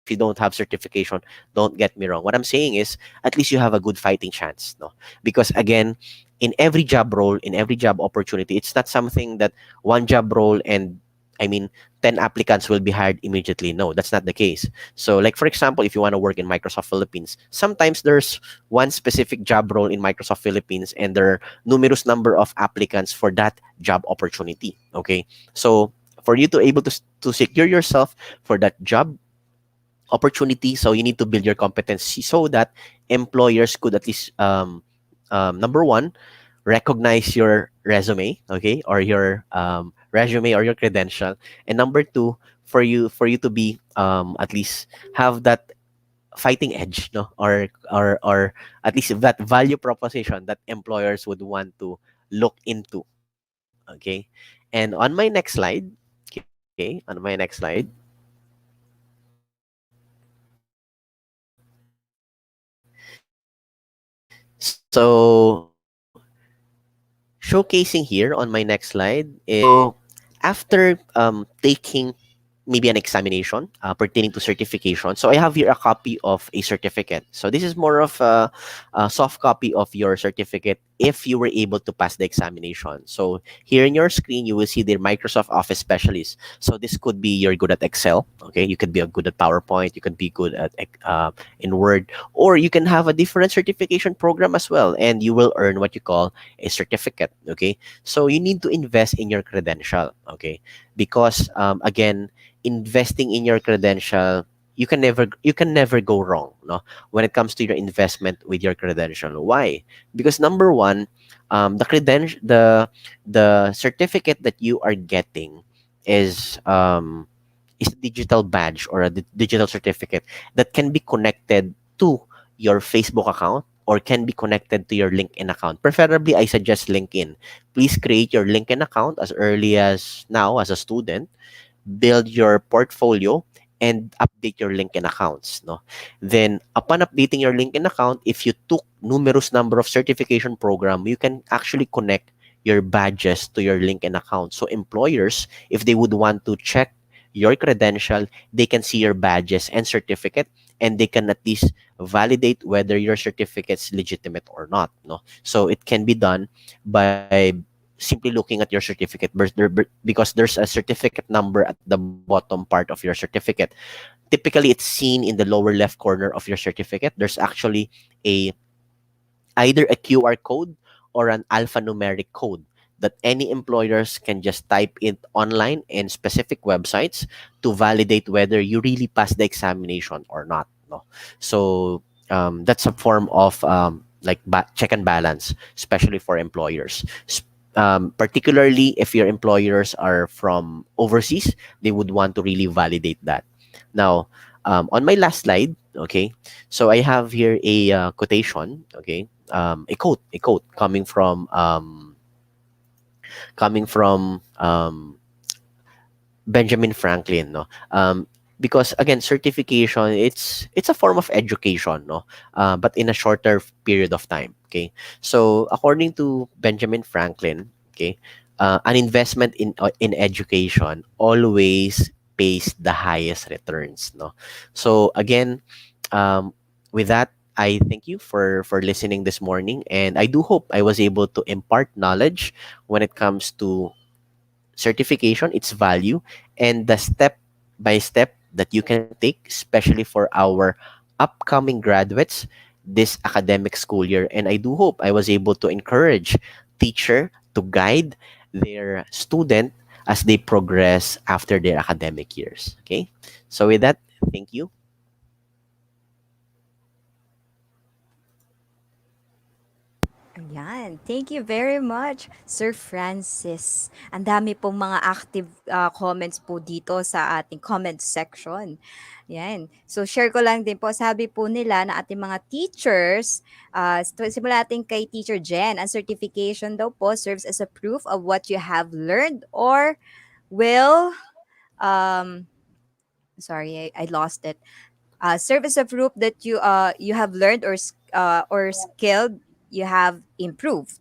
you don't have certification. Don't get me wrong. What I'm saying is at least you have a good fighting chance, no? Because again, in every job role, in every job opportunity, it's not something that one job role and I mean 10 applicants will be hired immediately. No, that's not the case. So like for example, if you want to work in Microsoft Philippines, sometimes there's one specific job role in Microsoft Philippines and there are numerous number of applicants for that job opportunity. Okay, so for you to able to secure yourself for that job opportunity, so you need to build your competency so that employers could at least number one, recognize your resume, okay, or your resume or your credential, and number two, for you to be at least have that fighting edge, no, or at least that value proposition that employers would want to look into. Okay, and on my next slide, okay, on my next slide, so showcasing here on my next slide is, so after taking maybe an examination pertaining to certification. So I have here a copy of a certificate. So this is more of a soft copy of your certificate if you were able to pass the examination. So here in your screen, you will see the Microsoft Office Specialist. So this could be you're good at Excel. Okay, you could be good at PowerPoint. You could be good at in Word, or you can have a different certification program as well, and you will earn what you call a certificate. Okay, so you need to invest in your credential. Okay, because again, investing in your credential, you can never go wrong, no, when it comes to your investment with your credential. Why? Because number one, the certificate that you are getting is a digital badge or a digital certificate that can be connected to your Facebook account or can be connected to your LinkedIn account. Preferably, I suggest LinkedIn. Please create your LinkedIn account as early as now as a student, build your portfolio, and update your LinkedIn accounts, no? Then upon updating your LinkedIn account, if you took numerous number of certification program, you can actually connect your badges to your LinkedIn account. So employers, if they would want to check your credential, they can see your badges and certificate, and they can at least validate whether your certificate's legitimate or not, no? So it can be done by simply looking at your certificate, because there's a certificate number at the bottom part of your certificate. Typically, it's seen in the lower left corner of your certificate. There's actually a either a QR code or an alphanumeric code that any employers can just type it online in specific websites to validate whether you really passed the examination or not. No, so that's a form of like check and balance, especially for employers. Particularly if your employers are from overseas, they would want to really validate that. Now, on my last slide, okay, so I have here a quotation, okay, a quote coming from Benjamin Franklin, no. Because again, certification, it's a form of education, no, but in a shorter period of time. Okay, so according to Benjamin Franklin, okay, an investment in education always pays the highest returns, no. So again, with that, I thank you for listening this morning, and I do hope I was able to impart knowledge when it comes to certification, its value, and the step by step that you can take, especially for our upcoming graduates this academic school year. And I do hope I was able to encourage teacher to guide their student as they progress after their academic years. Okay, so with that, thank you. Ayan. Thank you very much, Sir Francis. Ang dami pong mga active comments po dito sa ating comment section. Yan. So, share ko lang din po. Sabi po nila na ating mga teachers, simula natin kay Teacher Jen, ang certification daw po serves as a proof of what you have learned or will, um, sorry, I lost it. Service of proof that you have learned or skilled you have improved.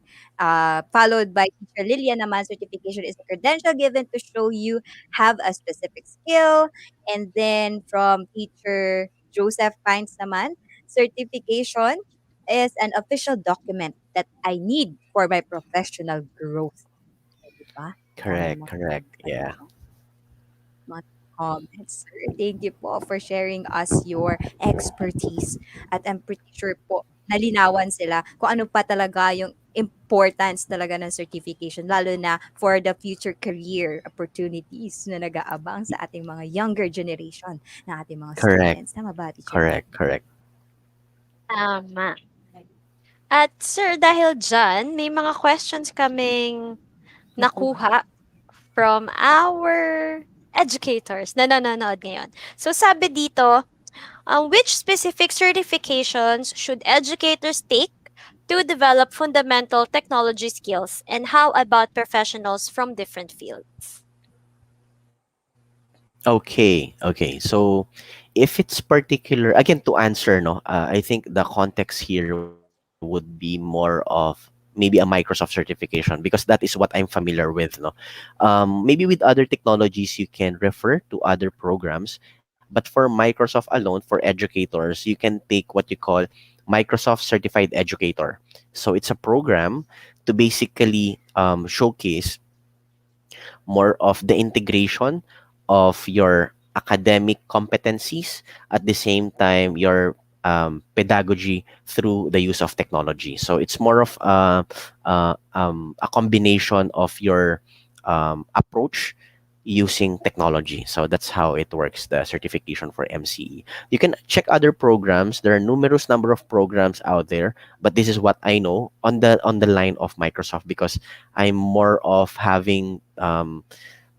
Followed by Teacher Lilian naman, certification is a credential given to show you have a specific skill. And then from Teacher Joseph Pines naman, certification is an official document that I need for my professional growth. Diba? Dami Correct, mga correct. Yeah. mga comments, sir. Thank you po for sharing us your expertise. At I'm pretty sure po, nalinawan sila kung ano pa talaga yung importance talaga ng certification, lalo na for the future career opportunities na nag-aabang sa ating mga younger generation na ating mga Correct, students. Tama ba, Teacher Jen? correct, correct. Tama. At sir, dahil dyan, may mga questions kaming nakuha from our educators na nanonood ngayon. So sabi dito, which specific certifications should educators take to develop fundamental technology skills, and how about professionals from different fields? Okay, okay. So if it's particular, again, to answer, no, I think the context here would be more of maybe a Microsoft certification, because that is what I'm familiar with, no. Maybe with other technologies you can refer to other programs, but for Microsoft alone, for educators, you can take what you call Microsoft Certified Educator. So it's a program to basically showcase more of the integration of your academic competencies, at the same time your pedagogy through the use of technology. So it's more of a combination of your approach using technology. So that's how it works, the certification for MCE. You can check other programs. There are numerous number of programs out there, but this is what I know on the line of Microsoft, because I'm more of having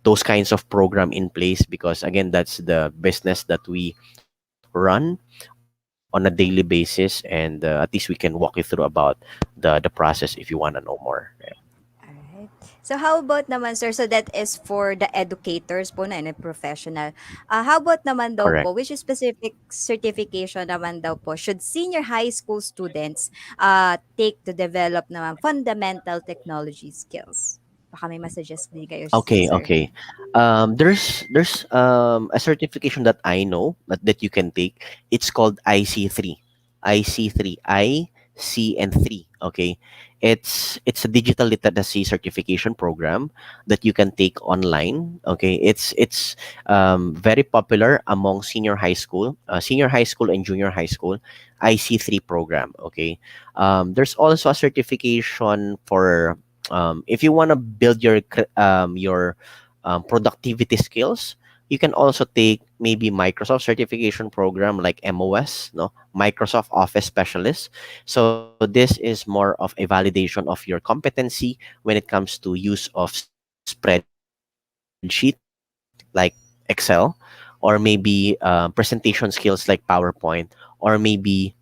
those kinds of program in place, because again, that's the business that we run on a daily basis, and at least we can walk you through about the process if you want to know more. Yeah. Alright. So how about naman, sir, so that is for the educators po na professional. How about naman daw Correct. po, which specific certification naman daw po should senior high school students take to develop naman fundamental technology skills? Baka may masuggest din kayo, Okay, sir. okay. There's a certification that I know that you can take. It's called IC3. IC3. C, and 3. Okay, it's a digital literacy certification program that you can take online. Okay, it's very popular among senior high school and junior high school IC3 program. Okay, there's also a certification for if you want to build your productivity skills. You can also take maybe Microsoft certification program like MOS, no, Microsoft Office Specialist. So this is more of a validation of your competency when it comes to use of spreadsheet like Excel, or maybe presentation skills like PowerPoint, or maybe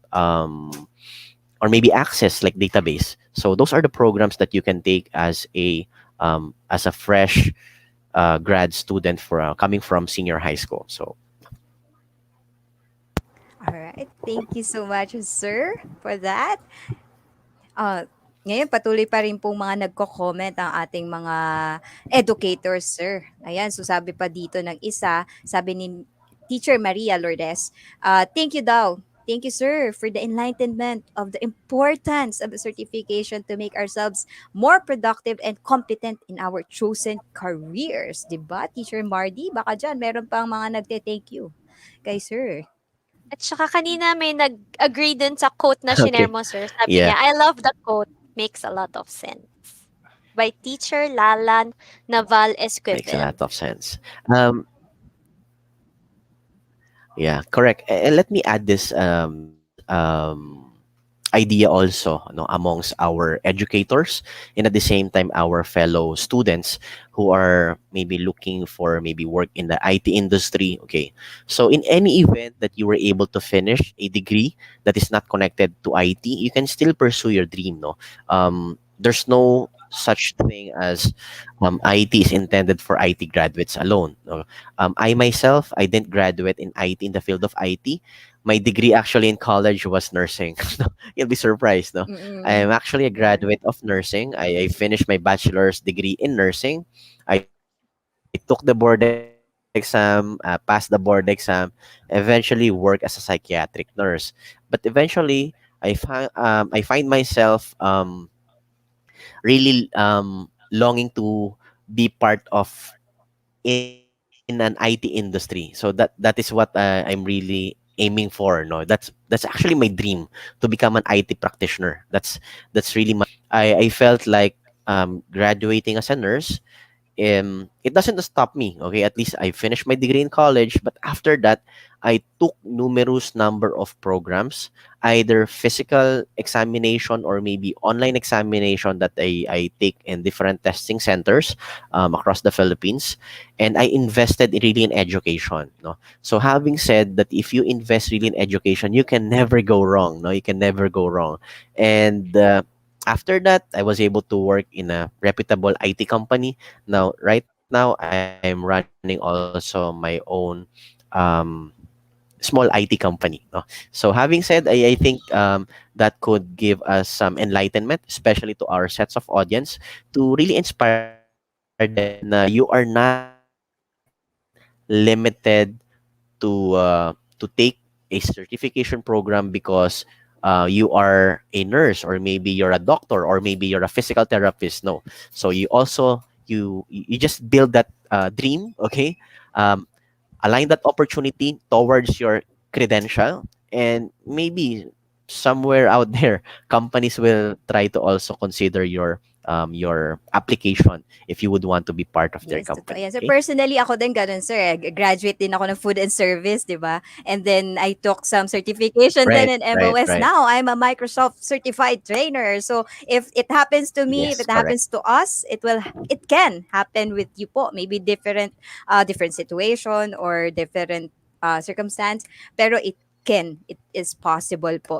Access like database. So those are the programs that you can take as a fresh grad student for coming from senior high school. So All right. Thank you so much, sir, for that. Ah, ngayon patuloy pa rin pong mga nagko-comment ang ating mga educators, sir. Ayan, so sabi pa dito ng isa, sabi ni Teacher Maria Lourdes, thank you daw. Thank you, sir, for the enlightenment of the importance of the certification to make ourselves more productive and competent in our chosen careers. 'Di ba, Teacher Mardy? Baka dyan, meron pang mga nagte-thank you kay sir. At saka kanina may nag-agree din sa quote na shinare okay, mo, sir. Sabi yeah, niya, I love the quote. Makes a lot of sense. By teacher Lalan Naval makes a Esquivel. lot of sense. Yeah, correct. And let me add this idea also, no, amongst our educators, and at the same time our fellow students who are maybe looking for maybe work in the IT industry. Okay, so in any event that you were able to finish a degree that is not connected to IT, you can still pursue your dream. No, there's no such thing as IT is intended for IT graduates alone. No? I myself, I didn't graduate in IT in the field of IT. My degree actually in college was nursing. You'll be surprised, no? I am Mm. actually a graduate of nursing. I finished my bachelor's degree in nursing. I took the board exam, passed the board exam, eventually worked as a psychiatric nurse. But eventually, I find myself really longing to be part of in an IT industry. So that is what I'm really aiming for. No, that's actually my dream to become an IT practitioner. That's really I felt like graduating as a nurse, it doesn't stop me. Okay, at least I finished my degree in college, but after that I took numerous number of programs, either physical examination or maybe online examination that I take in different testing centers across the Philippines, and I invested really in education. No, so having said that, if you invest really in education, you can never go wrong. No, you can never go wrong. And after that, I was able to work in a reputable IT company. Now, right now, I'm running also my own um, small IT company. No? So, having said, I think that could give us some enlightenment, especially to our sets of audience, to really inspire them na you are not limited to take a certification program because you are a nurse, or maybe you're a doctor, or maybe you're a physical therapist. No, so you also you just build that dream. Okay, um, align that opportunity towards your credential, and maybe somewhere out there companies will try to also consider your application if you would want to be part of their Yes, totoo company. yan. So Okay, personally, ako din gano'n, sir, graduate din ako ng food and service, 'di ba? And then I took some certification right, din in right, MOS. right. Now I'm a Microsoft certified trainer. So if it happens to me, if Yes, it correct. happens to us, it can happen with you po. Maybe different situation or different circumstance, pero it is possible po.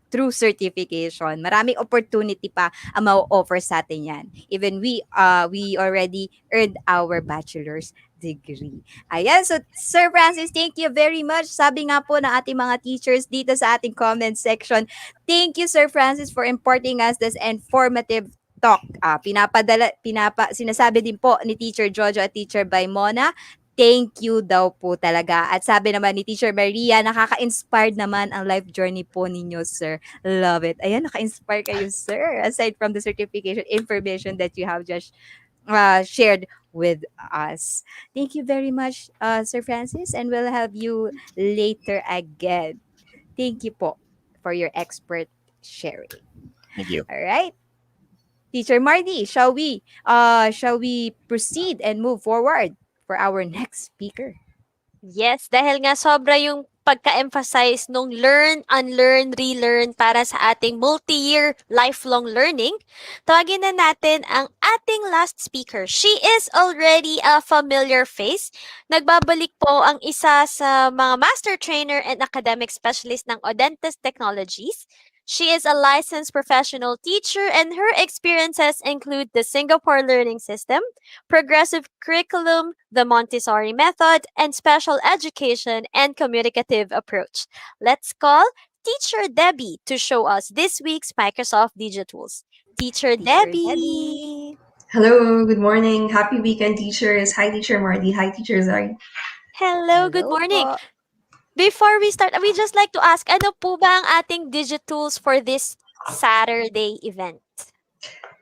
Through certification, maraming opportunity pa ang ma-offer sa atin yan. Even we already earned our bachelor's degree. Ayan, so Sir Francis, thank you very much. Sabi nga po ng ating mga teachers dito sa ating comment section, thank you Sir Francis for imparting us this informative talk. Sinasabi din po ni Teacher Jojo at Teacher Baimona, Thank you daw po talaga. At sabi naman ni Teacher Maria, nakaka-inspired naman ang life journey po ninyo, sir. Love it. Ayan, naka-inspire kayo, sir. Aside from the certification information that you have just shared with us. Thank you very much, Sir Francis, and we'll have you later again. Thank you po for your expert sharing. Thank you. All right. Teacher Marty, shall we proceed and move forward for our next speaker? Yes, dahil nga sobra yung pagka-emphasize nung learn, unlearn, relearn para sa ating multi-year lifelong learning, tawagin na natin ang ating last speaker. She is already a familiar face. Nagbabalik po ang isa sa mga master trainer and academic specialist ng Audentes Technologies. She is a licensed professional teacher and her experiences include the Singapore Learning System, progressive curriculum, the Montessori method, and special education and communicative approach. Let's call Teacher Debbie to show us this week's Microsoft Digitools. Teacher Teacher Debbie. Hello, good morning. Happy weekend, teachers. Hi, Teacher Marty. Hi, Teacher Zari. Hello, good morning. po. Before we start, we just like to ask, ano po ba ang ating Digitools for this Saturday event?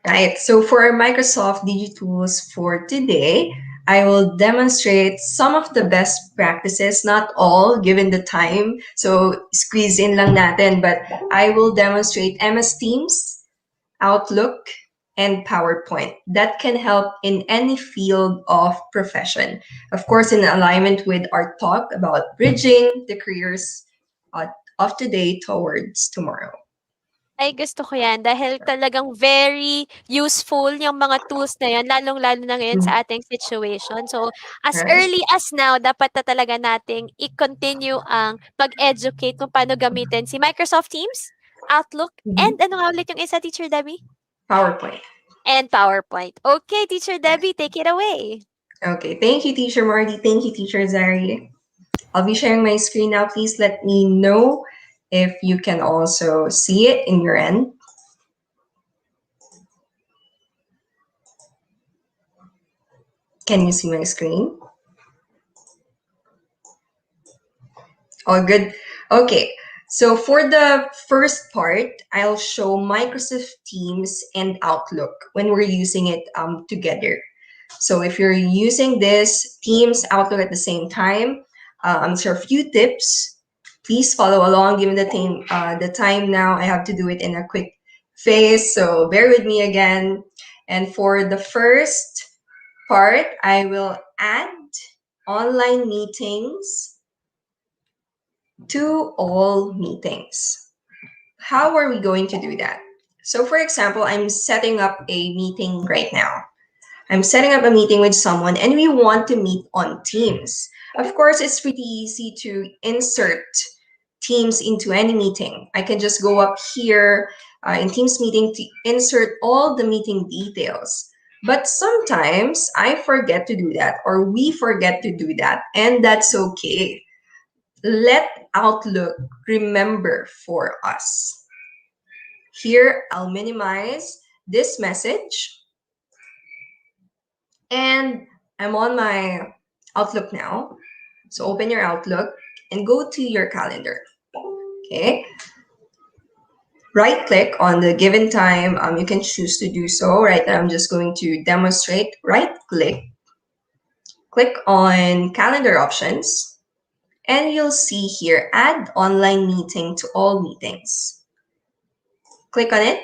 Right, so for our Microsoft DigiTools for today, I will demonstrate some of the best practices, not all given the time. So squeeze in lang natin, but I will demonstrate MS Teams, Outlook, and PowerPoint that can help in any field of profession. Of course, in alignment with our talk about bridging the careers of today towards tomorrow. Ay, gusto ko yan dahil talagang very useful yung mga tools na yan, lalong-lalo na ngayon sa ating situation. So, as Right. early as now, dapat na talaga nating i-continue ang pag-educate kung paano gamitin si Microsoft Teams, Outlook, and ano nga ulit yung isa, Teacher Debbie? PowerPoint. And PowerPoint. Okay, Teacher Debbie, take it away. Okay, thank you, Teacher Marty. Thank you, Teacher Zari. I'll be sharing my screen now. Please let me know if you can also see it in your end. Can you see my screen? All good. Okay, so for the first part, I'll show Microsoft Teams and Outlook when we're using it together. So if you're using this Teams, Outlook at the same time, I'm sure a few tips. Please follow along. Given the time now, I have to do it in a quick phase, so bear with me again. And for the first part, I will add online meetings to all meetings. How are we going to do that? So for example, I'm setting up a meeting right now. I'm setting up a meeting with someone and we want to meet on Teams. Of course, it's pretty easy to insert Teams into any meeting. I can just go up here in Teams meeting to insert all the meeting details. But sometimes I forget to do that, or we forget to do that, and that's okay. Let Outlook remember for us. Here, I'll minimize this message. And I'm on my Outlook now. So open your Outlook and go to your calendar. Okay. Right click on the given time. You can choose to do so. Right now, I'm just going to demonstrate. Right click. Click on calendar options. And you'll see here, add online meeting to all meetings. Click on it.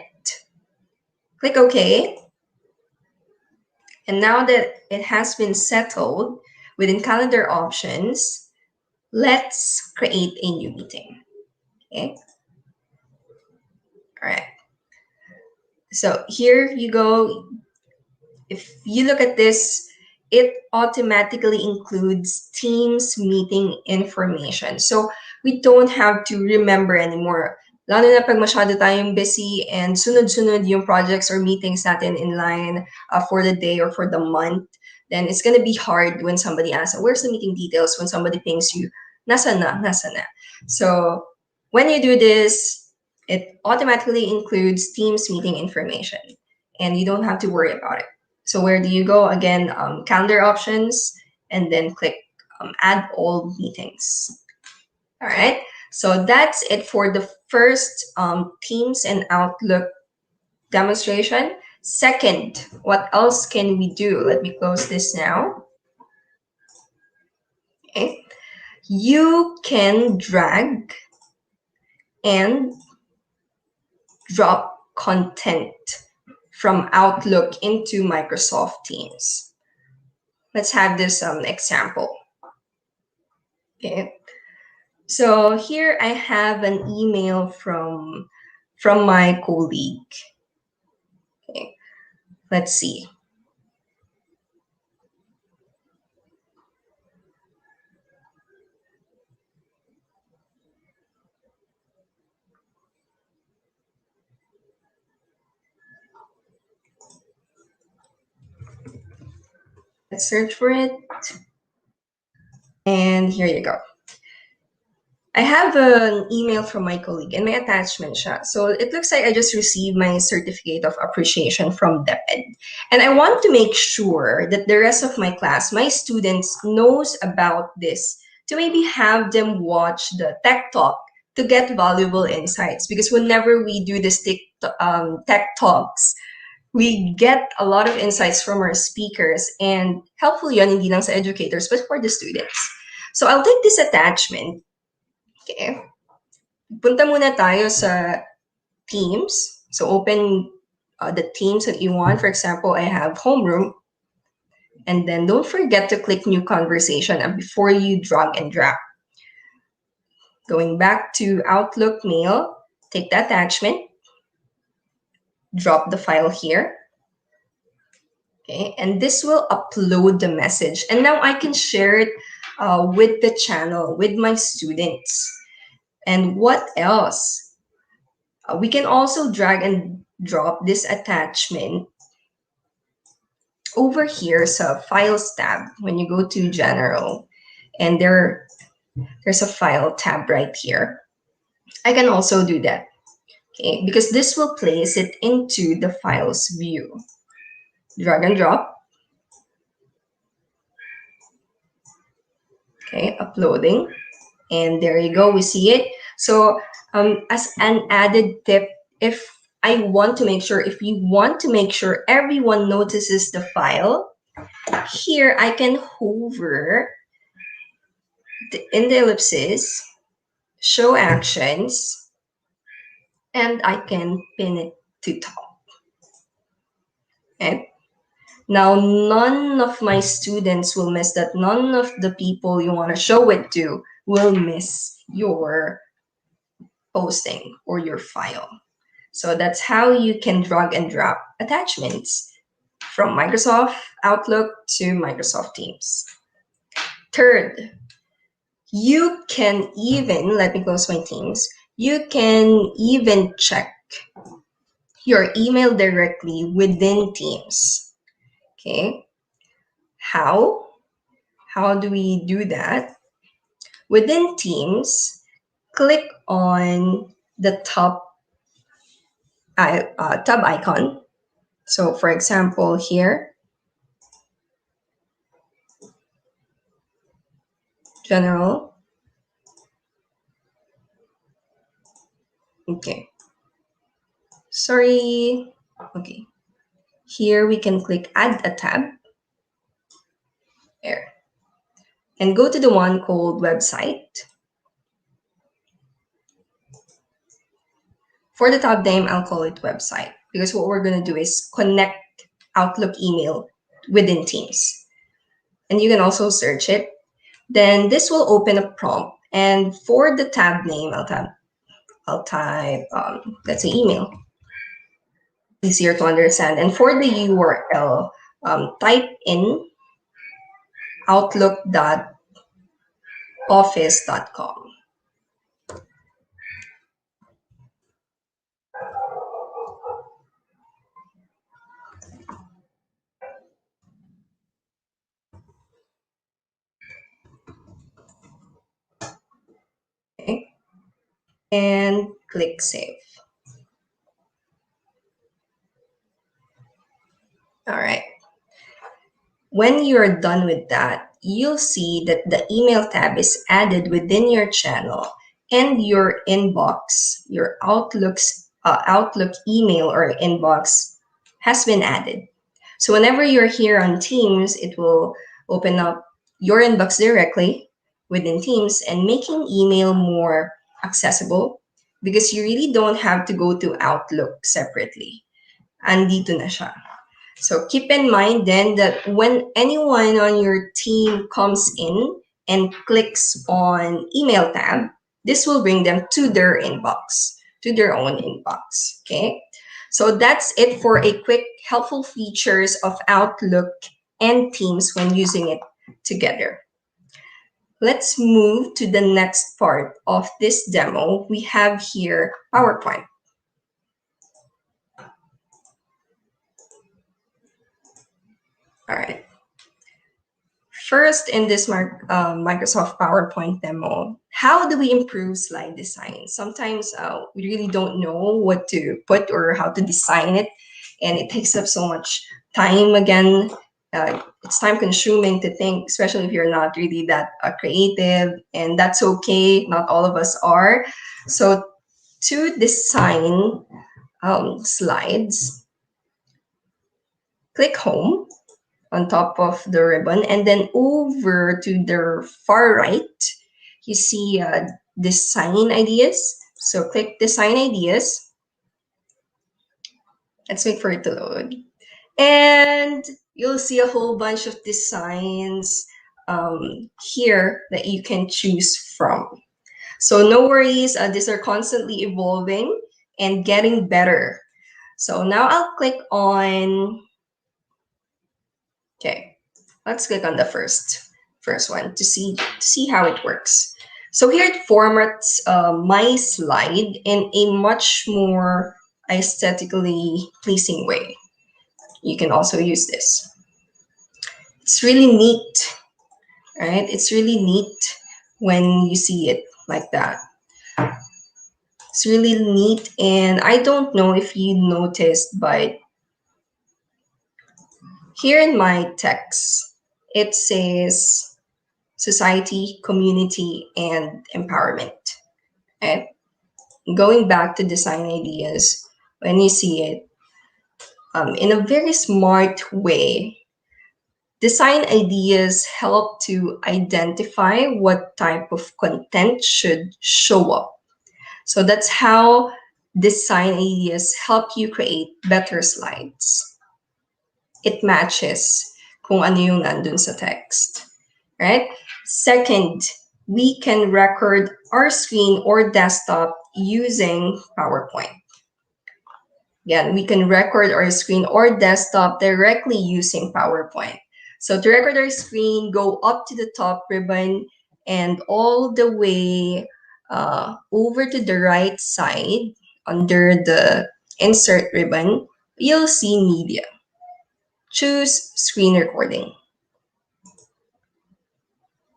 Click OK. And now that it has been settled within calendar options, let's create a new meeting. Okay. All right. So here you go. If you look at this, it automatically includes Teams meeting information. So we don't have to remember anymore. Lalo na pag masyado tayong busy and sunod-sunod yung projects or meetings natin in line for the day or for the month, then it's gonna be hard when somebody asks, where's the meeting details? When somebody pings you, nasa na. So when you do this, it automatically includes Teams meeting information and you don't have to worry about it. So where do you go? Again, calendar options and then click add all meetings. All right, so that's it for the first Teams and Outlook demonstration. Second, what else can we do? Let me close this now. Okay, you can drag and drop content from Outlook into Microsoft Teams. Let's have this example. Okay, so here I have an email from my colleague. Okay, let's see. Let's search for it. And here you go. I have an email from my colleague and my attachment siya. So it looks like I just received my certificate of appreciation from DepEd. And I want to make sure that the rest of my class, my students, knows about this to maybe have them watch the Tech Talk to get valuable insights. Because whenever we do this Tech Talks, we get a lot of insights from our speakers, and helpful yun, hindi lang sa educators, but for the students. So I'll take this attachment. Okay. Punta muna tayo sa Teams. So open the Teams that you want. For example, I have Homeroom. And then don't forget to click New Conversation before you drag and drop. Going back to Outlook Mail, take the attachment, drop the file here. Okay, and this will upload the message. And now I can share it with the channel, with my students. And what else? We can also drag and drop this attachment over here. So Files tab, when you go to General, and there's a File tab right here. I can also do that, okay, because this will place it into the Files view. Drag and drop. Okay, uploading. And there you go, we see it. So as an added tip, if you want to make sure everyone notices the file, here I can hover in the ellipsis, show actions, and I can pin it to top. Okay. Now, none of my students will miss that. None of the people you want to show it to will miss your posting or your file. So that's how you can drag and drop attachments from Microsoft Outlook to Microsoft Teams. Third, you can even, let me close my Teams, you can even check your email directly within Teams. Okay, how do we do that? Within Teams, click on the top tab icon. So for example, here, General. Okay. Sorry. Okay. Here we can click Add a tab. There. And go to the one called Website. For the tab name, I'll call it Website, because what we're going to do is connect Outlook email within Teams. And you can also search it. Then this will open a prompt. And for the tab name, I'll type, let's say, email. Easier to understand. And for the URL, type in outlook.office.com. Okay. And click Save. All right. When you're done with that, you'll see that the email tab is added within your channel, and your inbox, your Outlook email or inbox has been added. So whenever you're here on Teams, it will open up your inbox directly within Teams and making email more accessible because you really don't have to go to Outlook separately. Andito na siya. So keep in mind then that when anyone on your team comes in and clicks on email tab, this will bring them to their inbox, to their own inbox, okay? So that's it for a quick helpful features of Outlook and Teams when using it together. Let's move to the next part of this demo. We have here PowerPoint. All right. First, in this Microsoft PowerPoint demo, how do we improve slide design? Sometimes we really don't know what to put or how to design it, and it takes up so much time again. It's time consuming to think, especially if you're not really that creative, and that's okay. Not all of us are. So to design slides, click Home on top of the ribbon, and then over to the far right, you see Design Ideas. So click Design Ideas. Let's wait for it to load. And you'll see a whole bunch of designs here that you can choose from. So no worries, these are constantly evolving and getting better. So now I'll click on, okay, let's click on the first one to see how it works. So here it formats my slide in a much more aesthetically pleasing way. You can also use this. It's really neat, right? It's really neat when you see it like that. It's really neat, and I don't know if you noticed, but here in my text, it says society, community, and empowerment. Right? Going back to design ideas, when you see it in a very smart way, design ideas help to identify what type of content should show up. So that's how design ideas help you create better slides. It matches kung ano yung nandun sa text, right? Second, we can record our screen or desktop using PowerPoint. Again, we can record our screen or desktop directly using PowerPoint. So to record our screen, go up to the top ribbon and all the way over to the right side under the insert ribbon, you'll see media. Choose screen recording.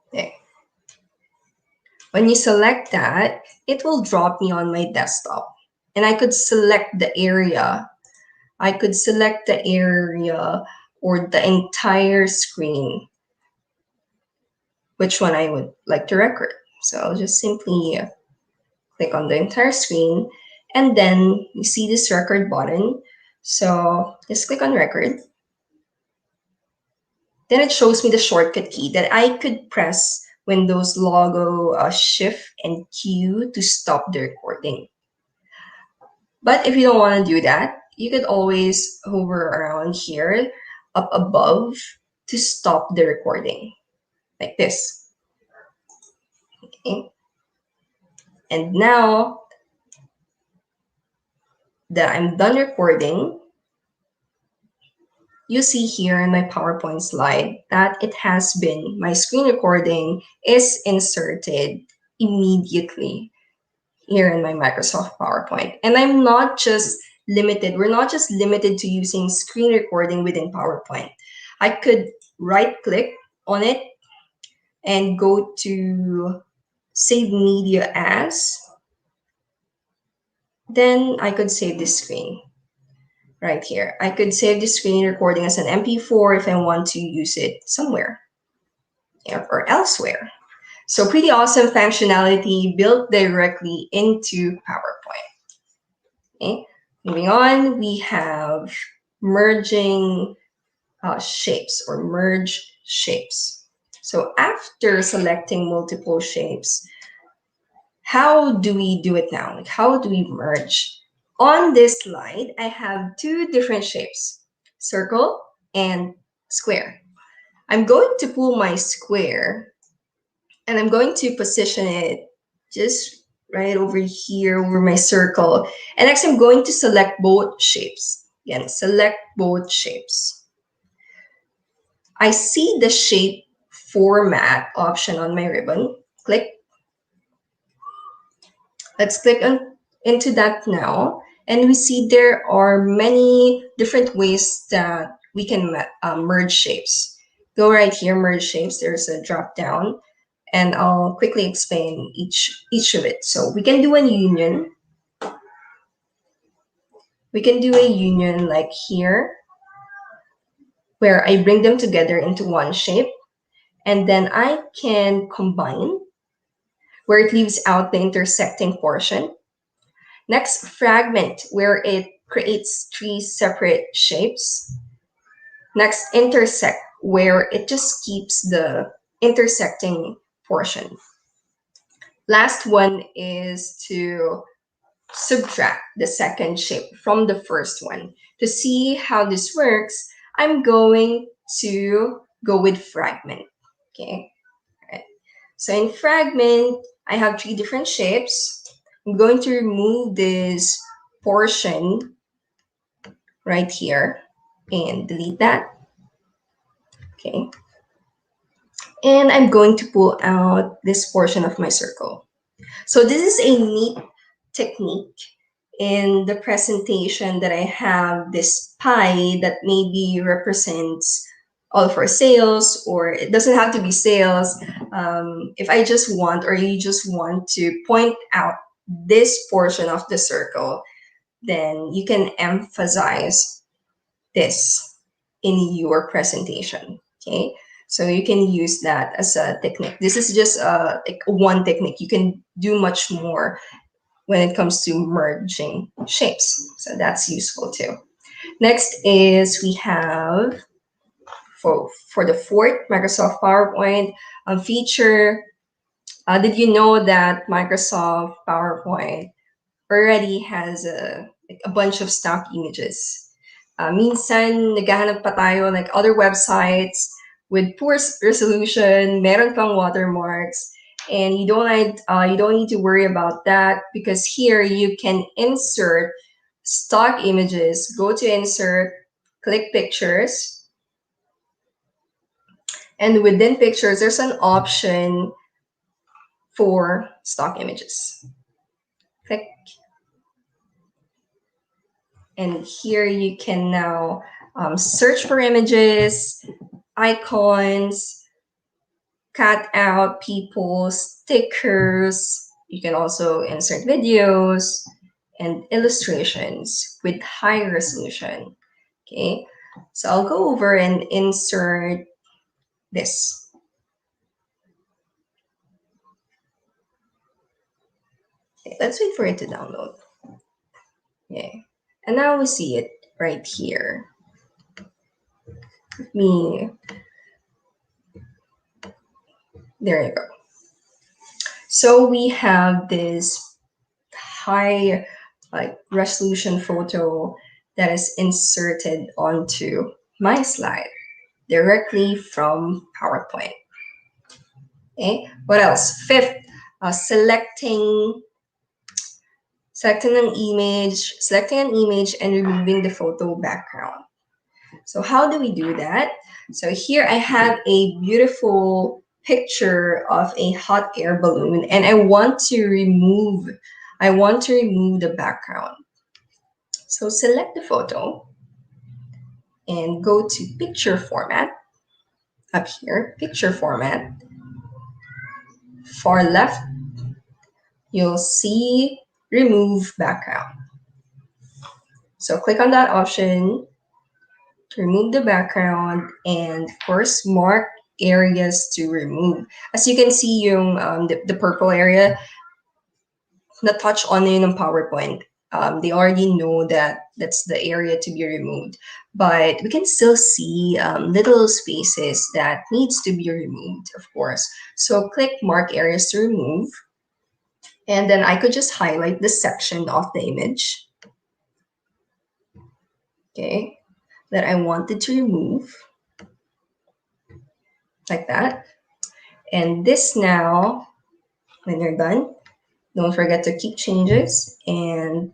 Okay. When you select that, it will drop me on my desktop. And I could select the area. I could select the area or the entire screen, which one I would like to record. So I'll just simply click on the entire screen, and then you see this record button. So just click on record. Then it shows me the shortcut key that I could press Windows logo Shift and Q to stop the recording. But if you don't want to do that, you could always hover around here up above to stop the recording, like this. Okay. And now that I'm done recording, you see here in my PowerPoint slide that it has been, my screen recording is inserted immediately here in my Microsoft PowerPoint. And I'm not just limited, we're not just limited to using screen recording within PowerPoint. I could right click on it and go to Save Media As. Then I could save this screen right here. I could save the screen recording as an MP4 if I want to use it somewhere. or elsewhere. So pretty awesome functionality built directly into PowerPoint. Okay, moving on, we have merging shapes or merge shapes. So after selecting multiple shapes, how do we do it now? Like, how do we merge? On this slide, I have two different shapes, circle and square. I'm going to pull my square and I'm going to position it just right over here over my circle. And next I'm going to select both shapes. Again, select both shapes. I see the shape format option on my ribbon. Click. Let's click into that now. And we see there are many different ways that we can merge shapes. Go right here, merge shapes. There's a drop down. And I'll quickly explain each of it. So we can do a union. We can do a union like here, where I bring them together into one shape. And then I can combine, where it leaves out the intersecting portion. Next, fragment, where it creates three separate shapes. Next, intersect, where it just keeps the intersecting portion. Last one is to subtract the second shape from the first one. To see how this works, I'm going to go with fragment. Okay. All right. So in fragment, I have three different shapes. I'm going to remove this portion right here and delete that. Okay. And I'm going to pull out this portion of my circle. So this is a neat technique. In the presentation that I have this pie that maybe represents all of our sales, or it doesn't have to be sales. If I just want, or you just want to point out this portion of the circle, then you can emphasize this in your presentation. Okay, so you can use that as a technique. This is just like one technique. You can do much more when it comes to merging shapes. So that's useful too. Next is we have for the fourth Microsoft PowerPoint feature. Did you know that Microsoft PowerPoint already has a bunch of stock images? Minsan, naghahanap pa tayo like other websites with poor resolution, meron pang watermarks, and you don't need to worry about that, because here you can insert stock images. Go to insert, click pictures, and within pictures there's an option for stock images. Click, and here you can now search for images, icons, cut out people, stickers. You can also insert videos and illustrations with high resolution. Okay, so I'll go over and insert this. Okay, let's wait for it to download. Okay, and now we see it right here. There you go. So we have this high resolution photo that is inserted onto my slide directly from PowerPoint. Okay, what else? Fifth, selecting an image and removing the photo background. So how do we do that? So here I have a beautiful picture of a hot air balloon, and I want to remove the background. So select the photo and go to picture format. Up here, picture format. Far left, you'll see remove background. So click on that option to remove the background, and of course mark areas to remove. As you can see, yung the purple area, na-touch on yun ng PowerPoint. They already know that that's the area to be removed. But we can still see little spaces that needs to be removed, of course. So click Mark Areas to Remove. And then I could just highlight this section of the image, okay, that I wanted to remove, like that. And this now, when you're done, don't forget to keep changes. And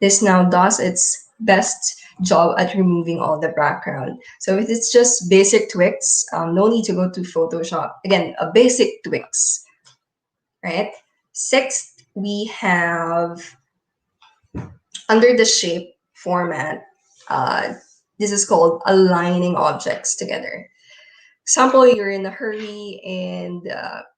this now does its best job at removing all the background. So if it's just basic tweaks, no need to go to Photoshop. Again, a basic tweaks, right? Sixth, we have under the shape format, this is called aligning objects together. Example, you're in a hurry and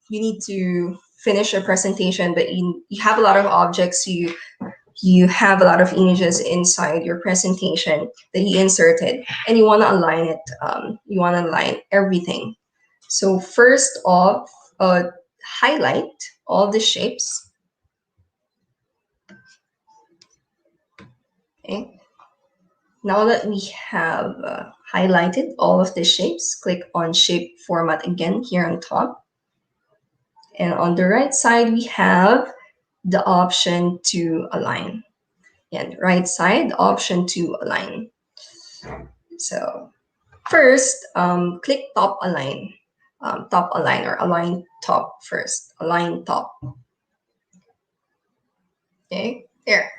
you need to finish a presentation, but you have a lot of objects, you have a lot of images inside your presentation that you inserted, and you want to align it, you want to align everything. So first off, highlight all the shapes. Okay. Now that we have highlighted all of the shapes, click on Shape Format again here on top. And on the right side, we have the option to align. And right side, option to align. So first, click Top Align. Top Align or Align Top first. Align Top. Okay, there.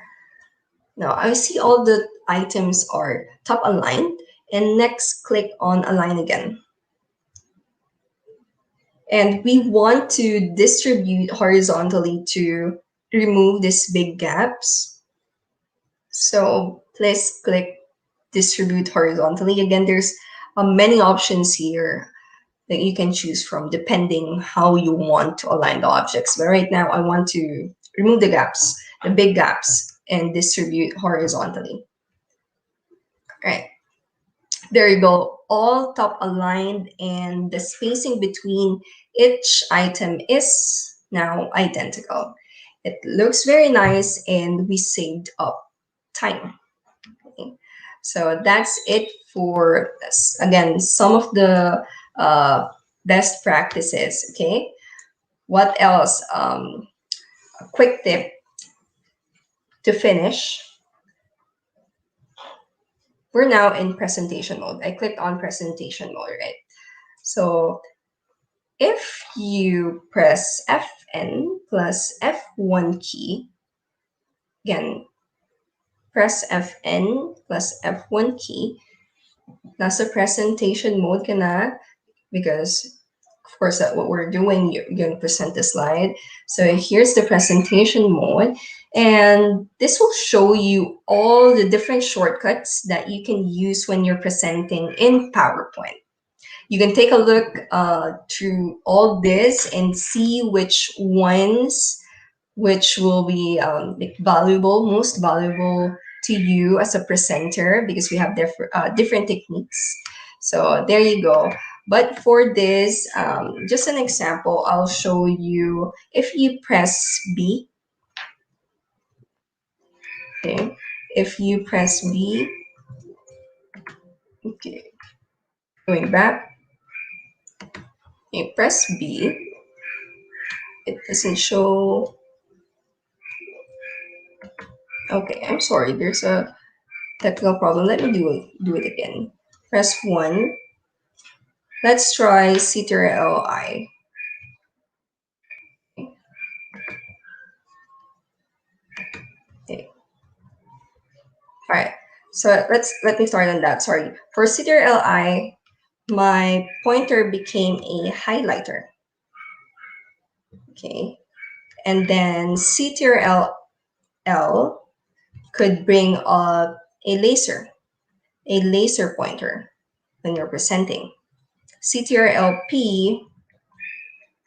Now I see all the items are top aligned, and next click on Align again. And we want to distribute horizontally to remove these big gaps. So please click Distribute Horizontally. Again, there's many options here that you can choose from depending how you want to align the objects. But right now, I want to remove the gaps, the big gaps, and distribute horizontally. All right. There you go, all top aligned, and the spacing between each item is now identical. It looks very nice, and we saved up time. Okay. So that's it for this. Again, some of the best practices. Okay. What else? A quick tip to finish. We're now in presentation mode. I clicked on presentation mode, right? So if you press Fn plus F1 key, again, press Fn plus F1 key, nasa presentation mode ka na, because of course that what we're doing, you're going to present the slide. So here's the presentation mode. And this will show you all the different shortcuts that you can use when you're presenting in PowerPoint. You can take a look through all this and see which ones, which will be most valuable to you as a presenter, because we have different techniques. So there you go. But for this, just an example, I'll show you if you press B. Okay, if you press B, okay, going back, you press B, it doesn't show. Okay, I'm sorry, there's a technical problem. Let me do it again. Press 1. Let's try CTRL-I. Okay. All right. So let me start on that. Sorry. For CTRL-I, my pointer became a highlighter. Okay. And then CTRL-L could bring up a laser pointer when you're presenting. CTRL-P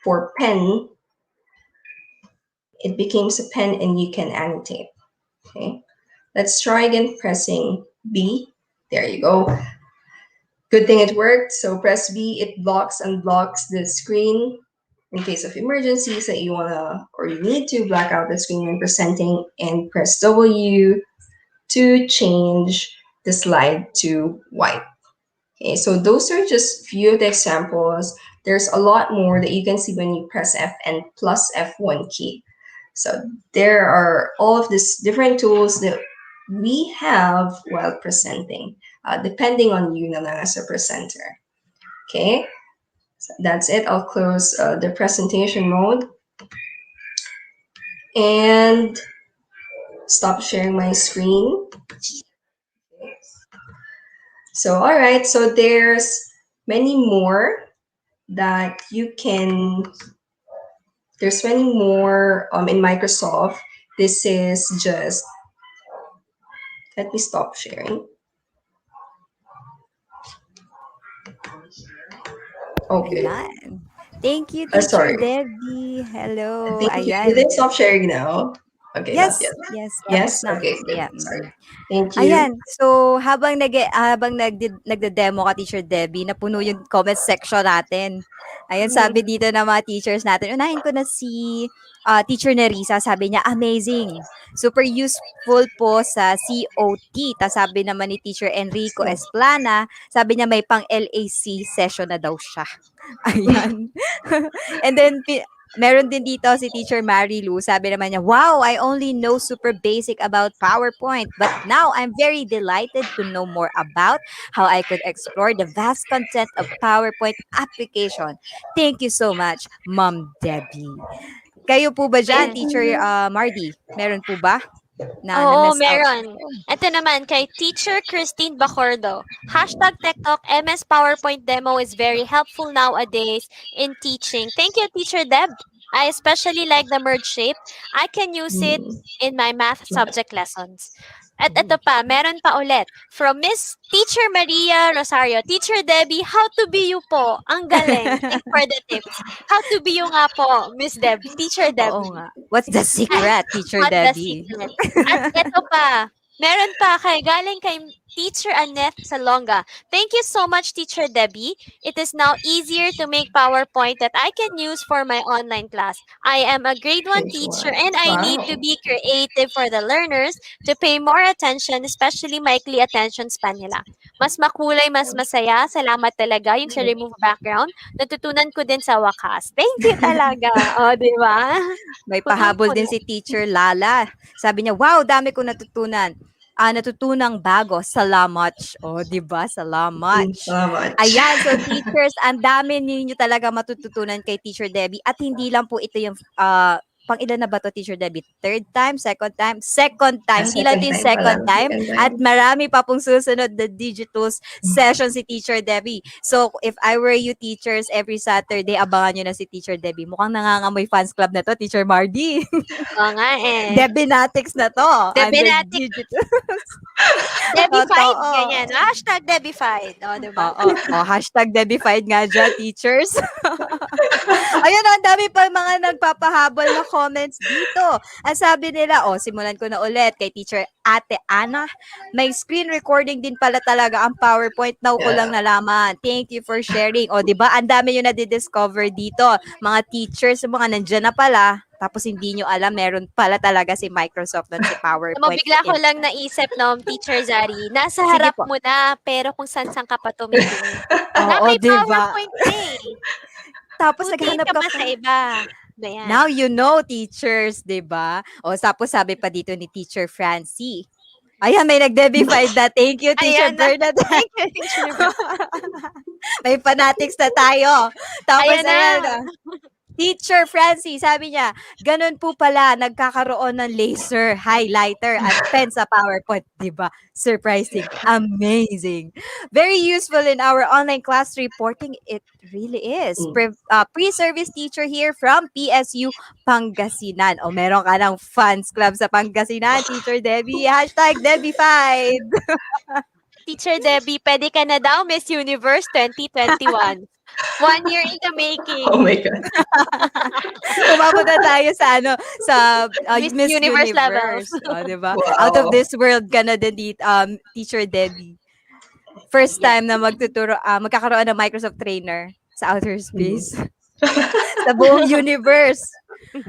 for pen, it becomes a pen and you can annotate. Okay. Let's try again pressing B. There you go. Good thing it worked. So press B, it blocks and blocks the screen in case of emergencies that you wanna or you need to black out the screen when presenting, and press W to change the slide to white. Okay, so those are just few of the examples. There's a lot more that you can see when you press F and plus F1 key. So there are all of these different tools that we have while presenting, depending on you na lang as a presenter. Okay, so that's it. I'll close the presentation mode and stop sharing my screen. So, all right, so there's many more that you can, there's many more in Microsoft. This is just, let me stop sharing. Okay. Ayan. Thank you, Teacher Sorry. Debbie. Hello. Thank you. Ayan. Did I stop sharing now? Okay, not Yes, yet. yes, Yes? tapos na. Okay, good. Yeah. Sorry. Thank you. Ayan. So, habang nagde-demo ka, Teacher Debbie, napuno yung comment section natin. Ayan, sabi dito ng mga teachers natin. Unahin ko na si Teacher Nerissa. Sabi niya, amazing. Super useful po sa COT. Tapos sabi naman ni Teacher Enrico Esplana, sabi niya may pang LAC session na daw siya. Ayan. And then, meron din dito si Teacher Marilu, sabi naman niya, wow, I only know super basic about PowerPoint, but now I'm very delighted to know more about how I could explore the vast content of PowerPoint application. Thank you so much, Ma'am Debbie. Kayo po ba dyan, Teacher Mardy? Meron po ba na Oo, na-miss out? meron. Ito naman kay Teacher Christine Bacordo. Hashtag TechTalk MS PowerPoint demo is very helpful nowadays in teaching. Thank you, Teacher Deb. I especially like the merge shape. I can use it in my math subject lessons. At ito pa, meron pa ulit. From Miss Teacher Maria Rosario. Teacher Debbie, how to be you po? Ang galing. Thanks for the tips. How to be you nga po, Miss Deb. Teacher Deb. Oo nga. What's the secret, Teacher What the Debbie? secret? At ito pa, meron pa galing kay Teacher Annette Salonga. Thank you so much, Teacher Debbie. It is now easier to make PowerPoint that I can use for my online class. I am a grade 1 teacher and I need to be creative for the learners to pay more attention, especially maikli attention span nila. Mas makulay, mas masaya. Salamat talaga yung sa remove background. Natutunan ko din sa wakas. Thank you talaga. O, di ba? May pahabol din si Teacher Lala. Sabi niya, wow, dami ko natutunan. Natutunang bago. Salamat. O, di ba? Salamat. Salamat. Ayan, so teachers, ang dami ninyo talaga matututunan kay Teacher Debbie. At hindi lang po ito yung pang ilan na ba to, Teacher Debbie? Third time? Second time? Second time. Hindi lang ito yung second time. At marami pa pong susunod na digitals session si Teacher Debbie. So, if I were you teachers, every Saturday, abangan nyo na si Teacher Debbie. Mukhang nangangamoy fans club na to, Teacher Mardy. Oo nga eh. Debbinatics na to. Debbinatics. Debified, ganyan. Hashtag Debified. O, diba? Oo, hashtag Debified nga dyan, teachers. Ayun, ang dami pa mga nagpapahabol na comments dito. Ang sabi nila, simulan ko na ulit kay Teacher Ate Ana. May screen recording din pala talaga ang PowerPoint. Now ko lang nalaman. Thank you for sharing. O, di ba? Ang dami yung nadidiscover dito. Mga teachers, mga nandyan na pala. Tapos hindi nyo alam, meron pala talaga si Microsoft at si PowerPoint. Bigla ko lang naisip, no, Teacher Zari, nasa harap mo na, pero kung saan ka pa tumitingin. Oo, diba? PowerPoint na eh. Tapos Buti naghanap ka ka pa sa iba. Ayan. Now you know, teachers, di ba? O, tapos sabi pa dito ni Teacher Francie. Ayan, may nag-debified na. Thank you, Teacher Bernadette. Thank you, Teacher May fanatics na tayo. Tapos, ayan na. Teacher Francie, sabi niya, ganun po pala, nagkakaroon ng laser, highlighter, at pen sa PowerPoint. Diba? Surprising. Amazing. Very useful in our online class reporting. It really is. Pre-service teacher here from PSU Pangasinan. O, meron ka ng fans club sa Pangasinan, Teacher Debbie. Hashtag Debified. Teacher Debbie, pwede ka na daw Miss Universe 2021. 1 year in the making. Oh my God. Umabot na tayo sa Miss Universe levels. Diba? Wow. Out of this world ka na din, Teacher Debbie. First time na magkakaroon ng Microsoft trainer sa outer space. Sa buong universe.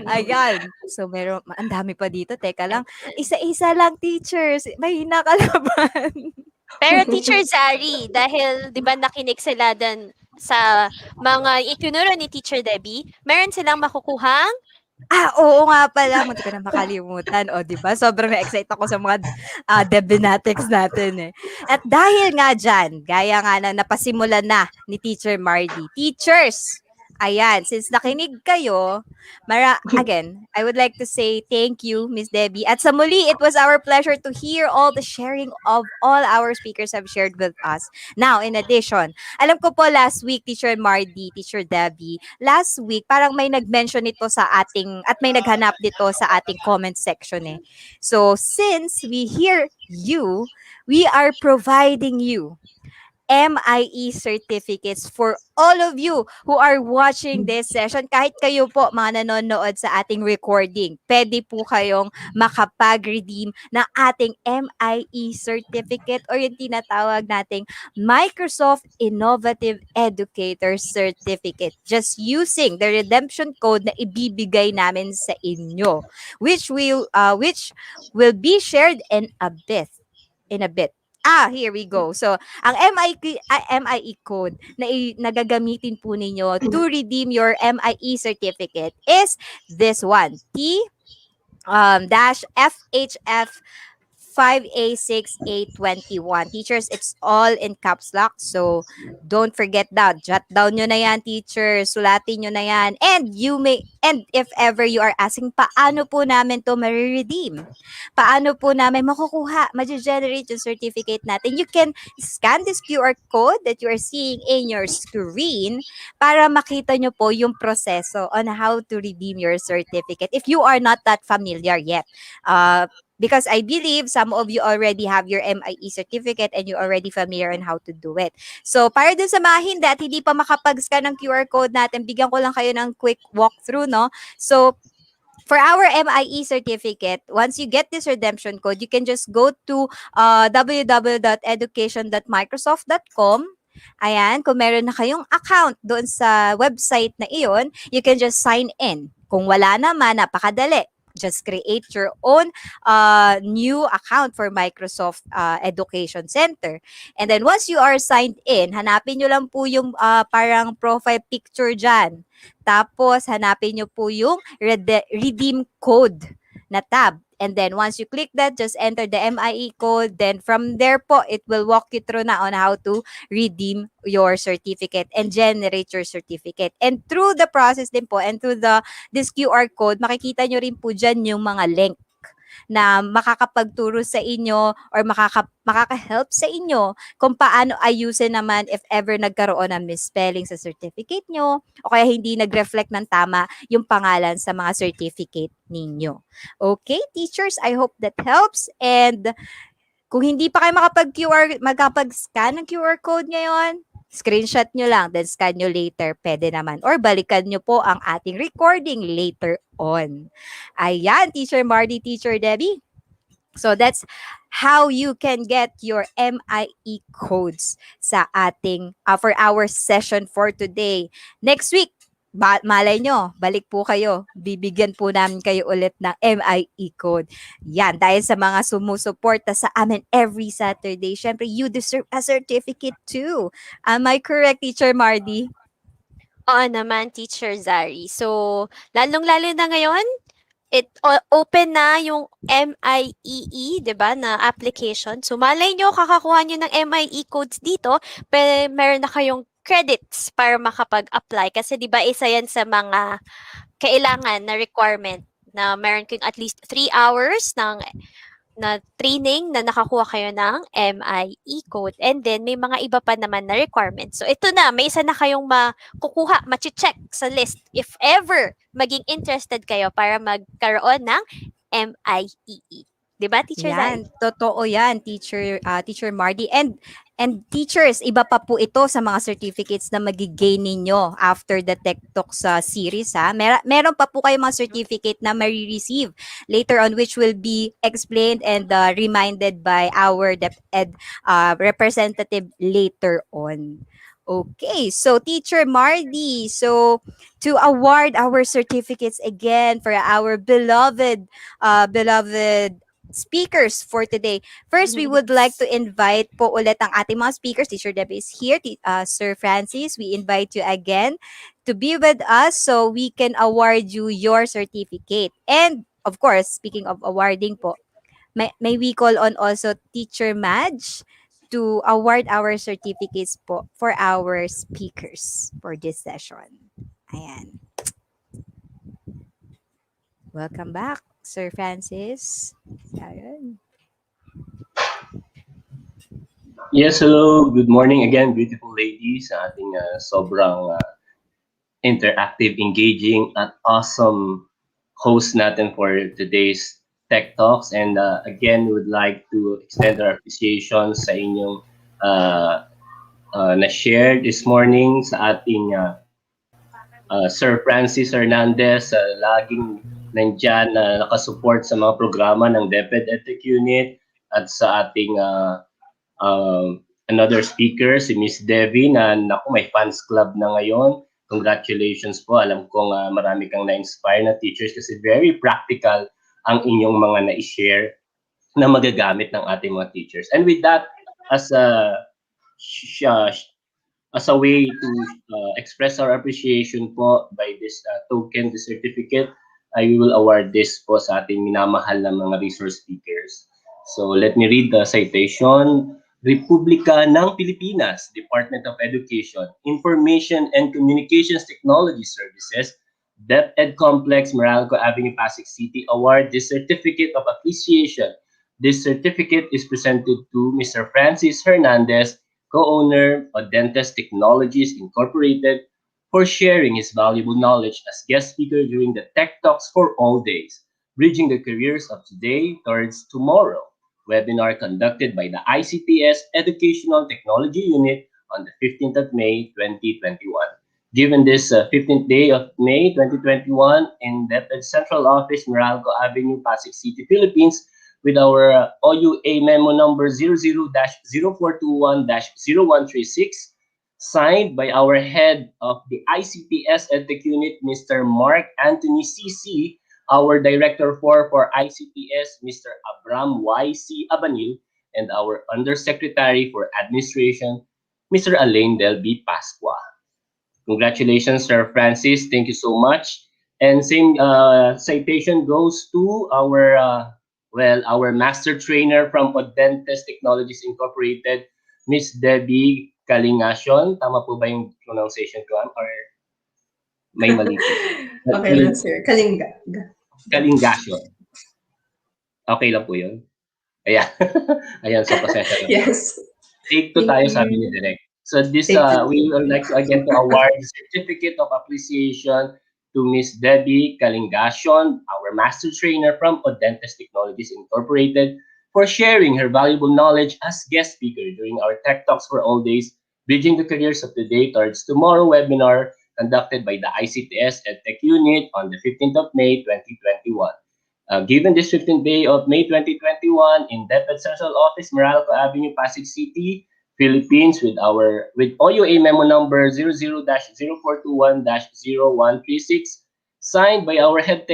Ayan. So, ang dami pa dito. Teka lang. Isa-isa lang, teachers. Mahina ka laban. Pero Teacher Zari, dahil 'di ba nakinig sila din sa mga itinuro ni Teacher Debbie, meron silang makukuhang Oo nga pala. Muntik ko na makalimutan. O, di ba? Sobrang na-excite ako sa mga Debinatics natin eh. At dahil nga dyan, gaya nga na napasimulan na ni Teacher Mardy. Teachers, ayan, since nakinig kayo, again, I would like to say thank you, Miss Debbie. At sa muli, it was our pleasure to hear all the sharing of all our speakers have shared with us. Now, in addition, alam ko po last week, Teacher Mardy, Teacher Debbie, last week, parang may nag-mention ito sa ating, at may naghanap dito sa ating comment section eh. So, since we hear you, we are providing you MIE certificates for all of you who are watching this session. Kahit kayo po, mga nanonood sa ating recording, pwede po kayong makapag-redeem ng ating MIE certificate or yung tinatawag nating Microsoft Innovative Educator Certificate just using the redemption code na ibibigay namin sa inyo, which will be shared in a bit. Here we go. So, ang MIE code na nagagamitin po ninyo to redeem your MIE certificate is this one. T-FHF 5A6821. Teachers, it's all in caps lock. So, don't forget that. Jot down nyo na yan, teachers. Sulatin nyo na yan. And if ever you are asking, paano po namin to mariredeem? Paano po namin makukuha, ma-generate yung certificate natin? You can scan this QR code that you are seeing in your screen para makita nyo po yung proseso on how to redeem your certificate if you are not that familiar yet. Because I believe some of you already have your MIE certificate and you're already familiar on how to do it. So, para dun sa mga hindi at hindi pa makapag-scan ng QR code natin, bigyan ko lang kayo ng quick walkthrough, no? So, for our MIE certificate, once you get this redemption code, you can just go to www.education.microsoft.com. Ayan, kung meron na kayong account doon sa website na iyon, you can just sign in. Kung wala naman, napakadali. Just create your own new account for Microsoft Education Center. And then once you are signed in, hanapin nyo lang po yung parang profile picture dyan. Tapos hanapin nyo po yung redeem code na tab. And then once you click that, just enter the MIE code. Then from there po, it will walk you through na on how to redeem your certificate and generate your certificate. And through the process din po and through this QR code, makikita nyo rin po dyan yung mga link na makakapagturo sa inyo or makaka-help sa inyo kung paano ayusin naman if ever nagkaroon ng misspelling sa certificate nyo o kaya hindi nag-reflect ng tama yung pangalan sa mga certificate ninyo. Okay, teachers, I hope that helps. And kung hindi pa kayo makapag-scan ng QR code ngayon, screenshot nyo lang, then scan nyo later, pwede naman. Or balikan nyo po ang ating recording later on. Ayan, Teacher Mardy, Teacher Debbie. So that's how you can get your MIE codes sa ating, for our session for today. Next week, malay nyo, balik po kayo. Bibigyan po namin kayo ulit ng MIE code. Yan, dahil sa mga sumusuporta sa amin every Saturday, syempre, you deserve a certificate too. Am I correct, Teacher Mardy? Oo naman, Teacher Zari. So, lalong-lalo na ngayon, open na yung MIEE, 'di ba, na application. So, malay nyo, kakakuha nyo ng MIE codes dito, pero meron na kayong credits para makapag-apply. Kasi 'di ba isa yan sa mga kailangan na requirement na meron kayong at least 3 hours na training na nakakuha kayo ng MIE code. And then, may mga iba pa naman na requirements. So, ito na, may isa na kayong makukuha, machi-check sa list if ever maging interested kayo para magkaroon ng MIEE. Diba, Teacher Zai? Yan, totoo yan, Teacher Mardy. And And teachers, iba pa po ito sa mga certificates na magigain ninyo after the TechTalks series. Meron pa po kayo mga certificate na ma-receive later on, which will be explained and reminded by our DepEd representative later on. Okay, so Teacher Mardy, so to award our certificates again for our beloved speakers for today. First, we would like to invite po ulit ang ating mga speakers. Teacher Debbie is here. Sir Francis, we invite you again to be with us so we can award you your certificate. And of course, speaking of awarding po, may we call on also Teacher Madge to award our certificates po for our speakers for this session. Ayan. Welcome back, Sir Francis. Ayan. Yes, hello. Good morning again, beautiful ladies. Sa ating sobrang interactive, engaging, at awesome host natin for today's Tech Talks. And again, we would like to extend our appreciation sa inyong na-share this morning sa ating Sir Francis Hernandez, laging nandyan na nakasupport sa mga programa ng DepEd EdTech Unit, at sa ating another speaker, si Miss Devi, na naku, may fans club na ngayon. Congratulations po. Alam kong marami kang na-inspire na teachers kasi very practical ang inyong mga na-share na magagamit ng ating mga teachers. And with that, as a way to express our appreciation po by this token, the certificate, I will award this po sa ating minamahal na mga resource speakers. So let me read the citation. Republika ng Pilipinas, Department of Education, Information and Communications Technology Services, DepEd Complex, Meralco Avenue, Pasig City, award this certificate of appreciation. This certificate is presented to Mr. Francis Hernandez, co-owner of Dentes Technologies Incorporated, for sharing his valuable knowledge as guest speaker during the Tech Talks for All Days, Bridging the Careers of Today Towards Tomorrow webinar conducted by the ICTS Educational Technology Unit on the 15th of May 2021. Given this 15th day of May 2021 in DepEd Central Office, Meralco Avenue, Pasig City, Philippines, with our OUA memo number 00-0421-0136, signed by our head of the ICTS-EdTech Unit, Mr. Mark Anthony CC, our Director for ICTS, Mr. Abram Y.C. Abanil, and our Undersecretary for Administration, Mr. Alain Del B. Pasqua. Congratulations, Sir Francis. Thank you so much. And same citation goes to our master trainer from Odentes Technologies Incorporated, Miss Debbie Kalingacion. Tama po ba yung pronunciation ko? Or may mali po? Okay lang, sir. Kalingacion. Okay lang po yun. Ayan. Ayan, so pasensya lang. Yes. Take two tayo, sabi ni Direk. So this, we would like to again to award the certificate of appreciation to Miss Debbie Kalingacion, our master trainer from Odentes Technologies Incorporated, for sharing her valuable knowledge as guest speaker during our Tech Talks for All Days, Bridging the Careers of Today Towards Tomorrow webinar conducted by the ICTS-EdTech Unit on the 15th of May 2021. Given this 15th day of May 2021 in DepEd Central Office, Meralco Avenue, Pasig City, Philippines, with OUA memo number 00-0421-0136, signed by our head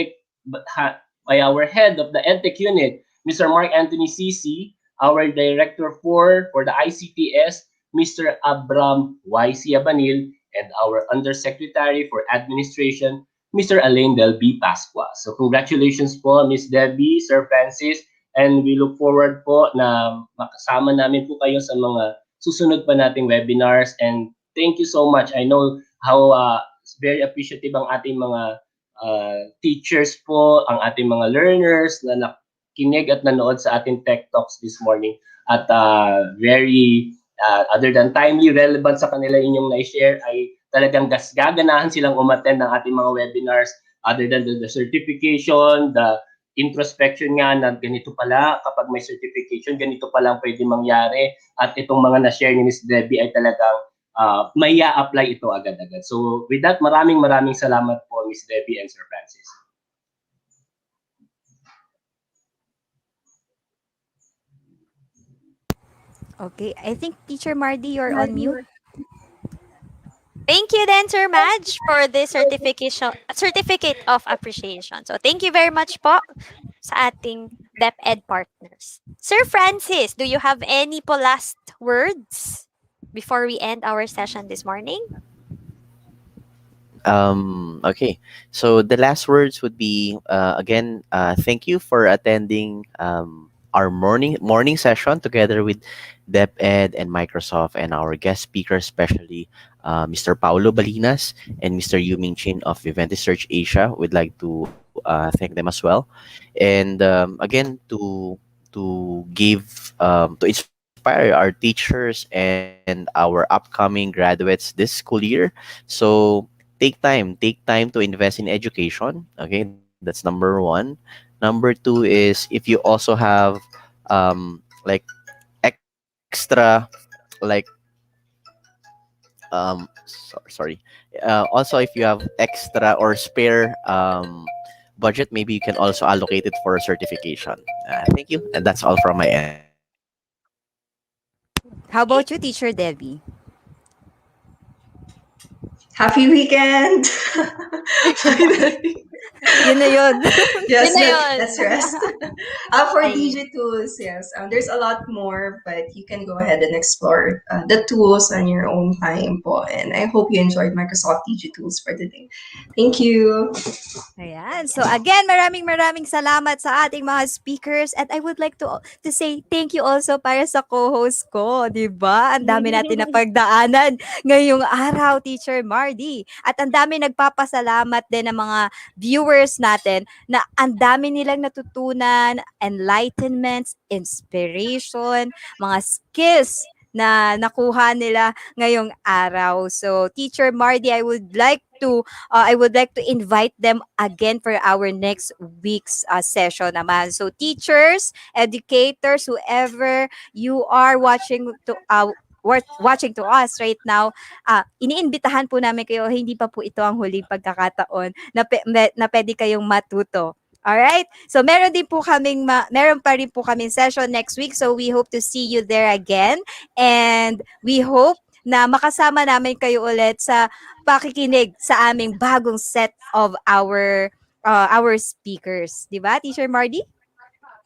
of the EdTech Unit, Mr. Mark Anthony CC, our Director for the ICTS, Mr. Abram Y.C. Abanil, and our Undersecretary for Administration, Mr. Alain Del B. Pasqua. So congratulations po, Miss Debbie, Sir Francis, and we look forward po na makasama namin po kayo sa mga susunod pa nating webinars. And thank you so much. I know how very appreciative ang ating mga teachers po, ang ating mga learners na nakinig at nanood sa ating Tech Talks this morning. At very other than timely, relevant sa kanila inyong na-share, ay talagang gaganahan silang umattend ng ating mga webinars, other than the certification, the introspection nga na ganito pala kapag may certification, ganito pala ang pwede mangyari at itong mga na-share ni Ms. Debbie ay talagang may apply ito agad-agad. So with that, maraming salamat po Ms. Debbie and Sir Francis. Okay, I think Teacher Mardy, you're on mute. Thank you then, Sir Madge, for this certificate of appreciation. So thank you very much po sa ating DepEd partners. Sir Francis, do you have any po last words before we end our session this morning? Okay. So the last words would be again, thank you for attending our morning session together with DepEd and Microsoft and our guest speakers, especially Mr. Paulo Balinas and Mr. Yuming Chin of Viventis Search Asia. We'd like to thank them as well, and again to inspire our teachers and our upcoming graduates this school year. So take time to invest in education. Okay, that's number one. Number two is if you also have like extra like sorry also if you have extra or spare budget, maybe you can also allocate it for certification. Thank you, and that's all from my end. How about you, Teacher Debbie? Happy weekend! Yun na yun. Yes, Yun na yun. let's rest. For Ayun. DJ tools, yes, there's a lot more, but you can go ahead and explore the tools on your own time po. And I hope you enjoyed Microsoft DJ tools for today. Thank you. Ayan. So again, maraming salamat sa ating mga speakers, at I would like to say thank you also para sa co-host ko, 'di ba? Ang dami natin napagdaanan ngayong araw, Teacher Mardy. At ang dami nagpapasalamat din ng mga viewers natin na ang dami nilang natutunan, enlightenments, inspiration, mga skills na nakuha nila ngayong araw. So, Teacher Mardy, I would like to invite them again for our next week's session naman. So, teachers, educators, whoever you are watching to us right now, iniimbitahan po namin kayo, hindi pa po ito ang huling pagkakataon na pwede kayong matuto. Alright? So, meron pa rin po kaming session next week. So, we hope to see you there again. And we hope na makasama namin kayo ulit sa pakikinig sa aming bagong set of our speakers. Diba, Teacher Mardy?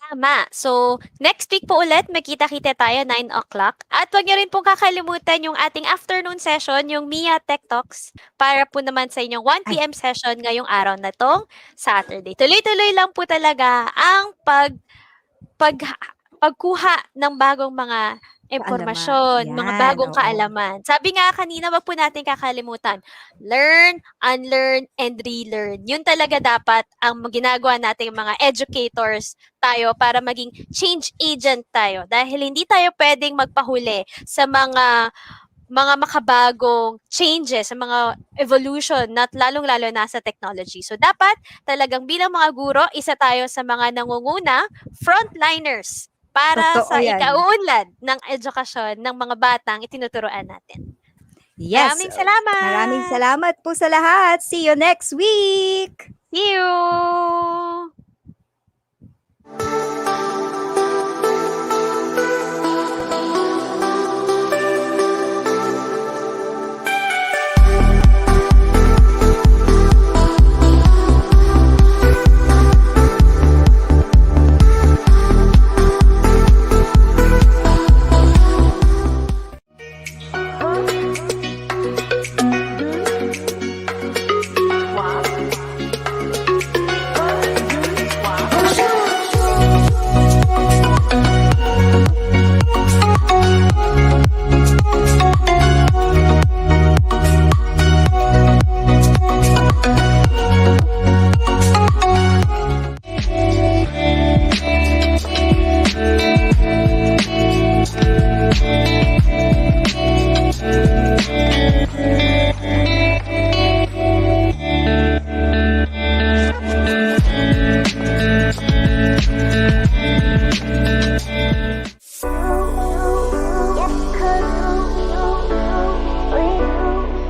Tama. So, next week po ulit, magkita-kita tayo 9 o'clock. At huwag niyo rin pong kakalimutan yung ating afternoon session, yung MIA Tech Talks, para po naman sa inyong 1 p.m. session ngayong araw na tong Saturday. Tuloy-tuloy lang po talaga ang pagkuha ng bagong mga impormasyon, Kaalaman. mga Yan, bagong oo. kaalaman. Sabi nga kanina, wag po natin kakalimutan. Learn, unlearn, and relearn. Yun talaga dapat ang ginagawa nating mga educators tayo para maging change agent tayo. Dahil hindi tayo pwedeng magpahuli sa mga makabagong changes, sa mga evolution, lalong-lalo na sa technology. So, dapat talagang bilang mga guro, isa tayo sa mga nangunguna, frontliners, para Totoo sa yan. ikauunlad ng edukasyon ng mga batang itinuturuan natin. Yes. Maraming salamat! Maraming salamat po sa lahat. See you next week! See you!